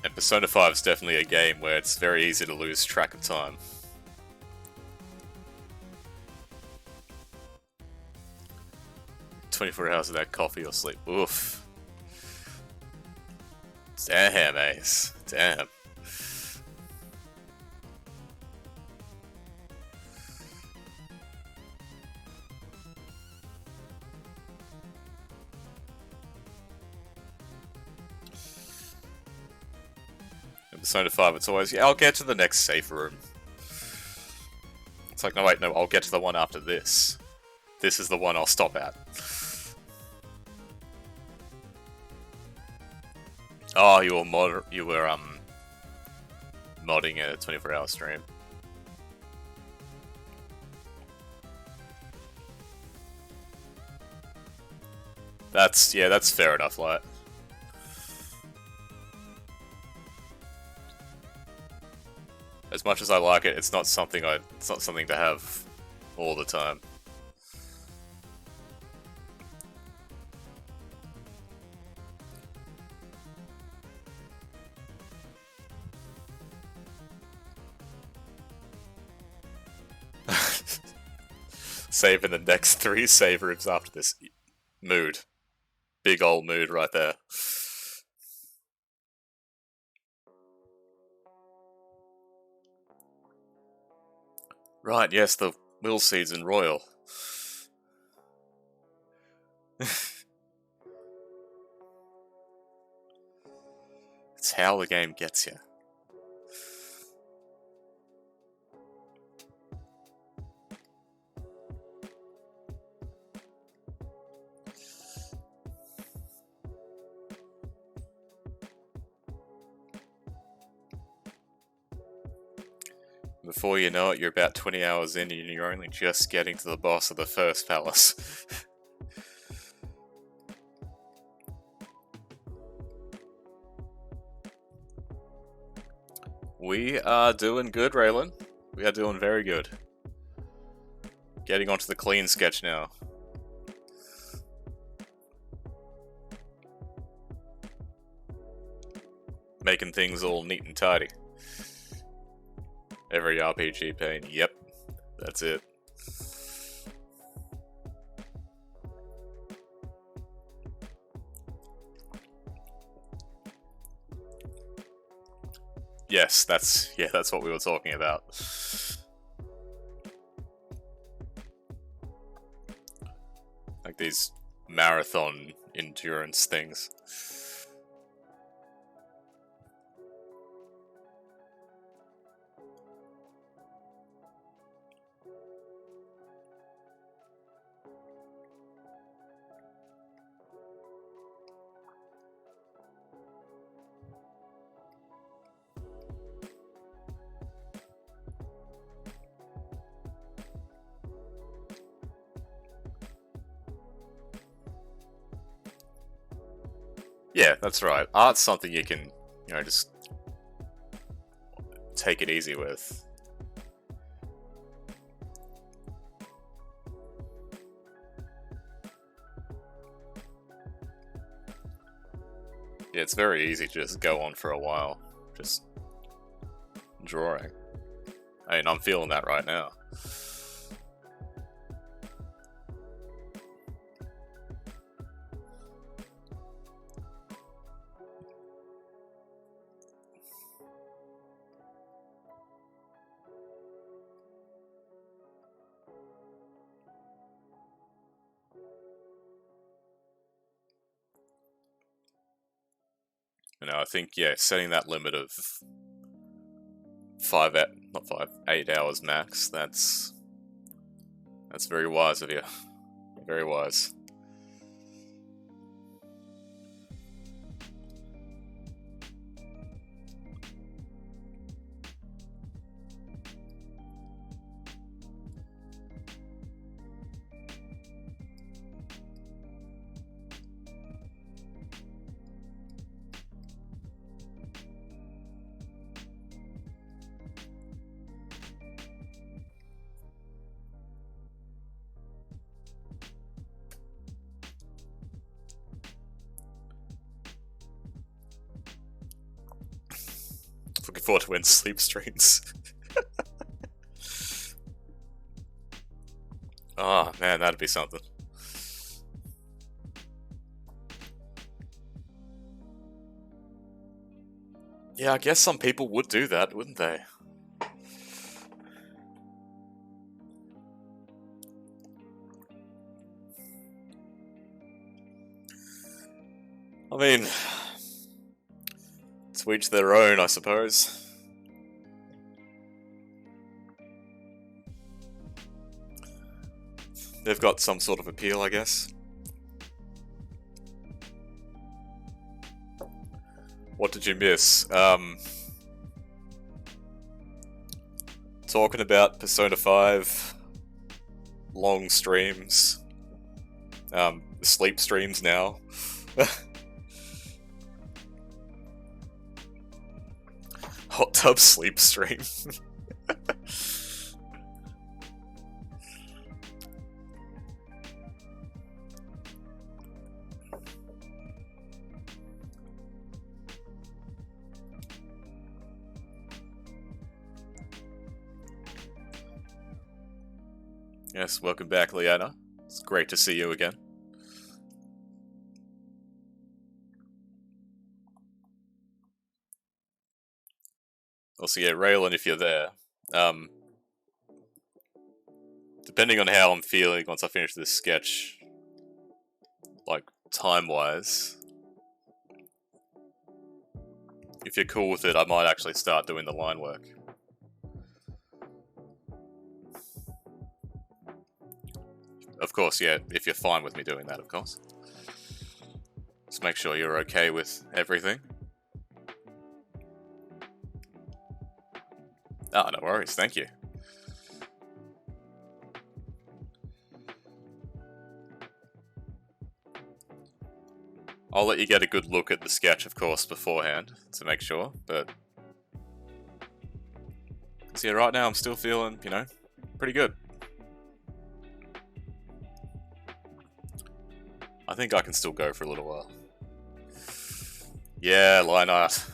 And Persona 5 is definitely a game where it's very easy to lose track of time. "24 hours without coffee or sleep. Oof. Damn, Ace. Damn. In Persona 5, it's always, yeah, I'll get to the next safe room. It's like, no, wait, no, I'll get to the one after this. This is the one I'll stop at. Oh, you were modding a 24-hour stream. That's fair enough, Light. As much as I like it, it's not something to have all the time. Save in the next 3 save rooms after this. Mood. Big old mood right there. Right, yes, the will seeds in Royal. It's how the game gets you. Before you know it, you're about 20 hours in and you're only just getting to the boss of the first palace. We are doing good, Raelin. We are doing very good. Getting onto the clean sketch now. Making things all neat and tidy. Every RPG pain. Yep, that's it. Yes, that's what we were talking about. Like these marathon endurance things. Yeah, that's right. Art's something you can, just take it easy with. Yeah, it's very easy to just go on for a while. Just drawing. I mean, I'm feeling that right now. You know, I think, yeah, setting that limit of 8 hours max, that's very wise of you. Very wise. Looking forward to when sleep streams. Oh man, that'd be something. Yeah, I guess some people would do that, wouldn't they? I mean, to each their own, I suppose. They've got some sort of appeal, I guess. What did you miss? Talking about Persona 5, long streams, sleep streams now. Hot tub sleep stream. Yes, welcome back, Leanna. It's great to see you again. Also, yeah, Raelin, if you're there, depending on how I'm feeling once I finish this sketch, like, time-wise, if you're cool with it, I might actually start doing the line work. Of course, yeah, if you're fine with me doing that, of course. Just make sure you're okay with everything. Ah, no worries, thank you. I'll let you get a good look at the sketch, of course, beforehand, to make sure, but... So yeah, right now I'm still feeling, you know, pretty good. I think I can still go for a little while. Yeah, line art.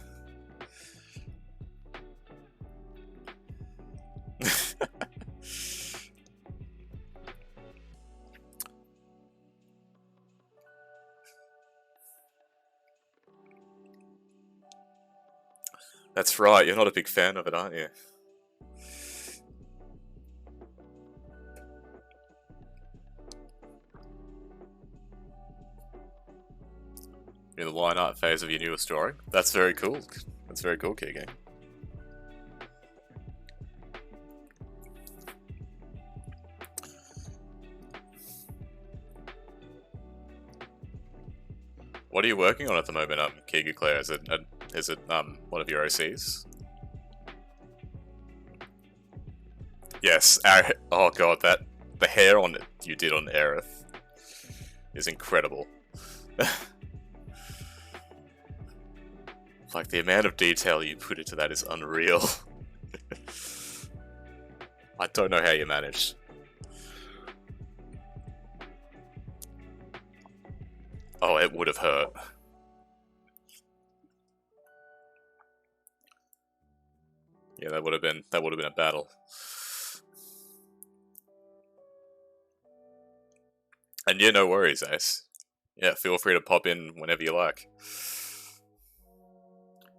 That's right, you're not a big fan of it, aren't you? You're in the line art phase of your newest drawing. That's very cool. That's very cool, Key Game. What are you working on at the moment, Kigu Claire? Is it one of your OCs? Yes. Oh god, the hair on it you did on Aerith is incredible. Like, the amount of detail you put into that is unreal. I don't know how you managed. Oh, it would have hurt. Yeah, that would have been a battle. And yeah, no worries, Ace. Yeah, feel free to pop in whenever you like.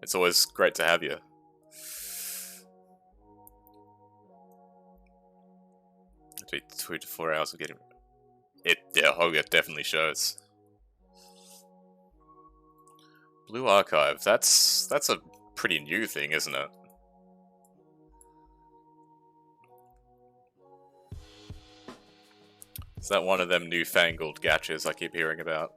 It's always great to have you. It'd be 2 to 4 hours of getting it. Yeah, it definitely shows. Blue Archive. That's a pretty new thing, isn't it? Is that one of them newfangled gachas I keep hearing about?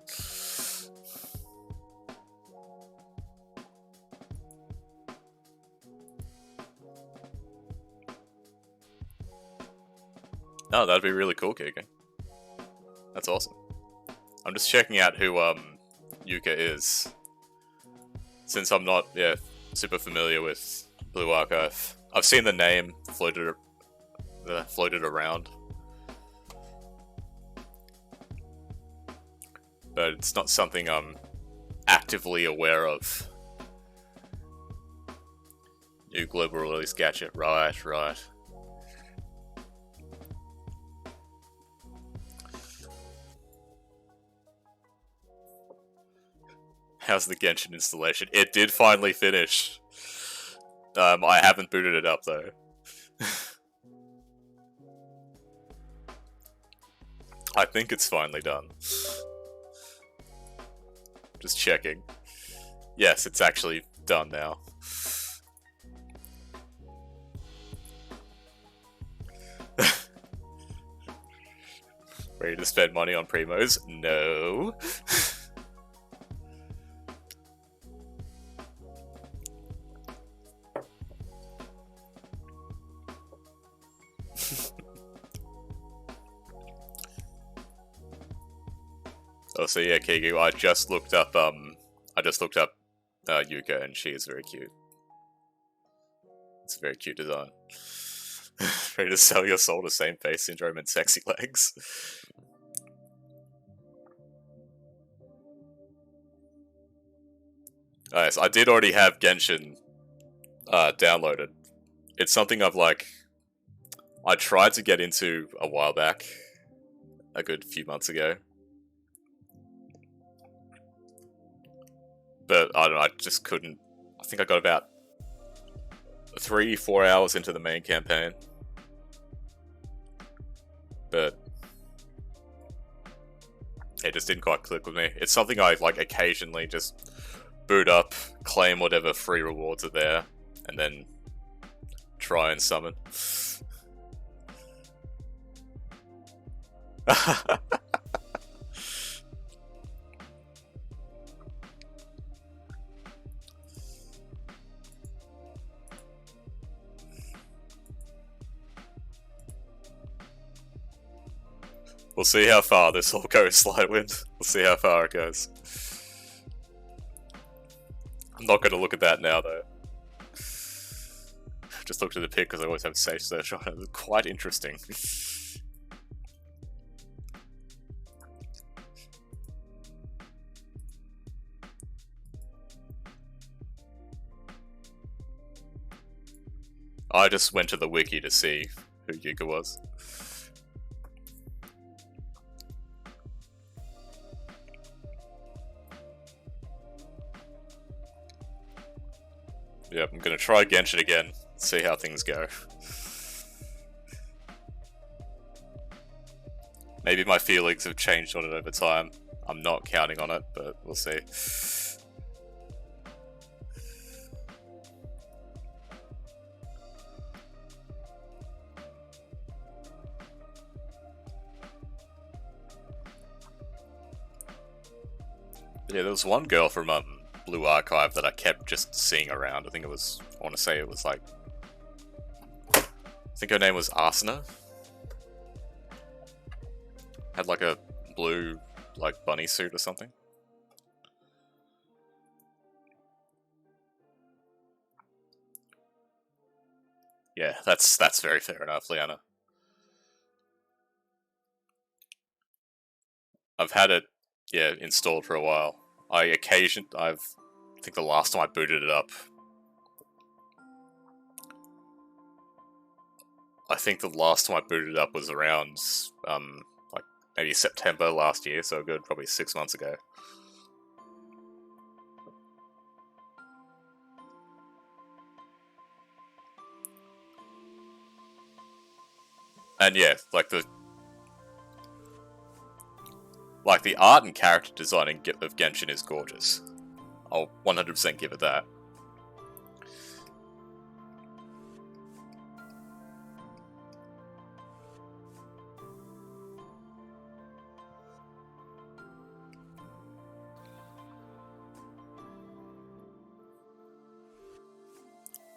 Oh, that'd be really cool, Kiki. That's awesome. I'm just checking out who Yuka is, since I'm not super familiar with Blue Archive. I've seen the name floated around, but it's not something I'm actively aware of. New global release gacha, right. How's the Genshin installation? It did finally finish. I haven't booted it up though. I think it's finally done. Just checking. Yes, it's actually done now. Ready to spend money on primos? No. Oh, so yeah, Kigu, I just looked up Yuka, and she is very cute. It's a very cute design. Ready to sell your soul to same face syndrome and sexy legs. Alright, so I did already have Genshin downloaded. It's something I tried to get into a while back, a good few months ago. But I don't know, I just couldn't. I think I got about 3-4 hours into the main campaign. But it just didn't quite click with me. It's something I occasionally just boot up, claim whatever free rewards are there, and then try and summon. We'll see how far this all goes, Slightwind. We'll see how far it goes. I'm not going to look at that now, though. Just looked at the pic because I always have safe search on it. It's quite interesting. I just went to the wiki to see who Yuka was. Yep, I'm gonna try Genshin again, see how things go. Maybe my feelings have changed on it over time. I'm not counting on it, but we'll see. Yeah, there was one girl from Blue Archive that I kept just seeing around. I think it was, I want to say it was I think her name was Asuna. Had a blue, bunny suit or something. Yeah, that's very fair enough, Liana. I've had it, installed for a while. I think the last time I booted it up, was around, maybe September last year, so good, probably 6 months ago. And yeah, the art and character design of Genshin is gorgeous. I'll 100% give it that.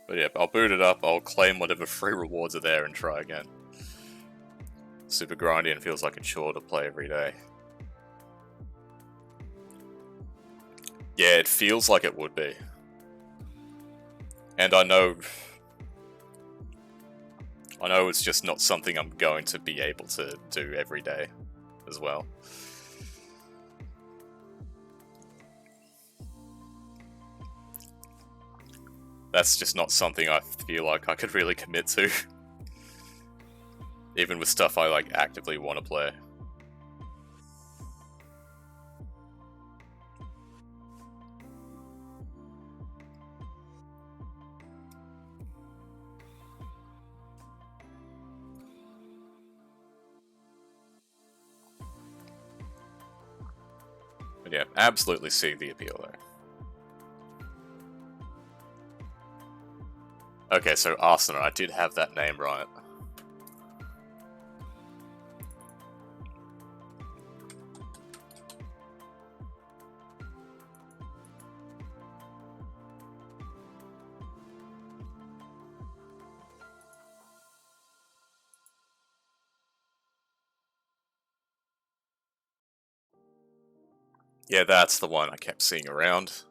But yeah, I'll boot it up, I'll claim whatever free rewards are there and try again. Super grindy and feels like a chore to play every day. Yeah, it feels like it would be. And I know it's just not something I'm going to be able to do every day as well. That's just not something I feel like I could really commit to. Even with stuff I like actively want to play. But yeah, absolutely see the appeal there. Okay, so Arsenal, I did have that name right. Yeah, that's the one I kept seeing around.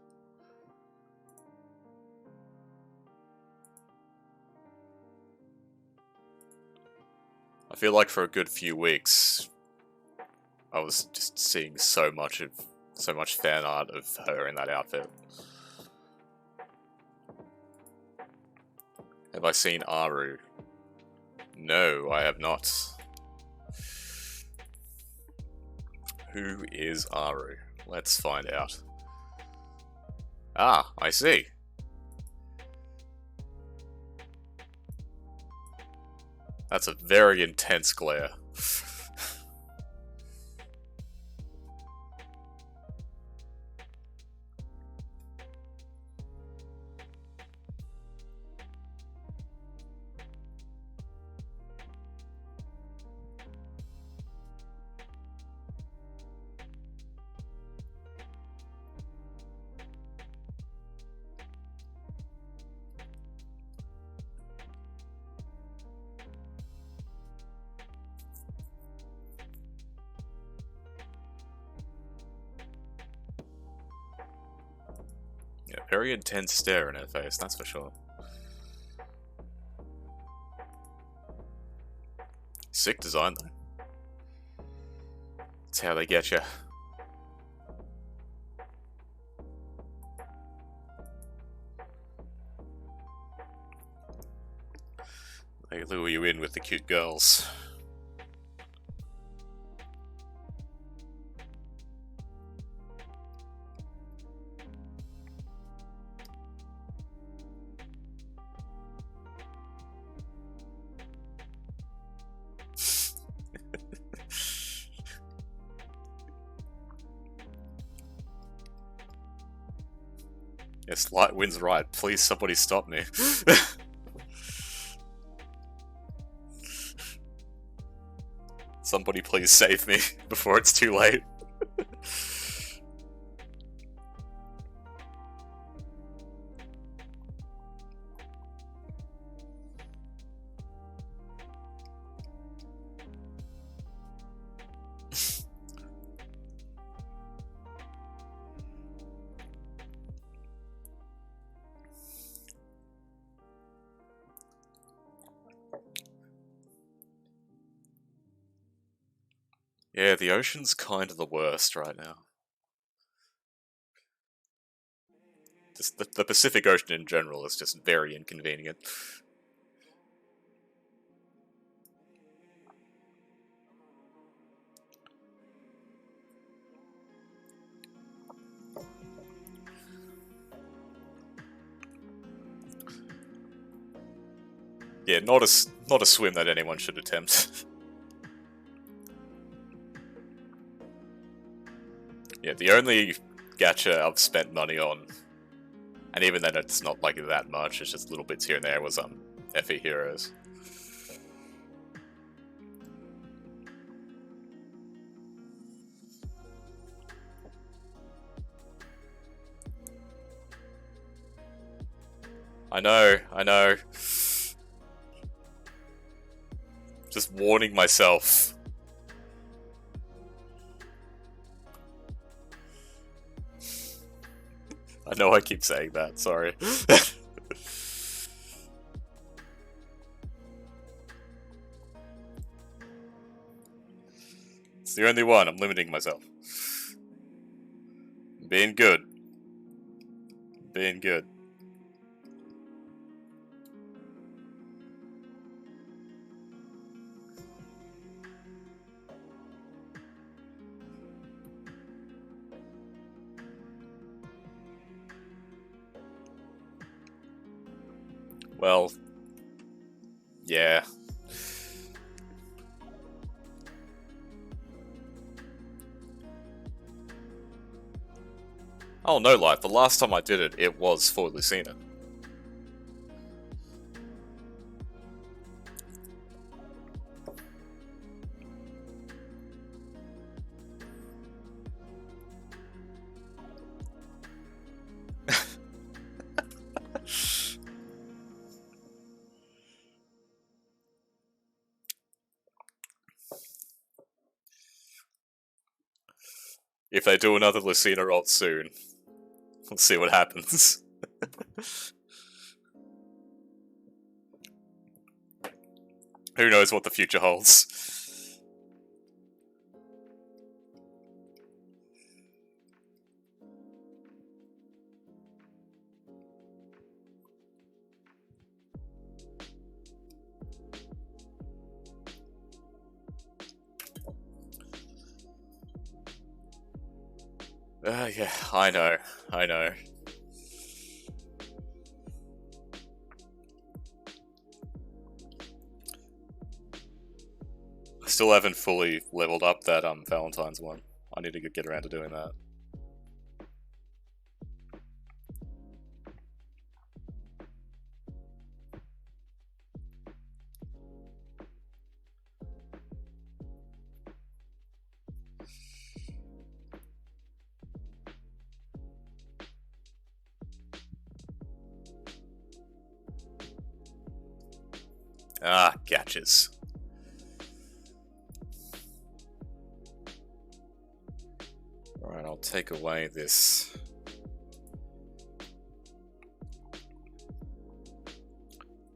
I feel like for a good few weeks, I was just seeing so much fan art of her in that outfit. Have I seen Aru? No, I have not. Who is Aru? Let's find out. Ah, I see. That's a very intense glare. Yeah, very intense stare in her face, that's for sure. Sick design, though. That's how they get you. They lure you in with the cute girls. Yes, light wins right. Please, somebody stop me. Somebody please save me before it's too late. Yeah, the ocean's kind of the worst right now. Just the Pacific Ocean in general is just very inconvenient. Yeah, not a swim that anyone should attempt. Yeah, the only gacha I've spent money on, and even then it's not like that much, it's just little bits here and there, was FE Heroes. I know. Just warning myself. I know I keep saying that, sorry. It's the only one, I'm limiting myself. Being good. Being good. Well, yeah. Oh, no lie, the last time I did it, it was for Lucina. If they do another Lucina ult soon, we'll see what happens. Who knows what the future holds. Yeah, I know. I still haven't fully leveled up that Valentine's one. I need to get around to doing that. Ah, gotchas. Alright, I'll take away this.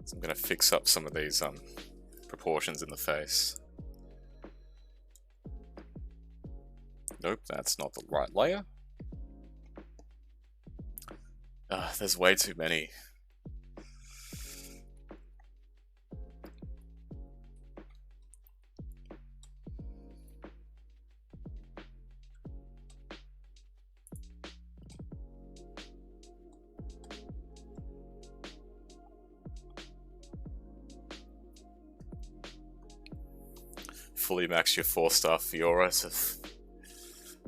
So I'm gonna fix up some of these proportions in the face. Nope, that's not the right layer. There's way too many. Fully max your 4-star Fiora to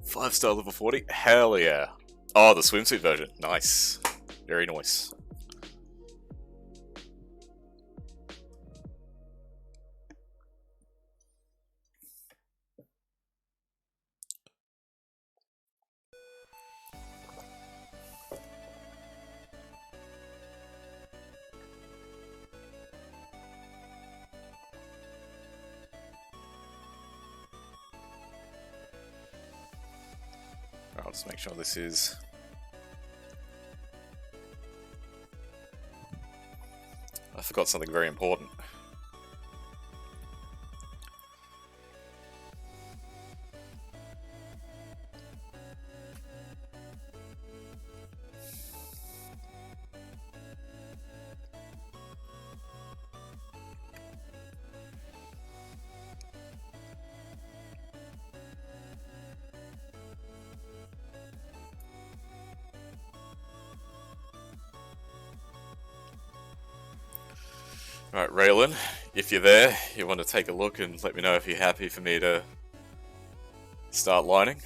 5-star level 40. Hell yeah. Oh, the swimsuit version. Nice. Very nice. I'll just make sure this is... I forgot something very important. Alright, Raelin, if you're there, you want to take a look and let me know if you're happy for me to start lining.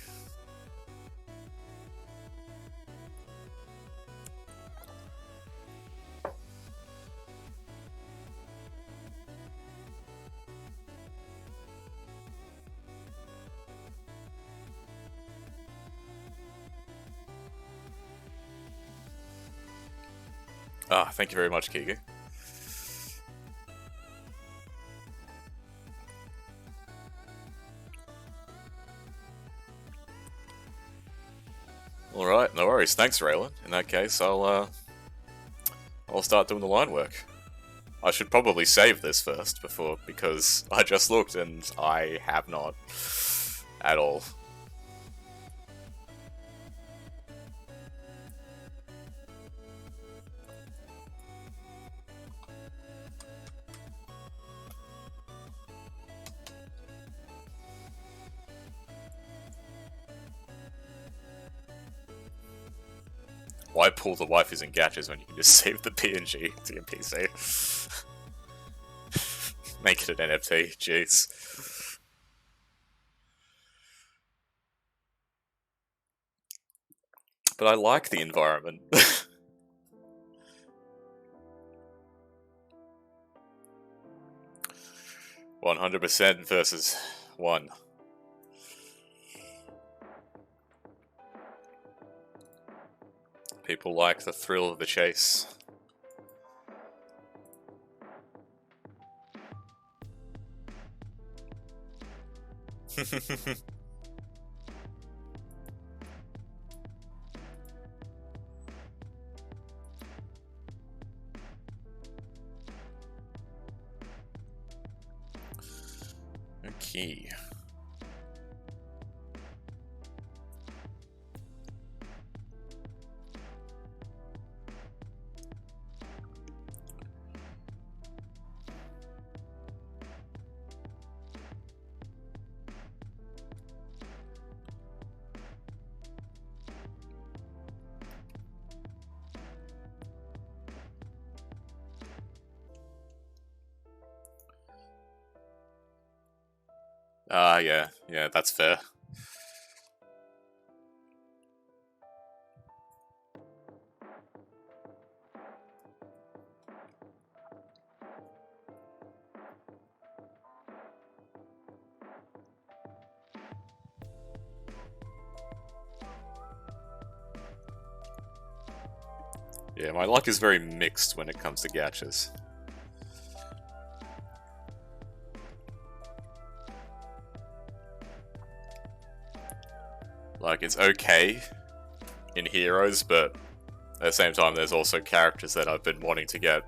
Ah, thank you very much, Kiga. Alright, no worries. Thanks, Raelin. In that case, I'll start doing the line work. I should probably save this first because I just looked and I have not at all. Why pull the wifeys and gaches when you can just save the PNG to your PC? Make it an NFT, jeez. But I like the environment. 100% versus 1. People like the thrill of the chase. Okay. Yeah, that's fair. Yeah, my luck is very mixed when it comes to gachas. Like, it's okay in Heroes, but at the same time, there's also characters that I've been wanting to get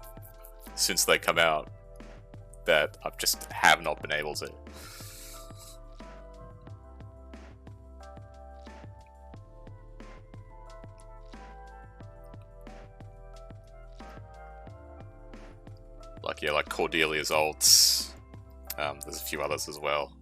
since they come out that I just have not been able to. Like, yeah, like Cordelia's ults. There's a few others as well.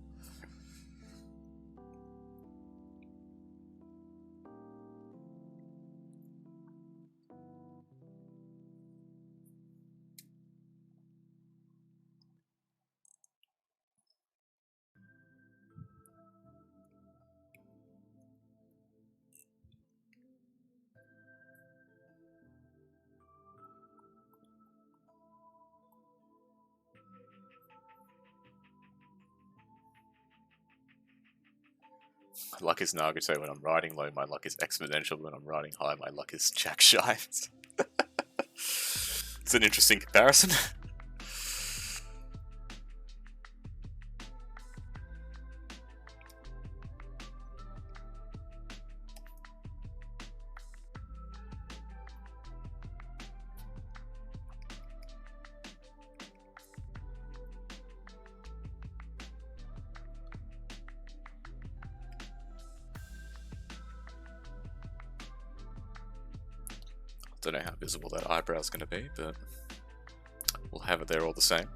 My luck is Nagito when I'm riding low, my luck is exponential when I'm riding high, my luck is jack shy. It's an interesting comparison. Don't know how visible that eyebrow's going to be, but we'll have it there all the same.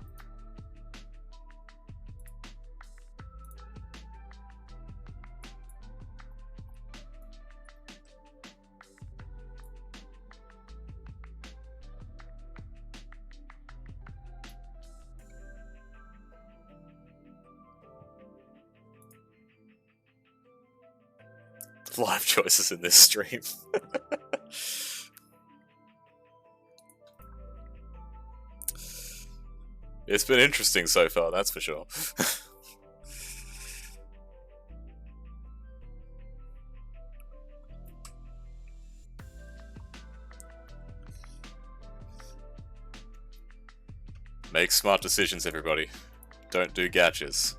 Live choices in this stream. It's been interesting so far, that's for sure. Make smart decisions, everybody. Don't do gachas.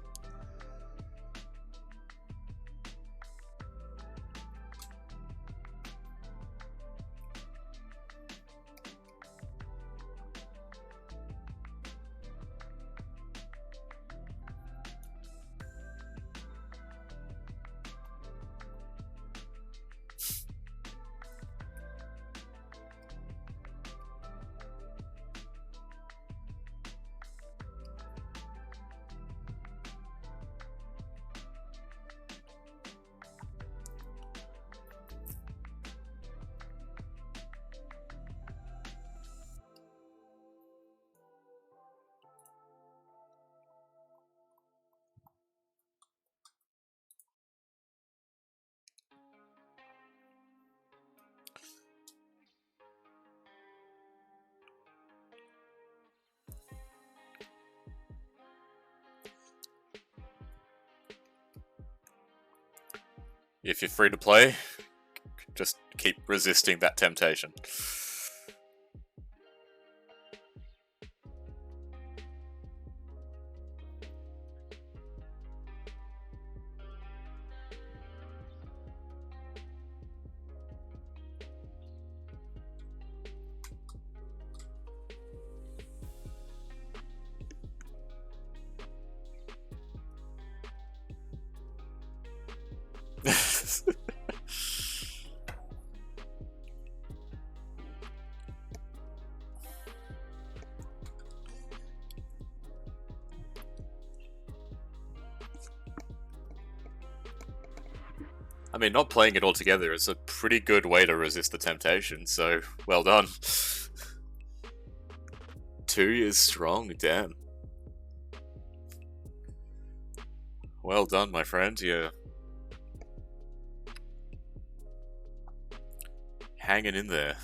If you're free to play, just keep resisting that temptation. I mean, not playing it all together is a pretty good way to resist the temptation, so well done. 2 is strong, damn. Well done, my friend, you're hanging in there.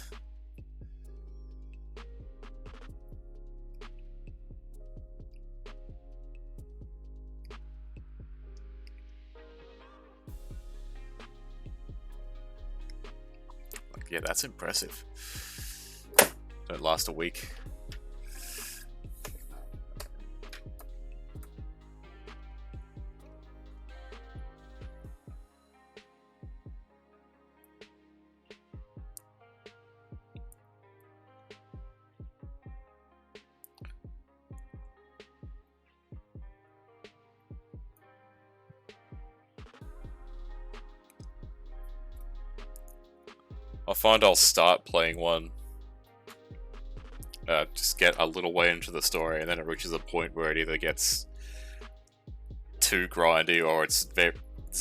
Yeah, that's impressive. Don't last a week. I find I'll start playing one, just get a little way into the story, and then it reaches a point where it either gets too grindy or it's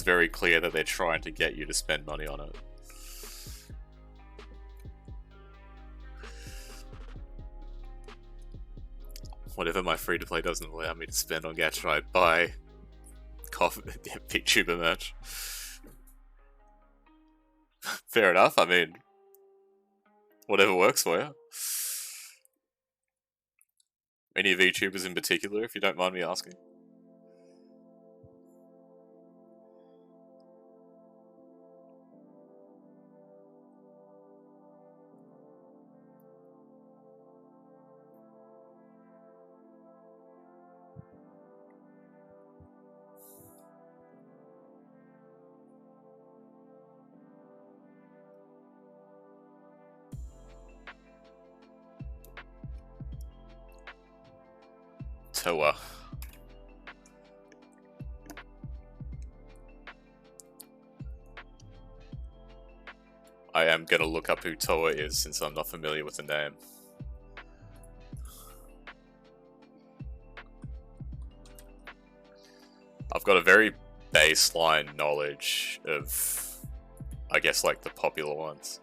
very clear that they're trying to get you to spend money on it. Whatever my free-to-play doesn't allow me to spend on gacha, I buy coffee, VTuber merch. Fair enough, I mean, whatever works for you. Any VTubers in particular, if you don't mind me asking? Toa. I am gonna look up who Toa is since I'm not familiar with the name. I've got a very baseline knowledge of, I guess, like the popular ones.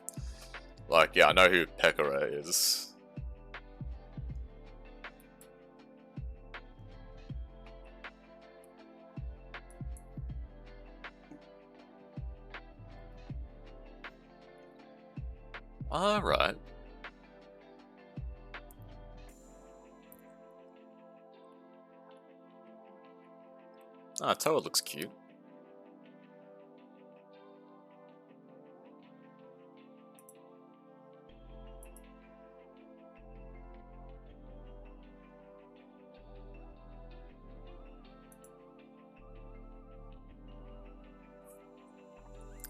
Like, yeah, I know who Pekora is. Alright. Ah, Toa looks cute.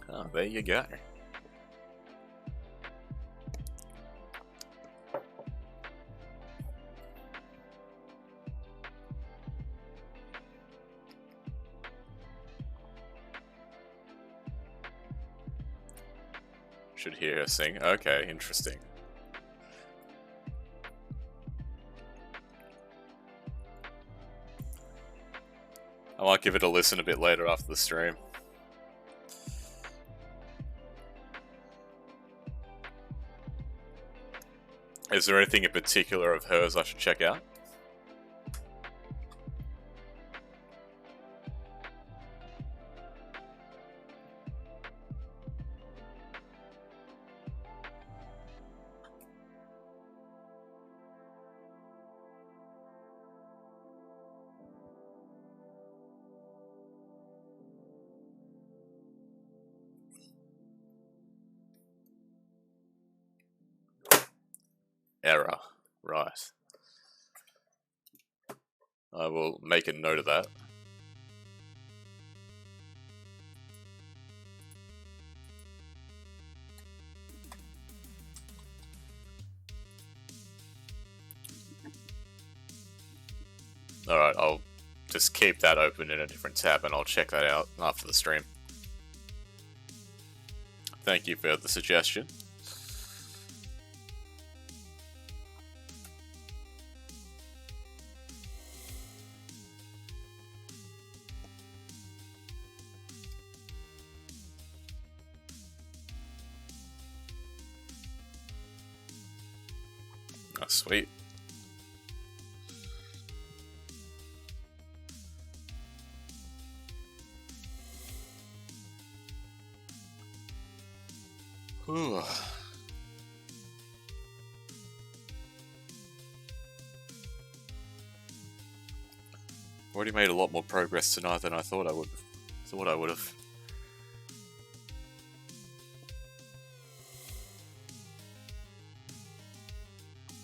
Oh, there you go. Should hear her sing. Okay, interesting. I might give it a listen a bit later after the stream. Is there anything in particular of hers I should check out? Error. Right. I will make a note of that. Alright, I'll just keep that open in a different tab and I'll check that out after the stream. Thank you for the suggestion. Oh, sweet. Whew. Already made a lot more progress tonight than I thought I would have.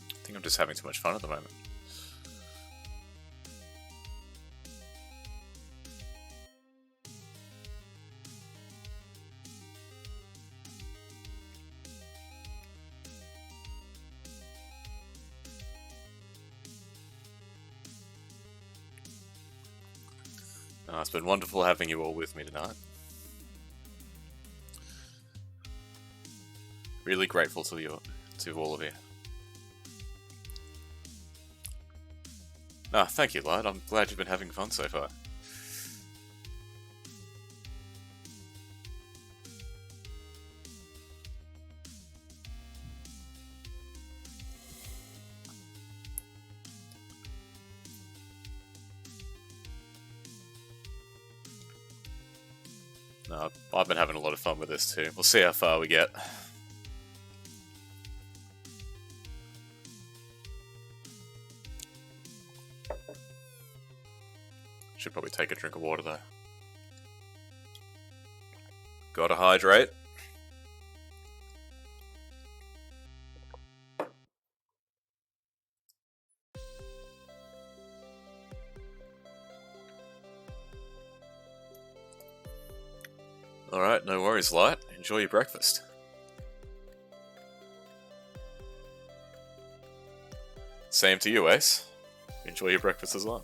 I think I'm just having too much fun at the moment. It's been wonderful having you all with me tonight. Really grateful to you, to all of you. Thank you, lad. I'm glad you've been having fun so far. I've been having a lot of fun with this too. We'll see how far we get. Should probably take a drink of water though. Gotta hydrate. Alright, no worries, Light. Enjoy your breakfast. Same to you, Ace. Enjoy your breakfast as well.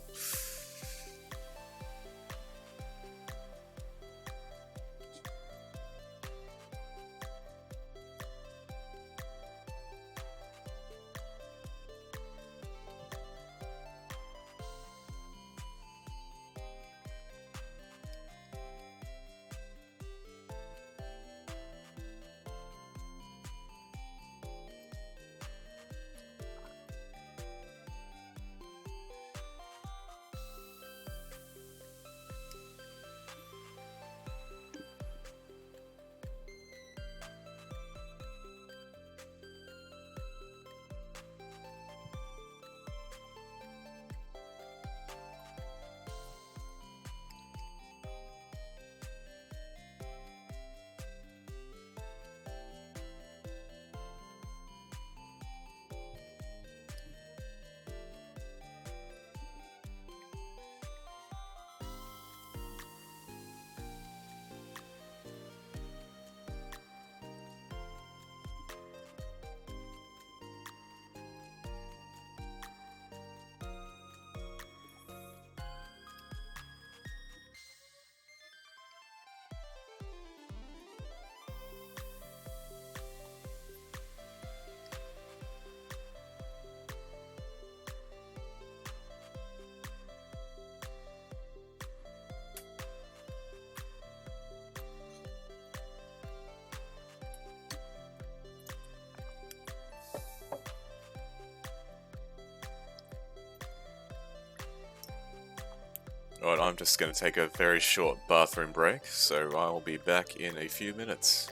Right, I'm just going to take a very short bathroom break, so I'll be back in a few minutes.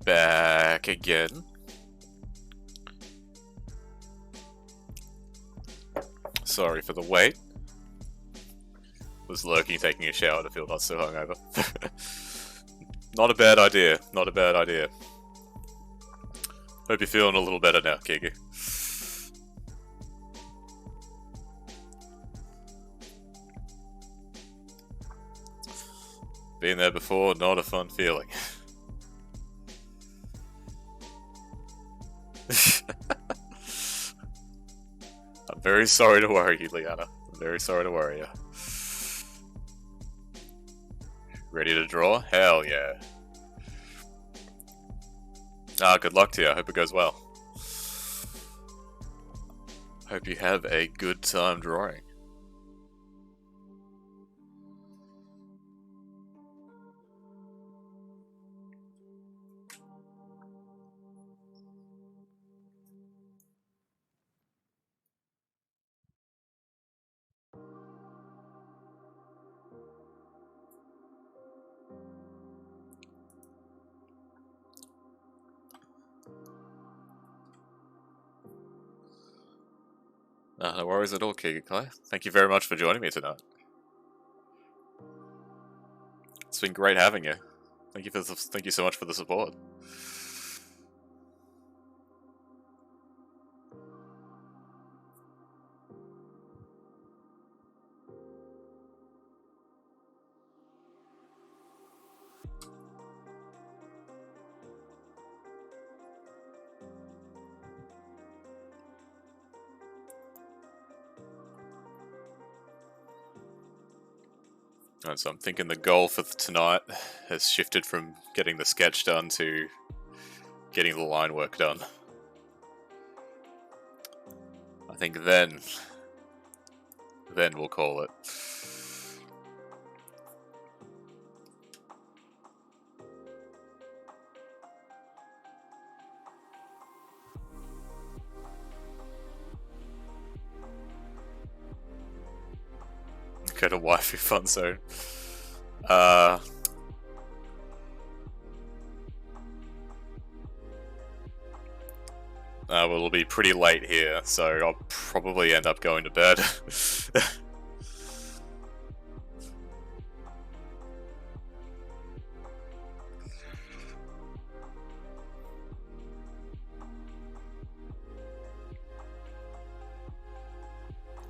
Back again. Sorry for the wait. Was lurking taking a shower to feel not so hungover. Not a bad idea. Not a bad idea. Hope you're feeling a little better now, Kiki. Been there before, not a fun feeling. very sorry to worry you, Liana. I'm very sorry to worry you. Ready to draw? Hell yeah. Good luck to you. I hope it goes well. Hope you have a good time drawing. No worries at all, Kigakai. Thank you very much for joining me tonight. It's been great having you. Thank you so much for the support. And so I'm thinking the goal for tonight has shifted from getting the sketch done to getting the line work done. I think then we'll call it. Go to waifu fun zone. Well, it'll be pretty late here, so I'll probably end up going to bed.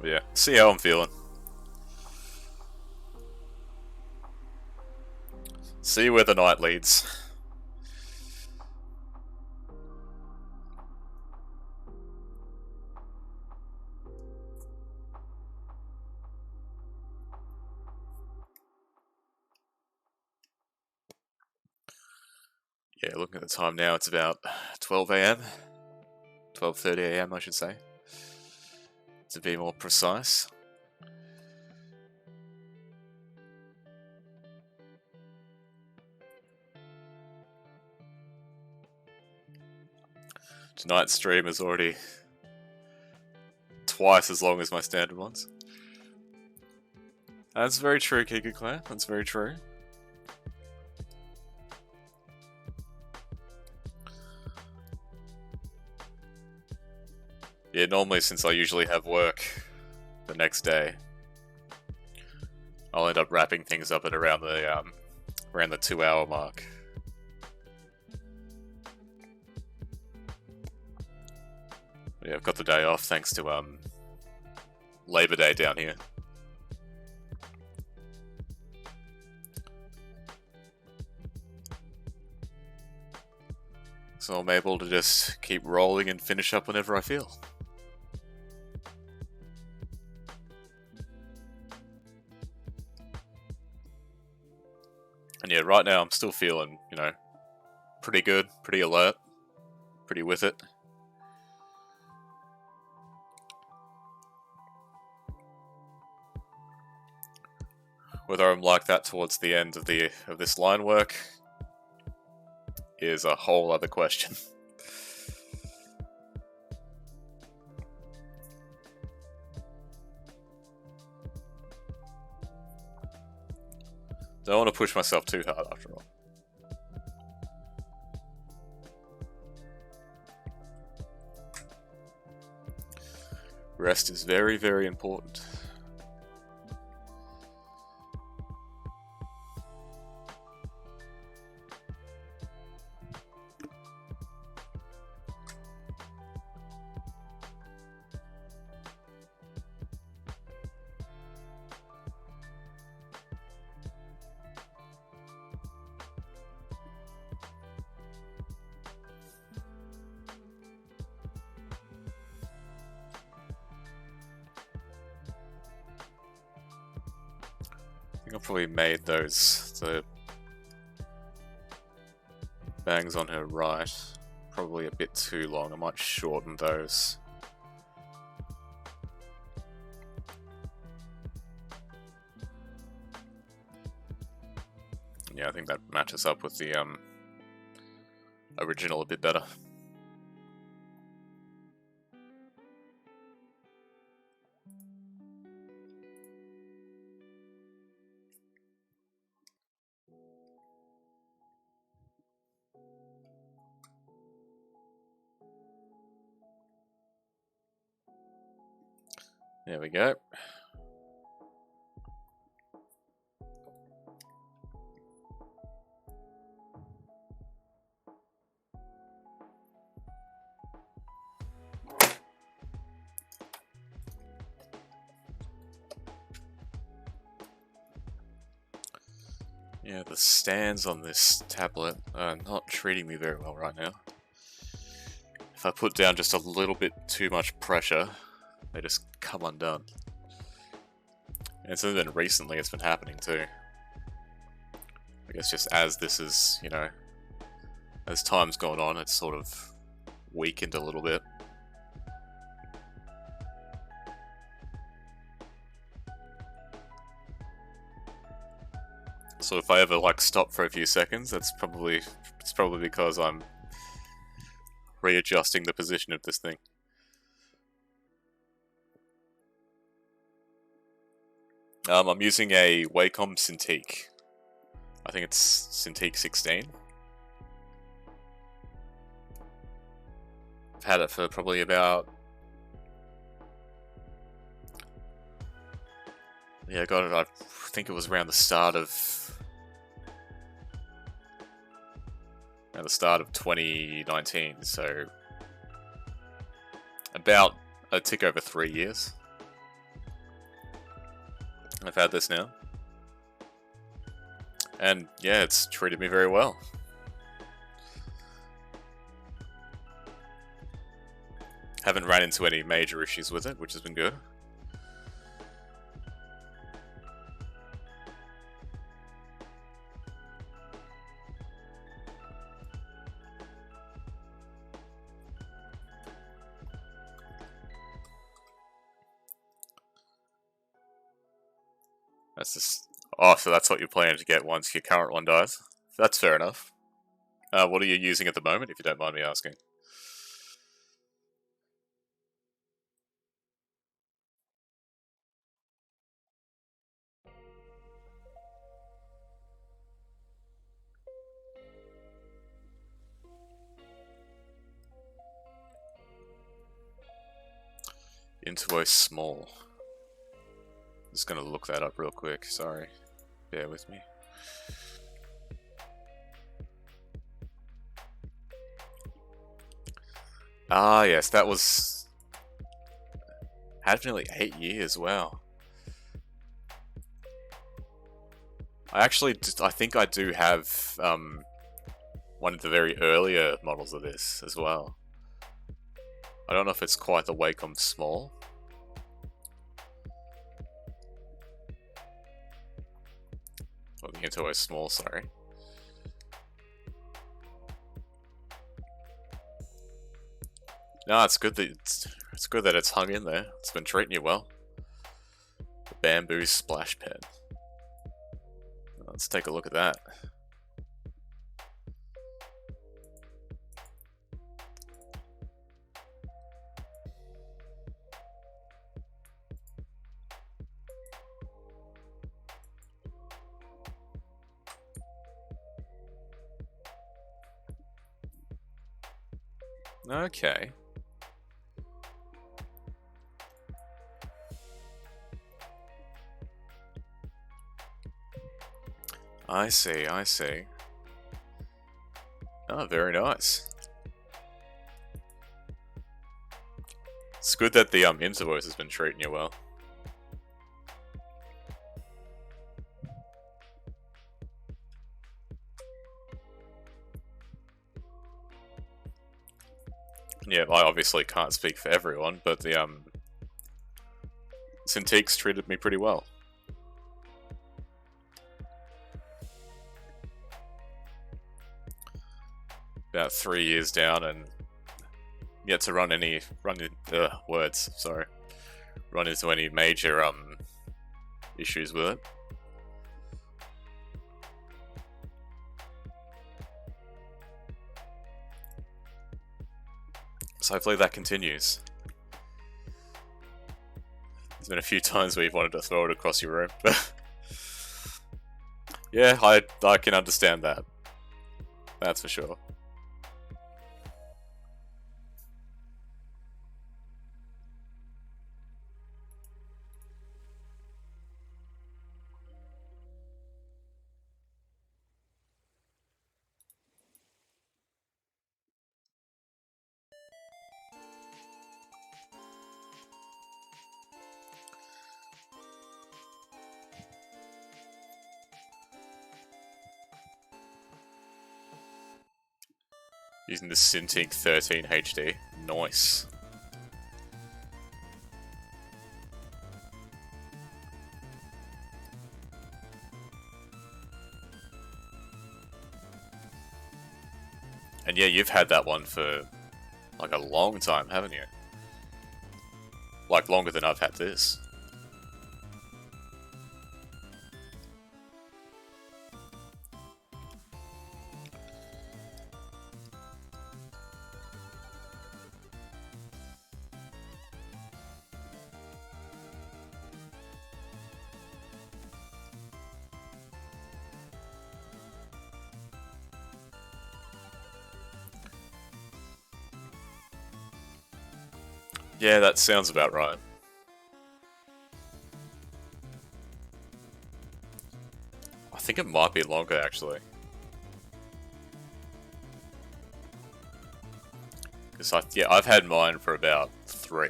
Yeah, see how I'm feeling. See where the night leads. Yeah, looking at the time now, it's about 12 AM. 12:30 AM, I should say. To be more precise. Tonight's stream is already twice as long as my standard ones. That's very true, Kika Claire. That's very true. Yeah, normally since I usually have work the next day, I'll end up wrapping things up at around the 2-hour mark. Yeah, I've got the day off thanks to Labor Day down here. So I'm able to just keep rolling and finish up whenever I feel. And yeah, right now I'm still feeling, pretty good, pretty alert, pretty with it. Whether I'm like that towards the end of this line work is a whole other question. Don't want to push myself too hard after all. Rest is very, very important. I probably made those the bangs on her right probably a bit too long. I might shorten those. Yeah, I think that matches up with the original a bit better. There we go. Yeah, the stands on this tablet are not treating me very well right now. If I put down just a little bit too much pressure, they just come undone. And it's only been recently it's been happening too. I guess just as this is, you know, as time's gone on, it's sort of weakened a little bit. So if I ever like stop for a few seconds, it's probably because I'm readjusting the position of this thing. I'm using a Wacom Cintiq. I think it's Cintiq 16. I've had it for probably about... Yeah, I got it, I think it was around the start of 2019, so about a tick over 3 years. I've had this now. And yeah, it's treated me very well. Haven't ran into any major issues with it, which has been good. That's just... Oh, so that's what you're planning to get once your current one dies? That's fair enough. What are you using at the moment, if you don't mind me asking? Into small. Just gonna look that up real quick, sorry. Bear with me. Ah, yes, that was... Had nearly 8 years, wow. I think I do have one of the very earlier models of this as well. I don't know if it's quite the Wacom Small. Or the Into Small, sorry. No, it's good that it's hung in there. It's been treating you well. The bamboo splash pad. Let's take a look at that. Okay. I see, I see. Oh, very nice. It's good that the Intervoice has been treating you well. Yeah, I obviously can't speak for everyone, but the Cintiq's treated me pretty well. about 3 years down and yet to run into any major issues with it. So hopefully that continues. There's been a few times where you've wanted to throw it across your room, but yeah, I can understand that. That's for sure. Using the Cintiq 13 HD. Nice. And yeah, you've had that one for like a long time, haven't you? Like longer than I've had this. Yeah, that sounds about right. I think it might be longer, actually. Because I've had mine for about 3.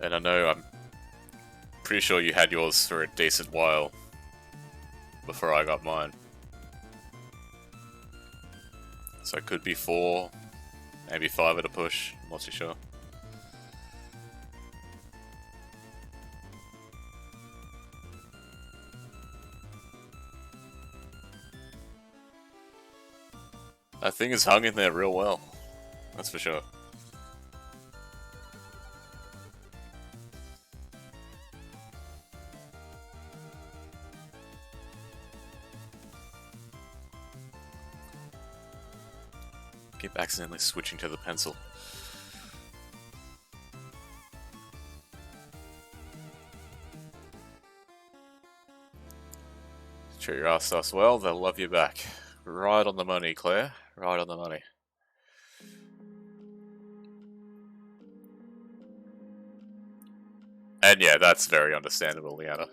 And I know I'm pretty sure you had yours for a decent while before I got mine. So it could be 4, maybe 5 at a push, I'm not too sure. That thing is hung in there real well, that's for sure. Keep accidentally switching to the pencil. Sure you asked us well, they'll love you back. Right on the money, Claire. Right on the money. And yeah, that's very understandable, Leanna.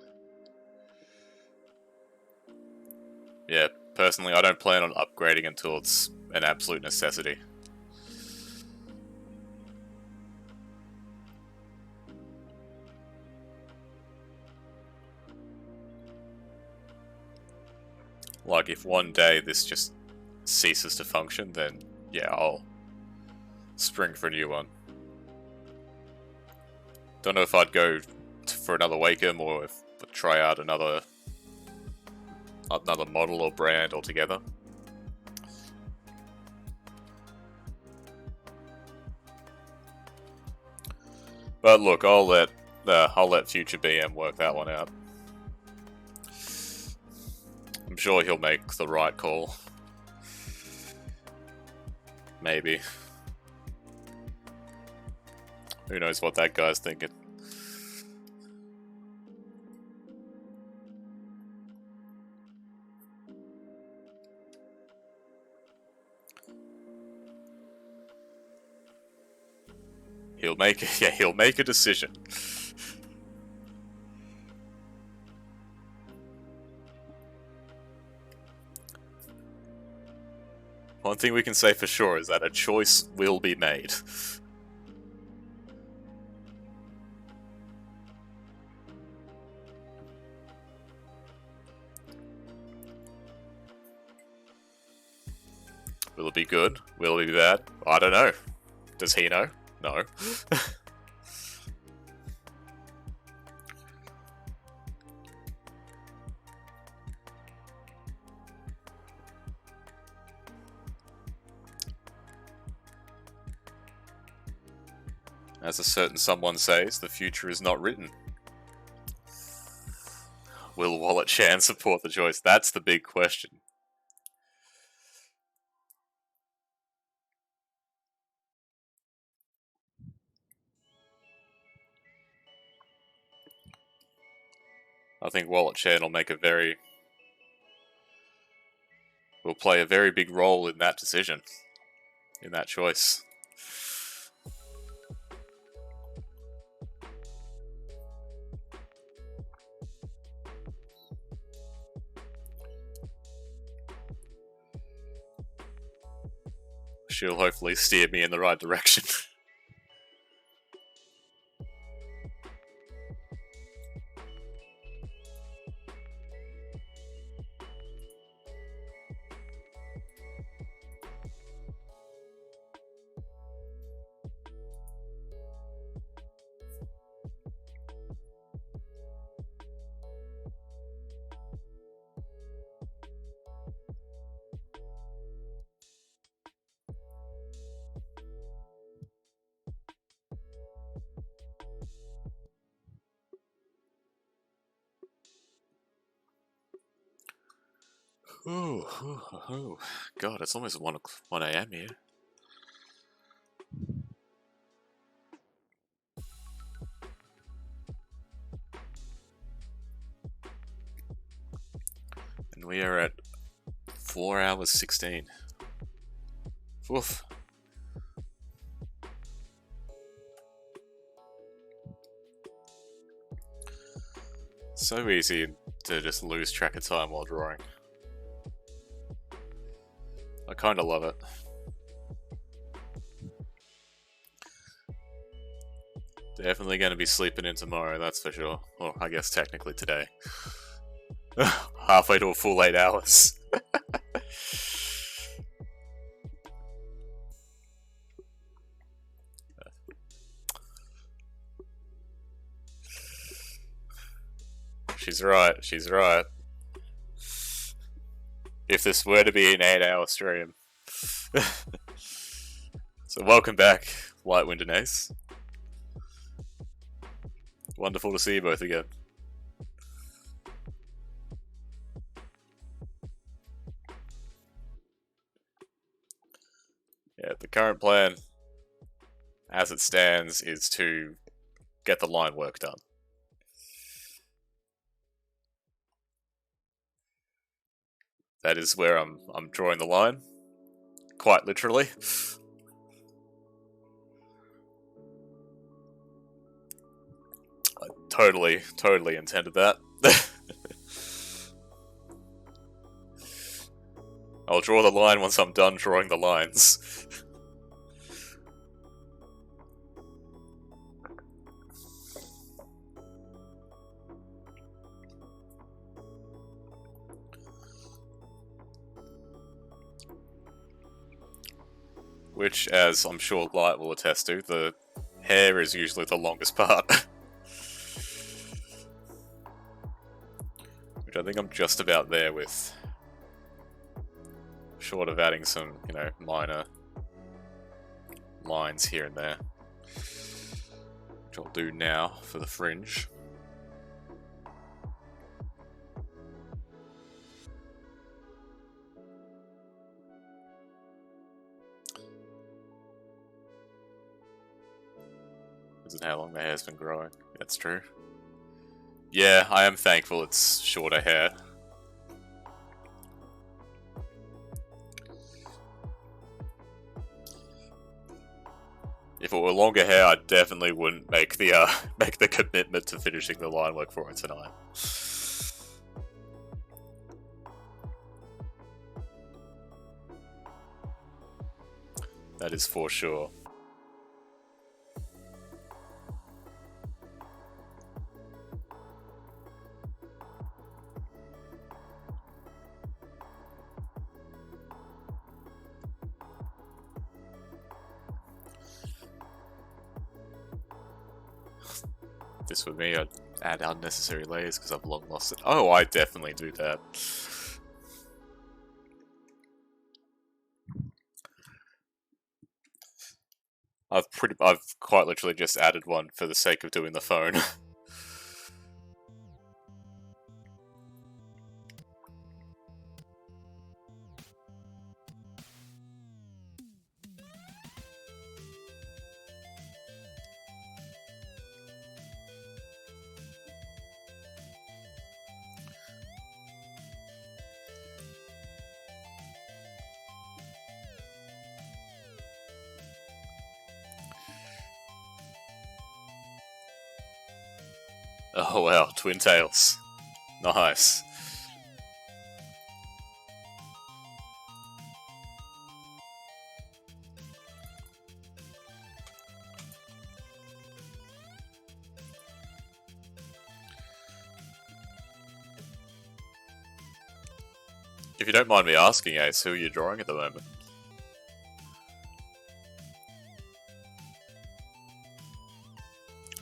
Yeah, personally, I don't plan on upgrading until it's an absolute necessity. Like, if one day this just ceases to function, then yeah, I'll spring for a new one. Don't know if I'd go for another Wacom or if try out another model or brand altogether. But look, I'll let future BM work that one out. I'm sure he'll make the right call. Maybe. Who knows what that guy's thinking. He'll make a decision. One thing we can say for sure is that a choice will be made. Will it be good? Will it be bad? I don't know. Does he know? No. As a certain someone says, the future is not written. Will Wallet Chan support the choice? That's the big question. I think Wallet Chan will play a very big role in that decision, in that choice. She'll hopefully steer me in the right direction. Oh, God, it's almost 1 a.m. here. And we are at 4 hours 16. Woof. So easy to just lose track of time while drawing. I kinda love it. Definitely gonna be sleeping in tomorrow, that's for sure. Well, I guess technically today. Halfway to a full 8 hours. She's right, she's right. If this were to be an 8-hour stream. So welcome back, Lightwind and Ace. Wonderful to see you both again. Yeah, the current plan, as it stands, is to get the line work done. That is where I'm drawing the line, quite literally. I totally intended that. I'll draw the line once I'm done drawing the lines. Which, as I'm sure Light will attest to, the hair is usually the longest part. Which I think I'm just about there with. Short of adding some, minor lines here and there. Which I'll do now for the fringe. This is how long the hair's been growing. That's true. Yeah, I am thankful it's shorter hair. If it were longer hair, I definitely wouldn't make the commitment to finishing the line work for it tonight. That is for sure. This with me, I'd add unnecessary layers because I've long lost it. Oh, I definitely do that. I've quite literally just added one for the sake of doing the phone. Oh wow, twin tails. Nice. If you don't mind me asking, Ace, who are you drawing at the moment?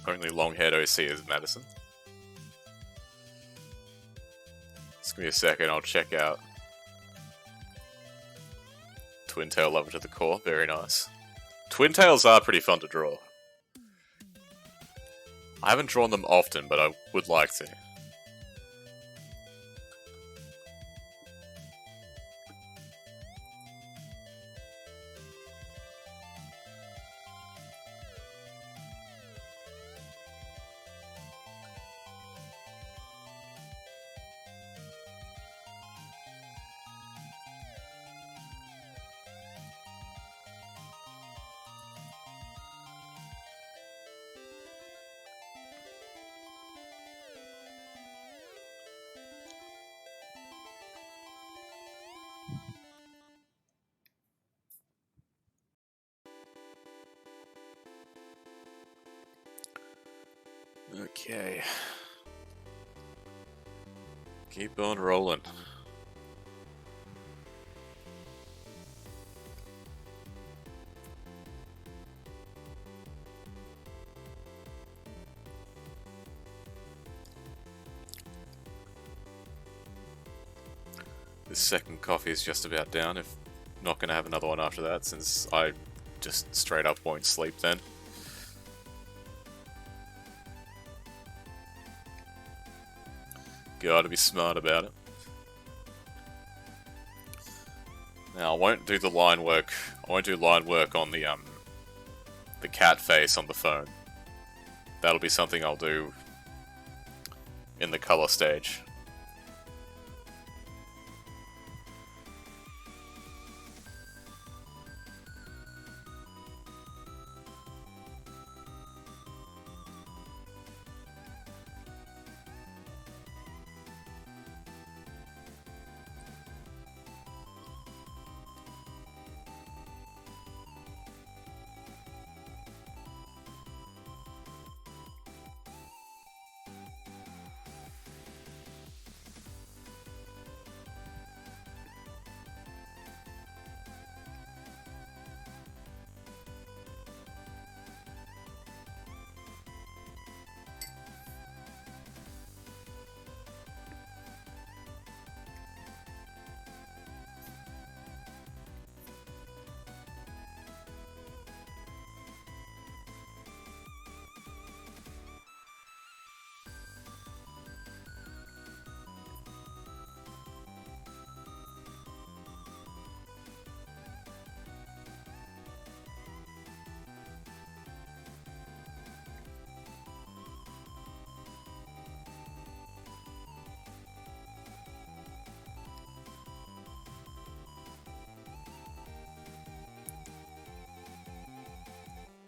Only long-haired OC is Madison. Just give me a second, I'll check out. Twin tail lover to the core, very nice. Twin tails are pretty fun to draw. I haven't drawn them often, but I would like to. Okay. Keep on rolling. This second coffee is just about down, if not going to have another one after that, since I just straight up won't sleep then. Gotta be smart about it. Now I won't do the line work. I won't do line work on the cat face on the phone. That'll be something I'll do in the color stage.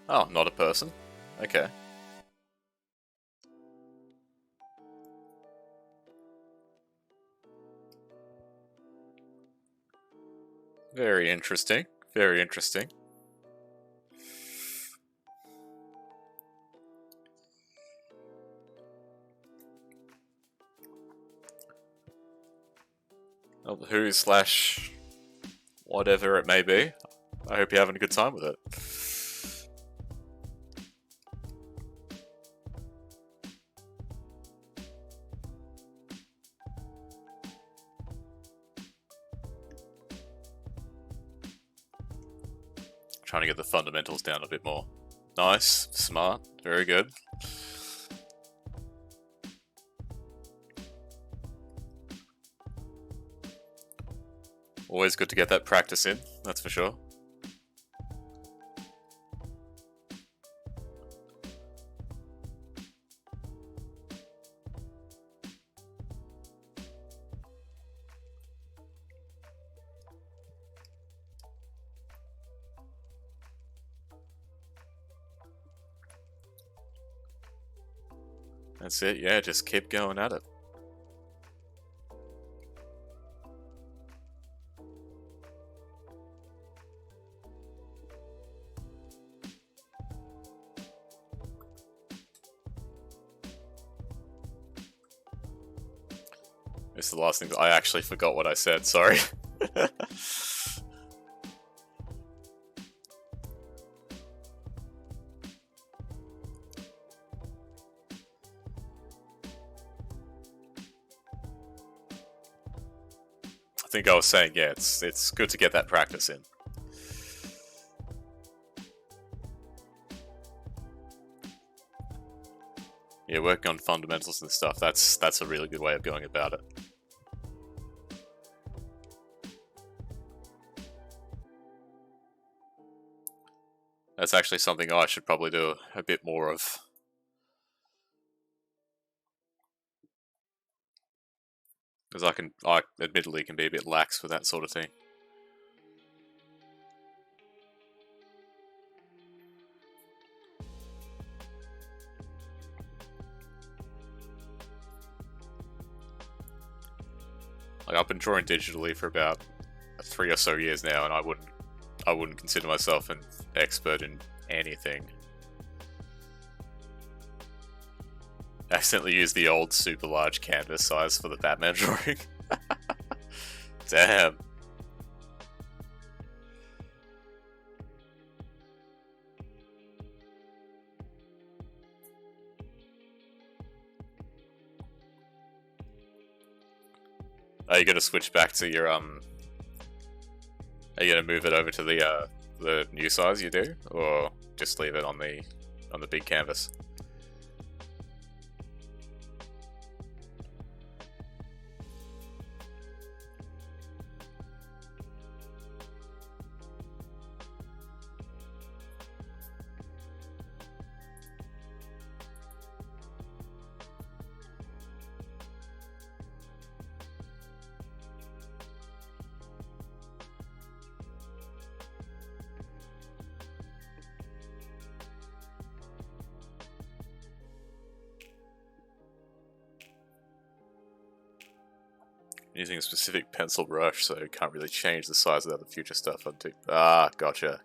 Oh, not a person? Okay. Very interesting. Very interesting. Oh, who slash whatever it may be. I hope you're having a good time with it. Trying to get the fundamentals down a bit more. Nice, smart, very good. Always good to get that practice in, that's for sure. That's it, yeah, just keep going at it. It's the last thing that I actually forgot what I said, sorry. I think I was saying, yeah, it's good to get that practice in. Yeah, working on fundamentals and stuff, that's a really good way of going about it. That's actually something I should probably do a bit more of. Because I admittedly can be a bit lax with that sort of thing. Like, I've been drawing digitally for about 3 or so years now, and I wouldn't consider myself an expert in anything. I accidentally used the old super large canvas size for the Batman drawing. Damn. Are you gonna switch back to your Are you gonna move it over to the new size you do, or just leave it on the big canvas? Using a specific pencil brush, so you can't really change the size of the future stuff. Ah, gotcha.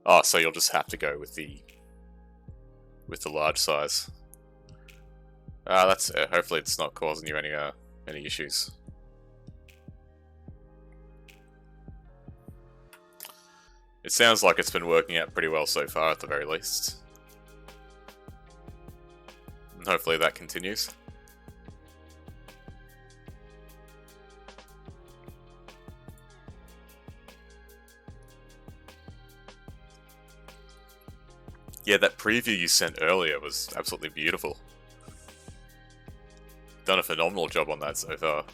Oh, so you'll just have to go with the large size. That's it. Hopefully it's not causing you any issues. It sounds like it's been working out pretty well so far, at the very least. And hopefully that continues. Yeah, that preview you sent earlier was absolutely beautiful. Done a phenomenal job on that so far.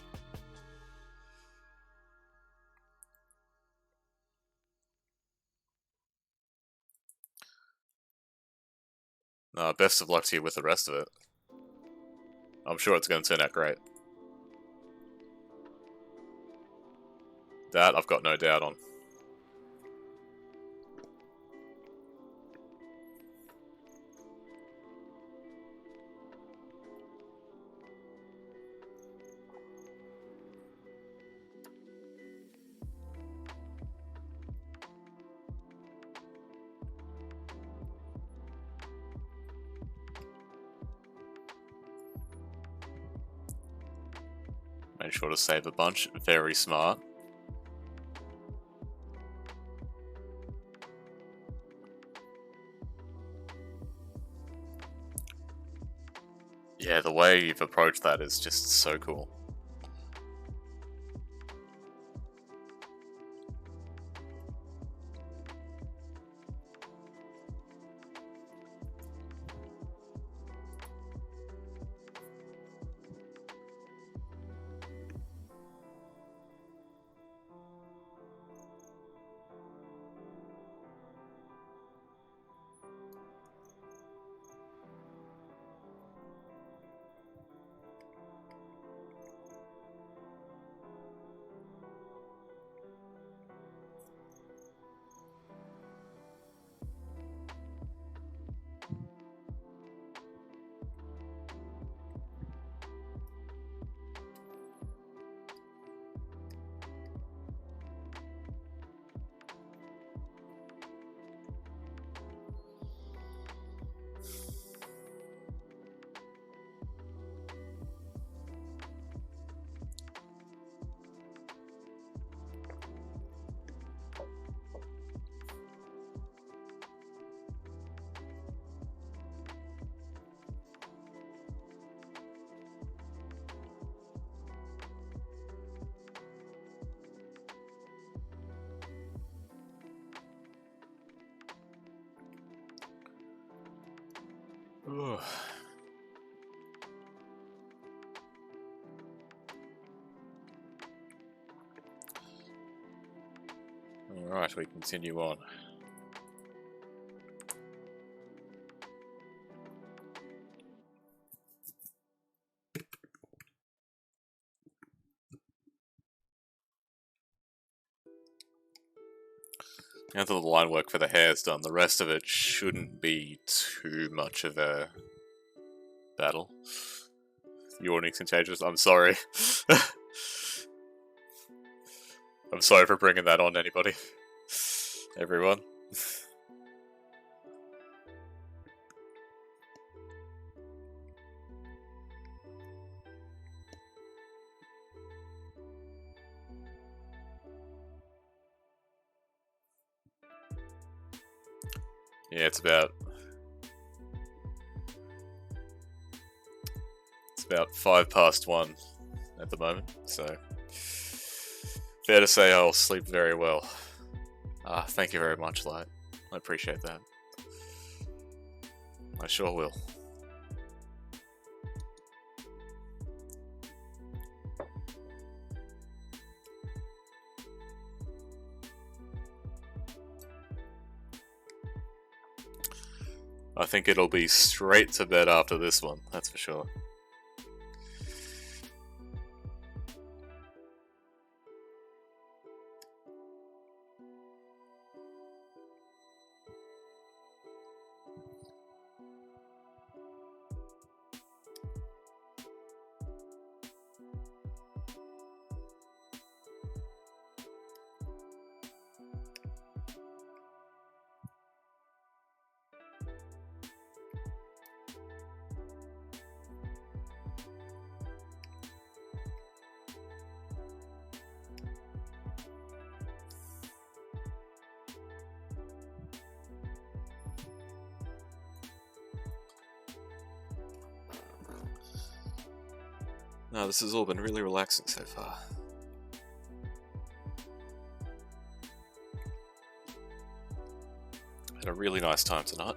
Best of luck to you with the rest of it. I'm sure it's going to turn out great. That I've got no doubt on. Made sure to save a bunch. Very smart. Yeah, the way you've approached that is just so cool. Alright, we continue on. After the line work for the hair's done, the rest of it shouldn't be too much of a battle. Yawning's contagious. I'm sorry. I'm sorry for bringing that on anybody. Everyone. Yeah, it's about 1:05 at the moment, so fair to say I'll sleep very well. Thank you very much, Light. I appreciate that. I sure will. I think it'll be straight to bed after this one, that's for sure. No, this has all been really relaxing so far. Had a really nice time tonight.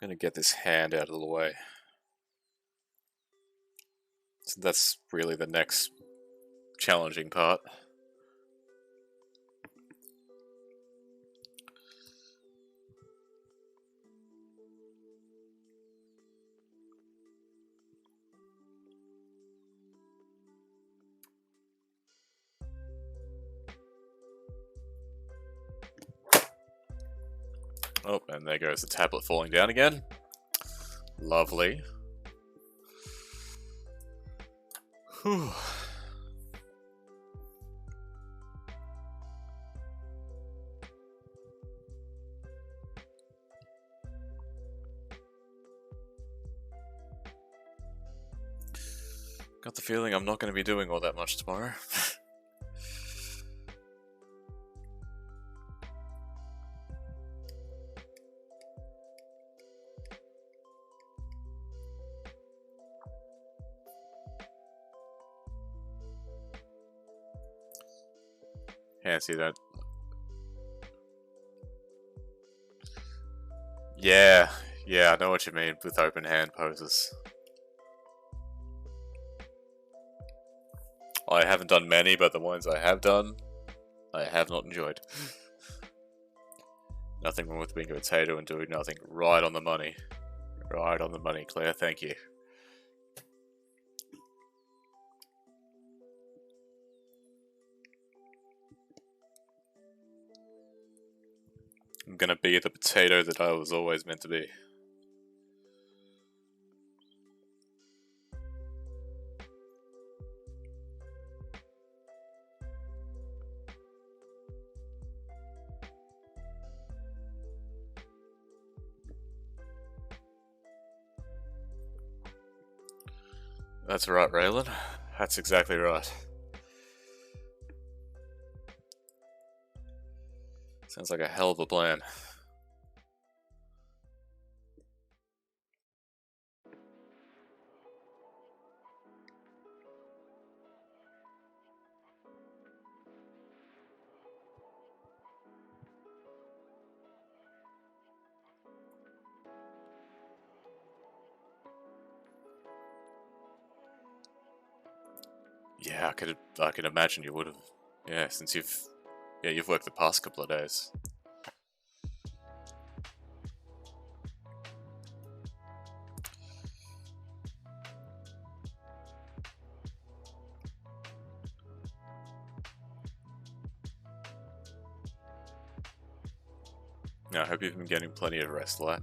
I'm gonna get this hand out of the way. So that's really the next challenging part. Oh, and there goes the tablet falling down again. Lovely. Whew. Got the feeling I'm not going to be doing all that much tomorrow. see that. Yeah, I know what you mean with open hand poses. I haven't done many, but the ones I have done, I have not enjoyed. Nothing wrong with being a potato and doing nothing. Right on the money. Right on the money, Claire, thank you. I'm gonna be the potato that I was always meant to be. That's right, Raelin. That's exactly right. Sounds like a hell of a plan. Yeah, I could imagine you would have. Yeah, since you've worked the past couple of days. Yeah, I hope you've been getting plenty of rest, Light.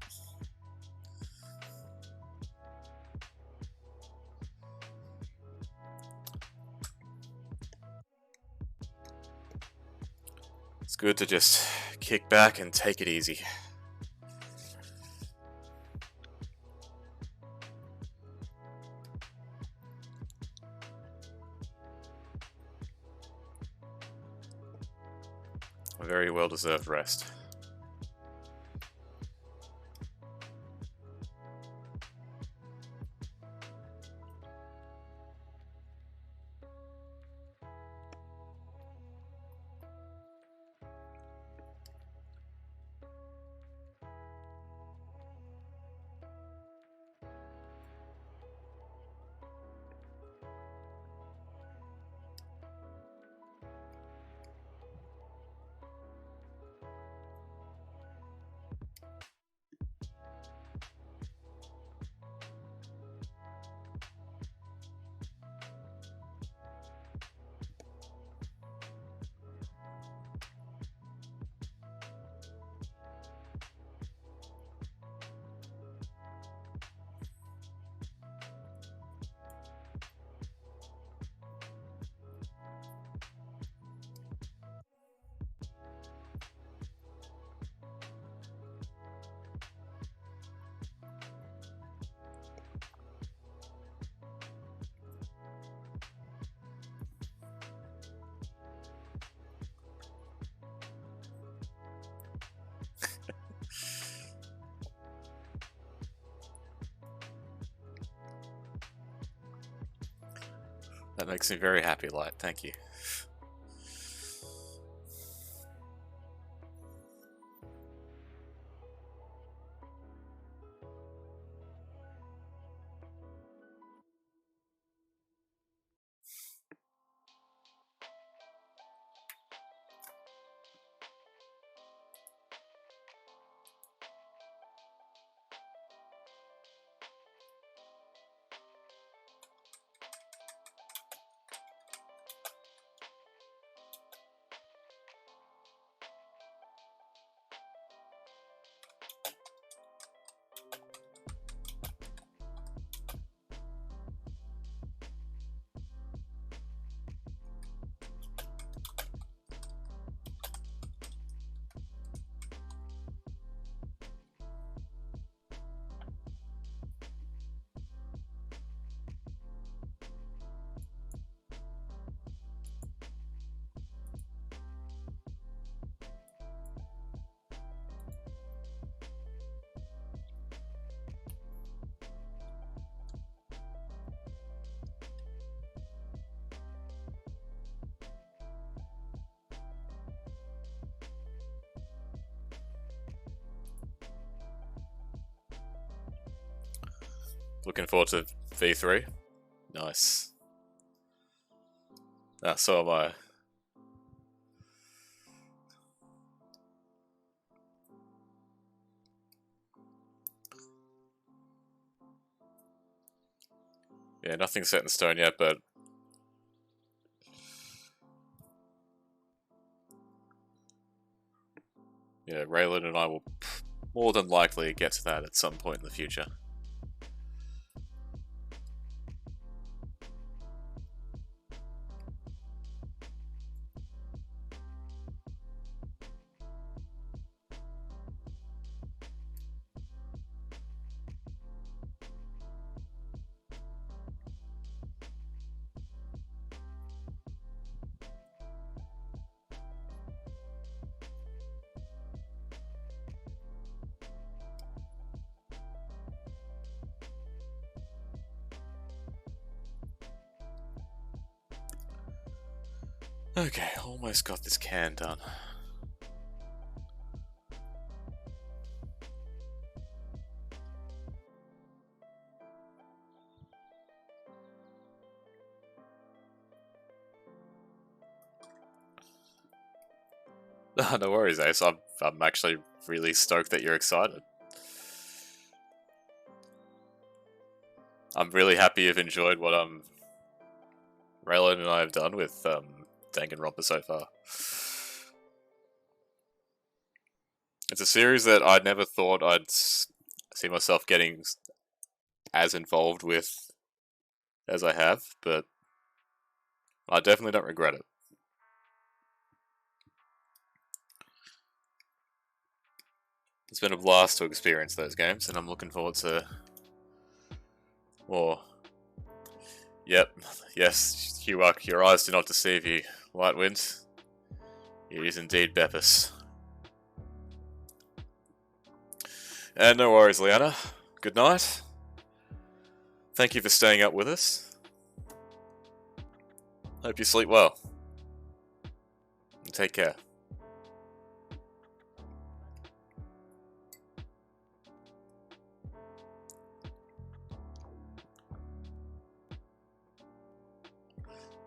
It's good to just kick back and take it easy. A very well-deserved rest. That makes me very happy, Light. Thank you. Looking forward to V3. Nice. So am I. Yeah, nothing's set in stone yet, but yeah, Raelin and I will more than likely get to that at some point in the future. Okay, almost got this can done. No worries, Ace. I'm actually really stoked that you're excited. I'm really happy you've enjoyed what Raelin and I have done with Danganronpa so far. It's a series that I never thought I'd see myself getting as involved with as I have, but I definitely don't regret it. It's been a blast to experience those games, and I'm looking forward to more. Yep, yes, Huak, your eyes do not deceive you, Lightwind. It is indeed Beppis. And no worries, Liana. Good night. Thank you for staying up with us. Hope you sleep well. And take care.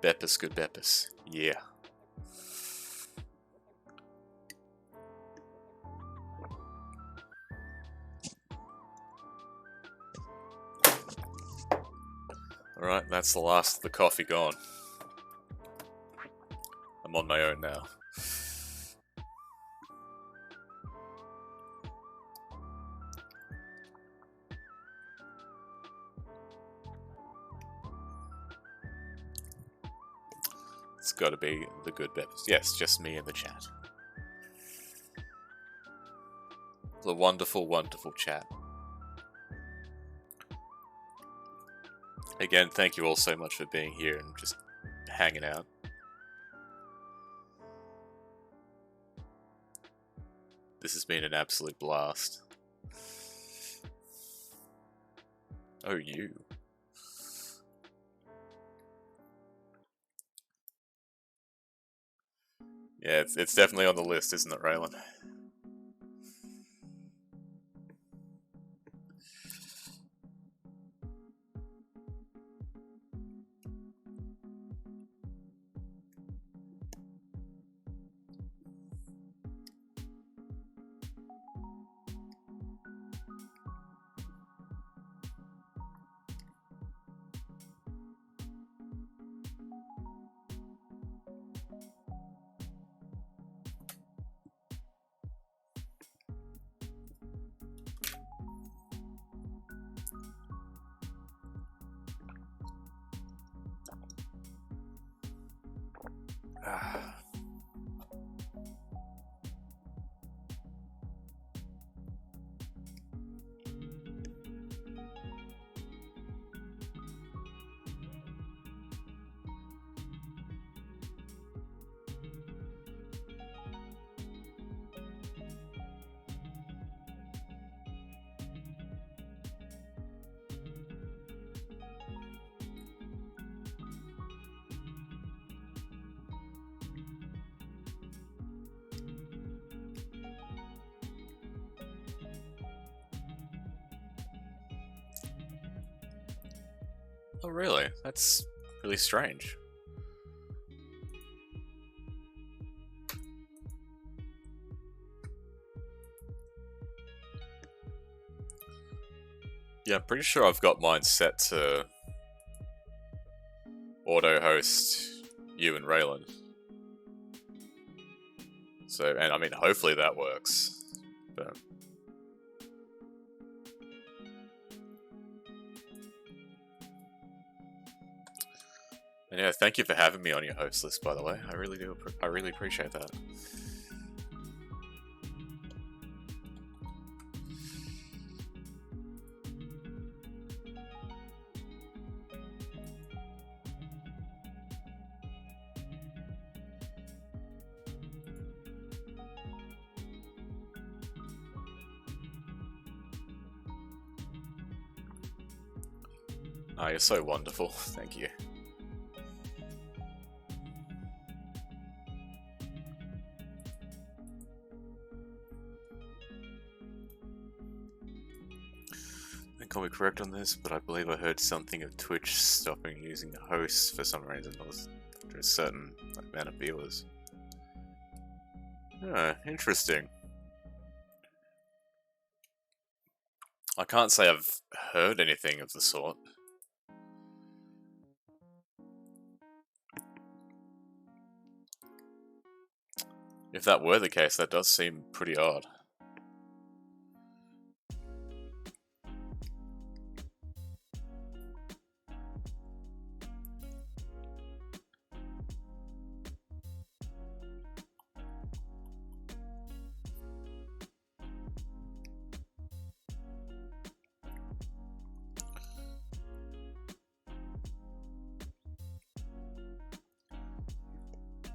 Beppis, good Beppis. Yeah. Alright, that's the last of the coffee gone. I'm on my own now. It's gotta be the good Beppis. Yes, just me in the chat. The wonderful, wonderful chat. Again, thank you all so much for being here and just hanging out. This has been an absolute blast. Oh, you. Yeah, it's definitely on the list, isn't it, Raelin? Oh, really? That's really strange. Yeah, I'm pretty sure I've got mine set to auto-host you and Raelin. So, and I mean, hopefully that works. But and yeah, thank you for having me on your host list, by the way. I really do. I really appreciate that. Ah, you're so wonderful. Thank you. I think I'll be correct on this, but I believe I heard something of Twitch stopping using hosts for some reason. After a certain amount of viewers. Ah, interesting. I can't say I've heard anything of the sort. If that were the case, that does seem pretty odd.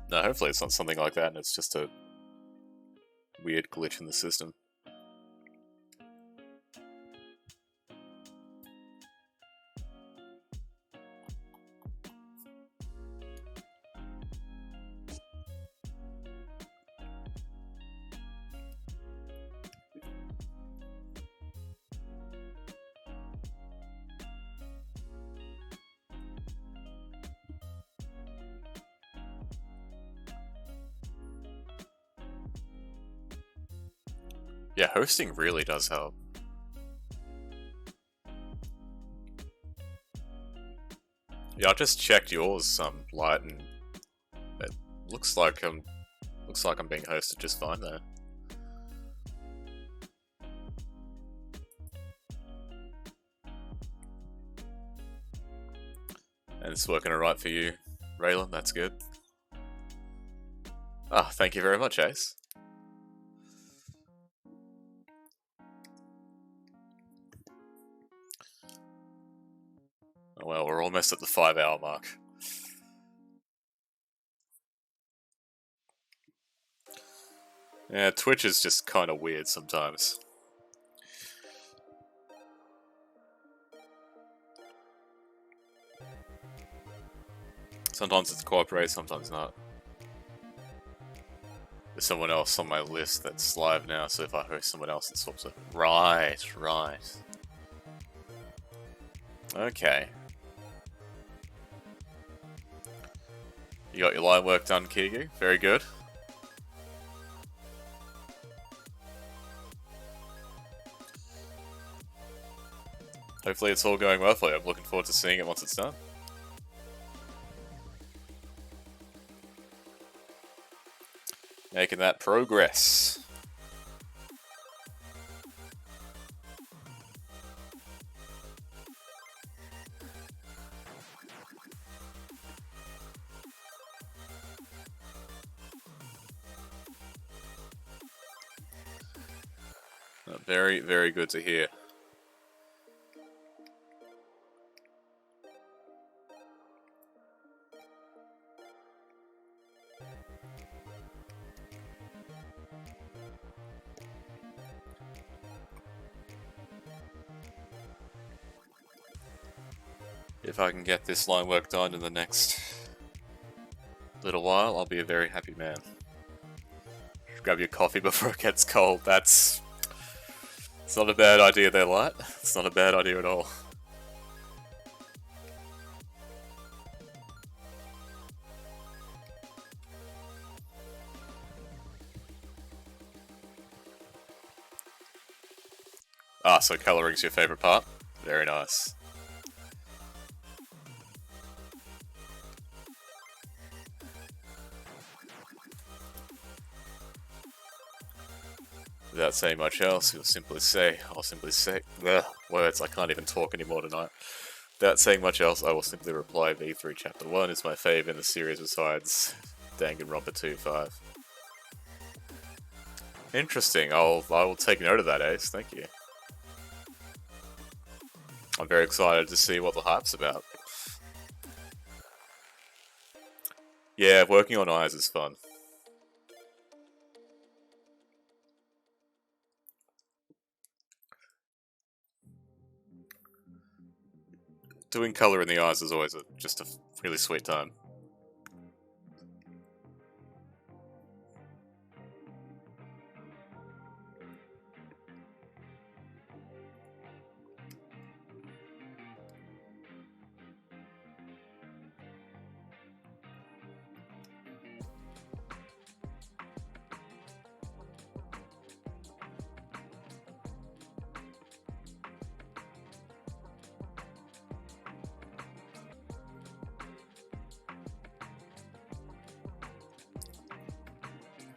No, hopefully it's not something like that and it's just a weird glitch in the system. Yeah, hosting really does help. Yeah, I just checked yours, Light, and it looks like I'm being hosted just fine there. And it's working alright for you, Raelin, that's good. Ah, thank you very much, Ace. Oh, well, we're almost at the 5-hour mark. Yeah, Twitch is just kind of weird sometimes. Sometimes it's cooperate, sometimes not. There's someone else on my list that's live now, so if I host someone else, it swaps it. Right. Okay. You got your line work done, Kigu. Very good. Hopefully it's all going well for you. I'm looking forward to seeing it once it's done. Making that progress. Very, very good to hear. If I can get this line work done in the next little while, I'll be a very happy man. Grab your coffee before it gets cold. It's not a bad idea there, Light. It's not a bad idea at all. Ah, so colouring's your favourite part? Very nice. Without saying much else, I'll simply say, ugh, words, I can't even talk anymore tonight. Without saying much else, I will simply reply V3 Chapter 1 is my fave in the series besides Danganronpa 2.5. Interesting, I will take note of that, Ace, thank you. I'm very excited to see what the hype's about. Yeah, working on eyes is fun. Doing colour in the eyes is always just a really sweet time.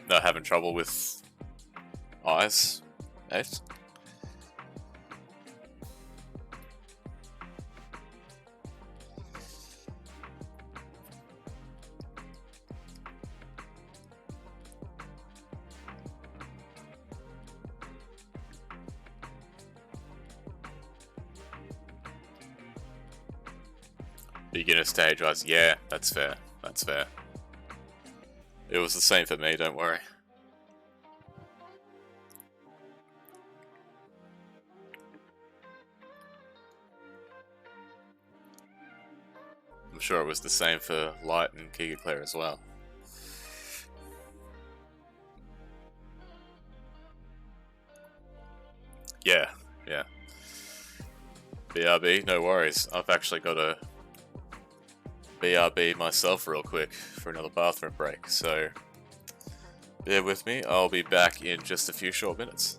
Not having trouble with eyes, Ace? Beginner stage eyes, yeah, that's fair. That's fair. It was the same for me, don't worry. I'm sure it was the same for Light and Giga Claire as well. Yeah, yeah. BRB, no worries. I've actually got a BRB myself real quick for another bathroom break, so bear with me, I'll be back in just a few short minutes.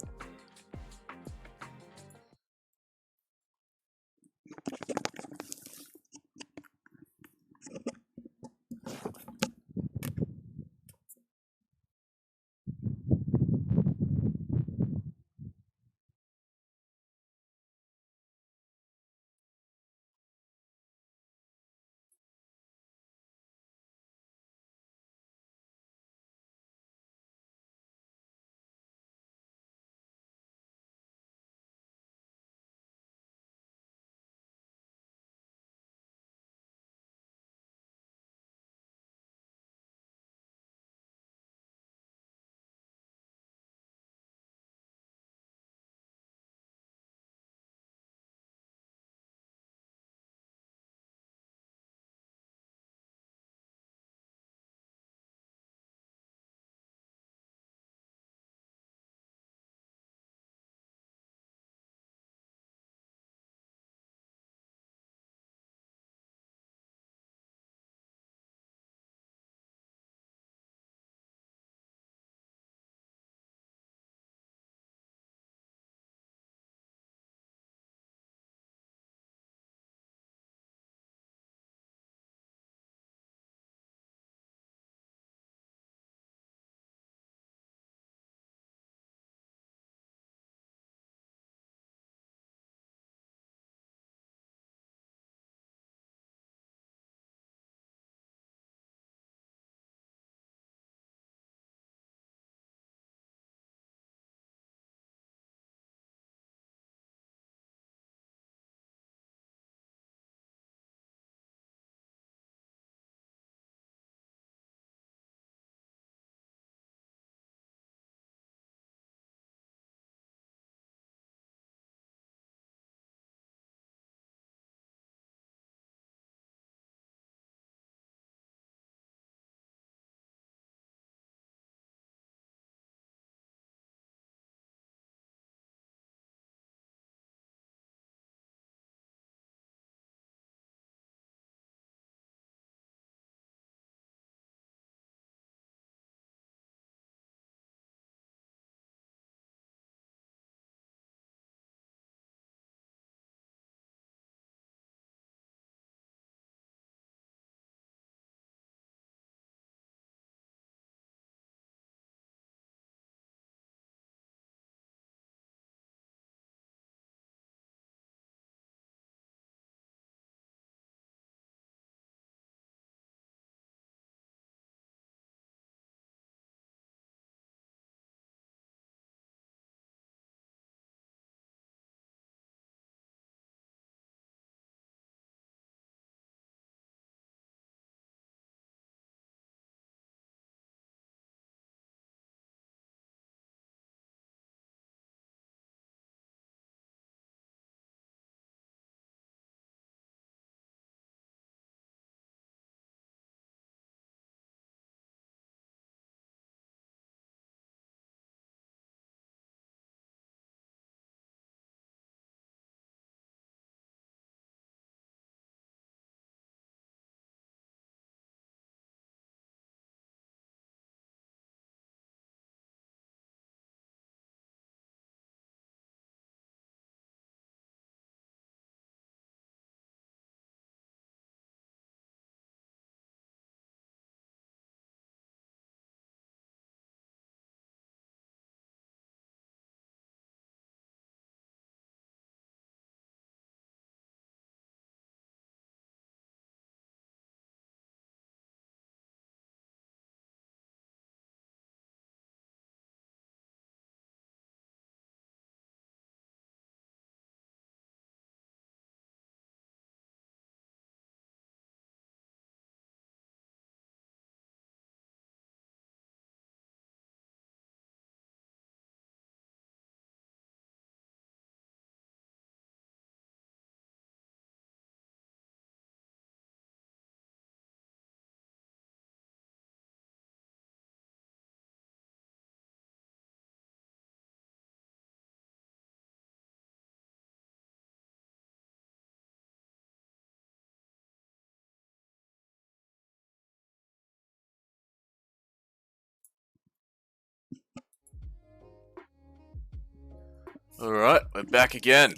Alright, we're back again.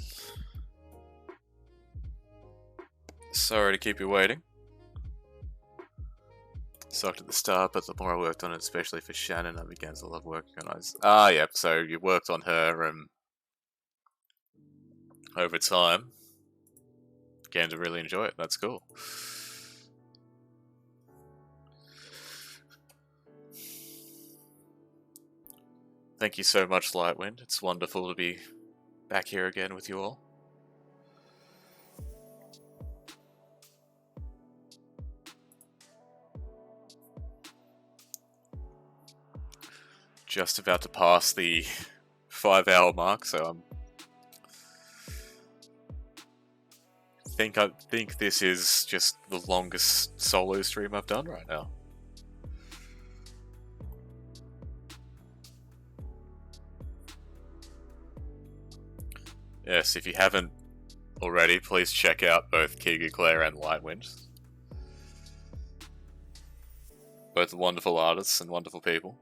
Sorry to keep you waiting. Sucked at the start, but the more I worked on it, especially for Shannon, I began to love working on it. Yep, so you worked on her over time. Began to really enjoy it, that's cool. Thank you so much, Lightwind. It's wonderful to be back here again with you all. Just about to pass the 5-hour mark, so I think this is just the longest solo stream I've done right now. Yes, if you haven't already, please check out both Kiga Claire and Lightwind. Both wonderful artists and wonderful people.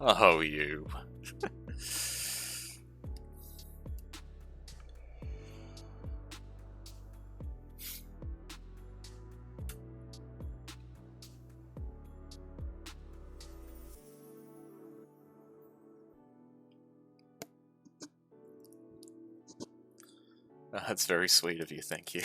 Oh, you. That's very sweet of you, thank you.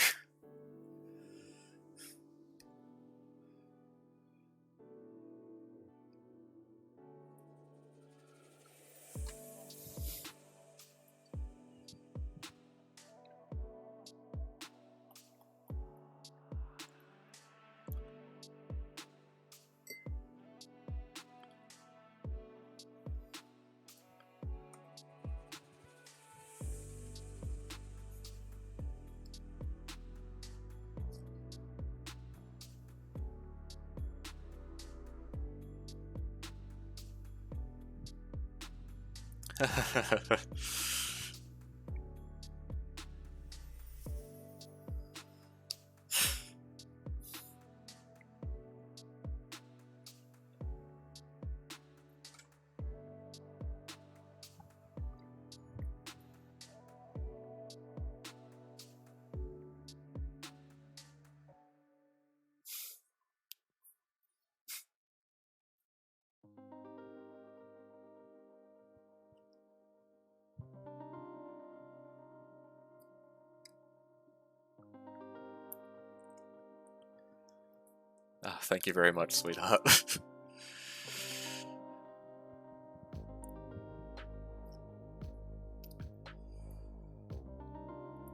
Thank you very much, sweetheart.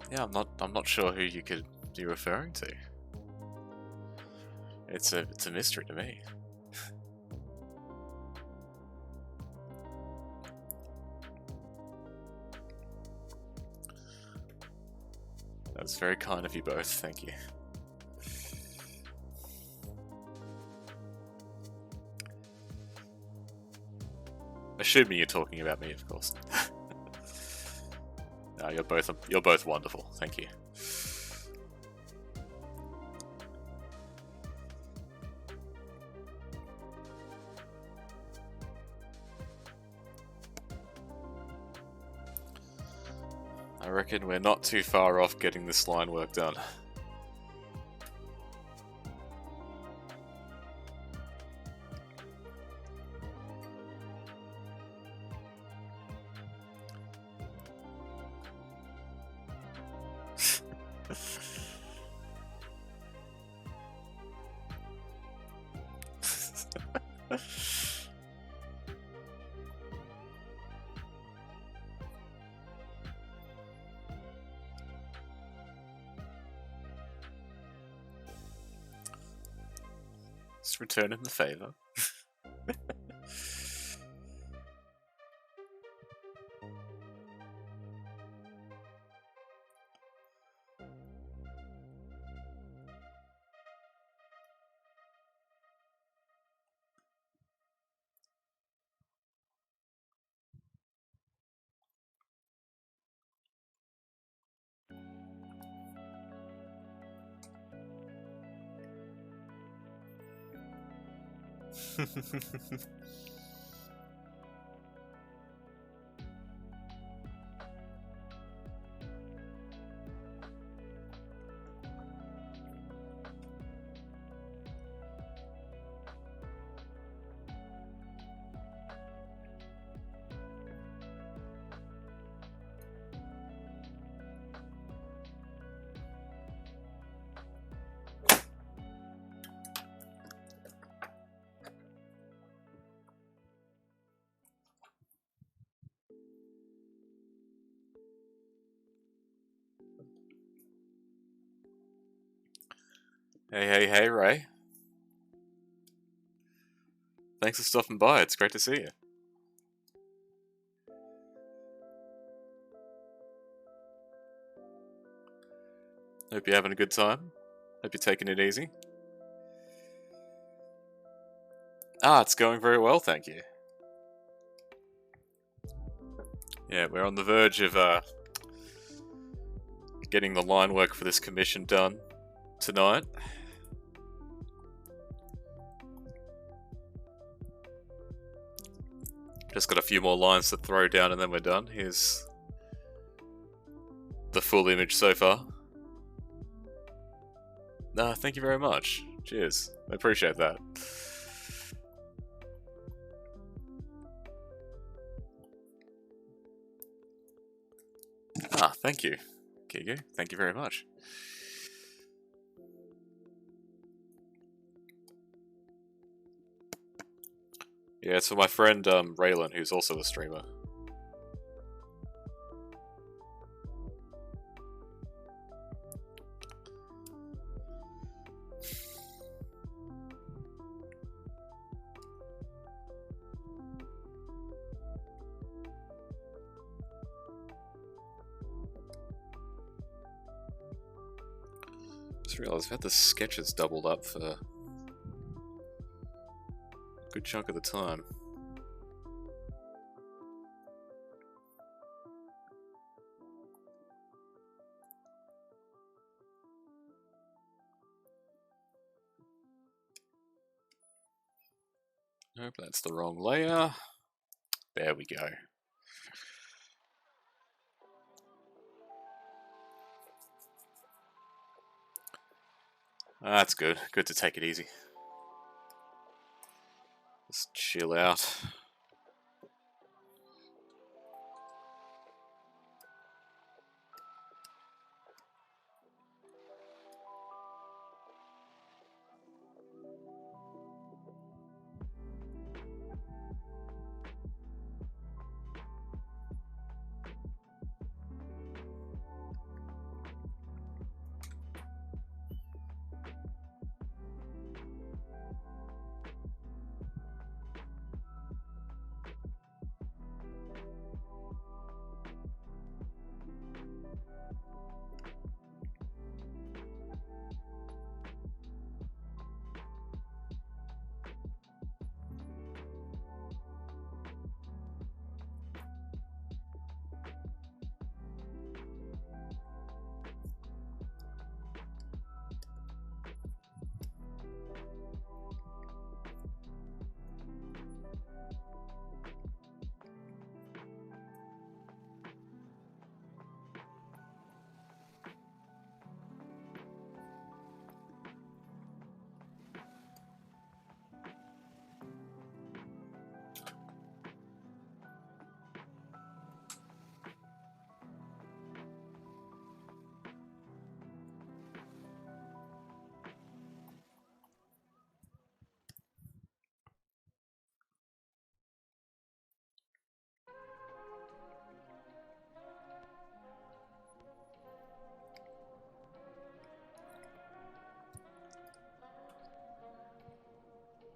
Yeah, I'm not sure who you could be referring to. It's a mystery to me. That's very kind of you both, thank you. Assuming you're talking about me, of course. No, you're both wonderful, thank you. I reckon we're not too far off getting this line work done. Just returning the favor. Hey, Ray. Thanks for stopping by. It's great to see you. Hope you're having a good time. Hope you're taking it easy. It's going very well, thank you. Yeah, we're on the verge of getting the line work for this commission done tonight. Just got a few more lines to throw down and then we're done. Here's the full image so far. Thank you very much. Cheers. I appreciate that. Thank you, Kigo. Thank you very much. Yeah, it's for my friend Raelin, who's also a streamer. Just realised I've had the sketches doubled up for a good chunk of the time. Nope, that's the wrong layer. There we go. That's good. Good to take it easy. Just chill out.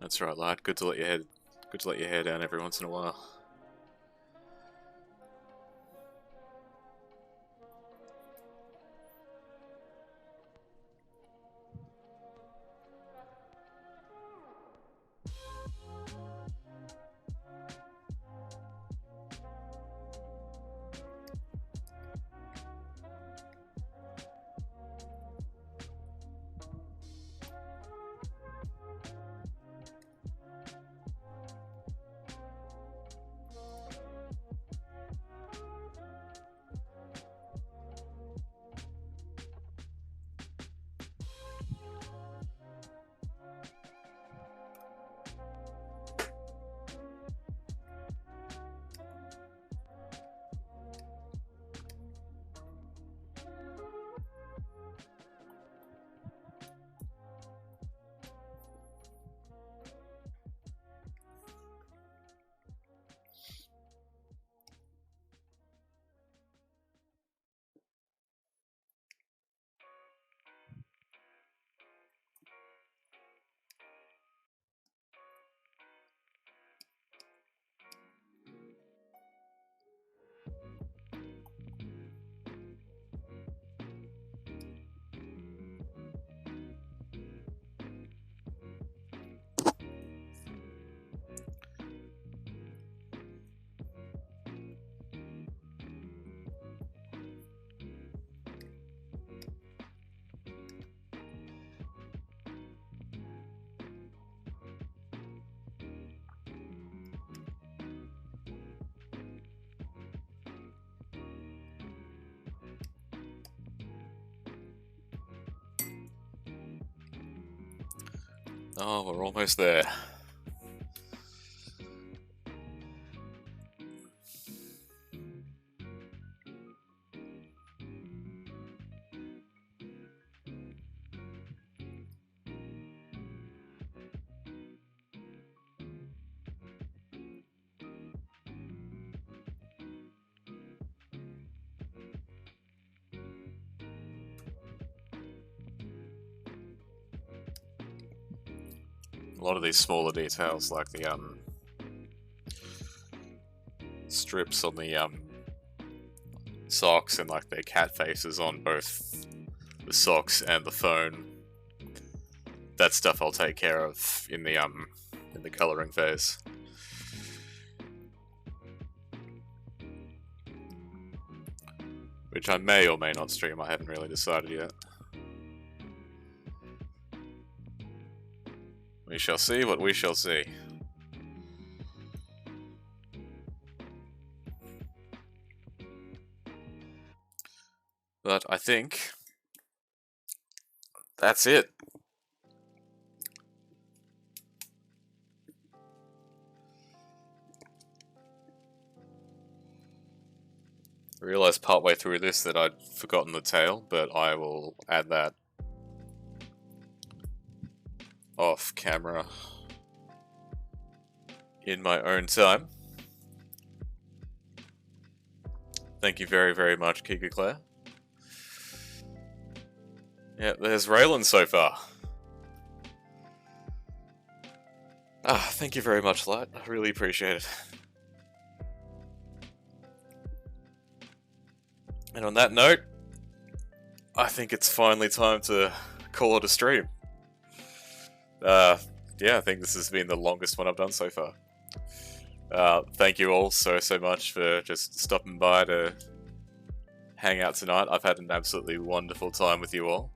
That's right, lad. Good to let your head Good to let your hair down every once in a while. Oh, we're almost there. A lot of these smaller details, like the strips on the socks and like their cat faces on both the socks and the phone. That stuff I'll take care of in the coloring phase. Which I may or may not stream, I haven't really decided yet. We shall see what we shall see. But I think that's it. I realised partway through this that I'd forgotten the tail, but I will add that off camera in my own time. Thank you very, very much, Kika Claire. Yeah, there's Raelin so far. Thank you very much, Light. I really appreciate it. And on that note, I think it's finally time to call it a stream. Yeah, I think this has been the longest one I've done so far. Thank you all so much for just stopping by to hang out tonight. I've had an absolutely wonderful time with you all.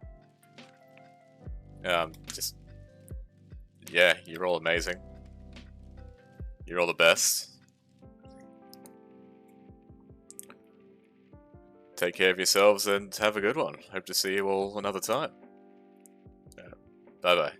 Yeah, you're all amazing. You're all the best. Take care of yourselves and have a good one. Hope to see you all another time. Bye-bye.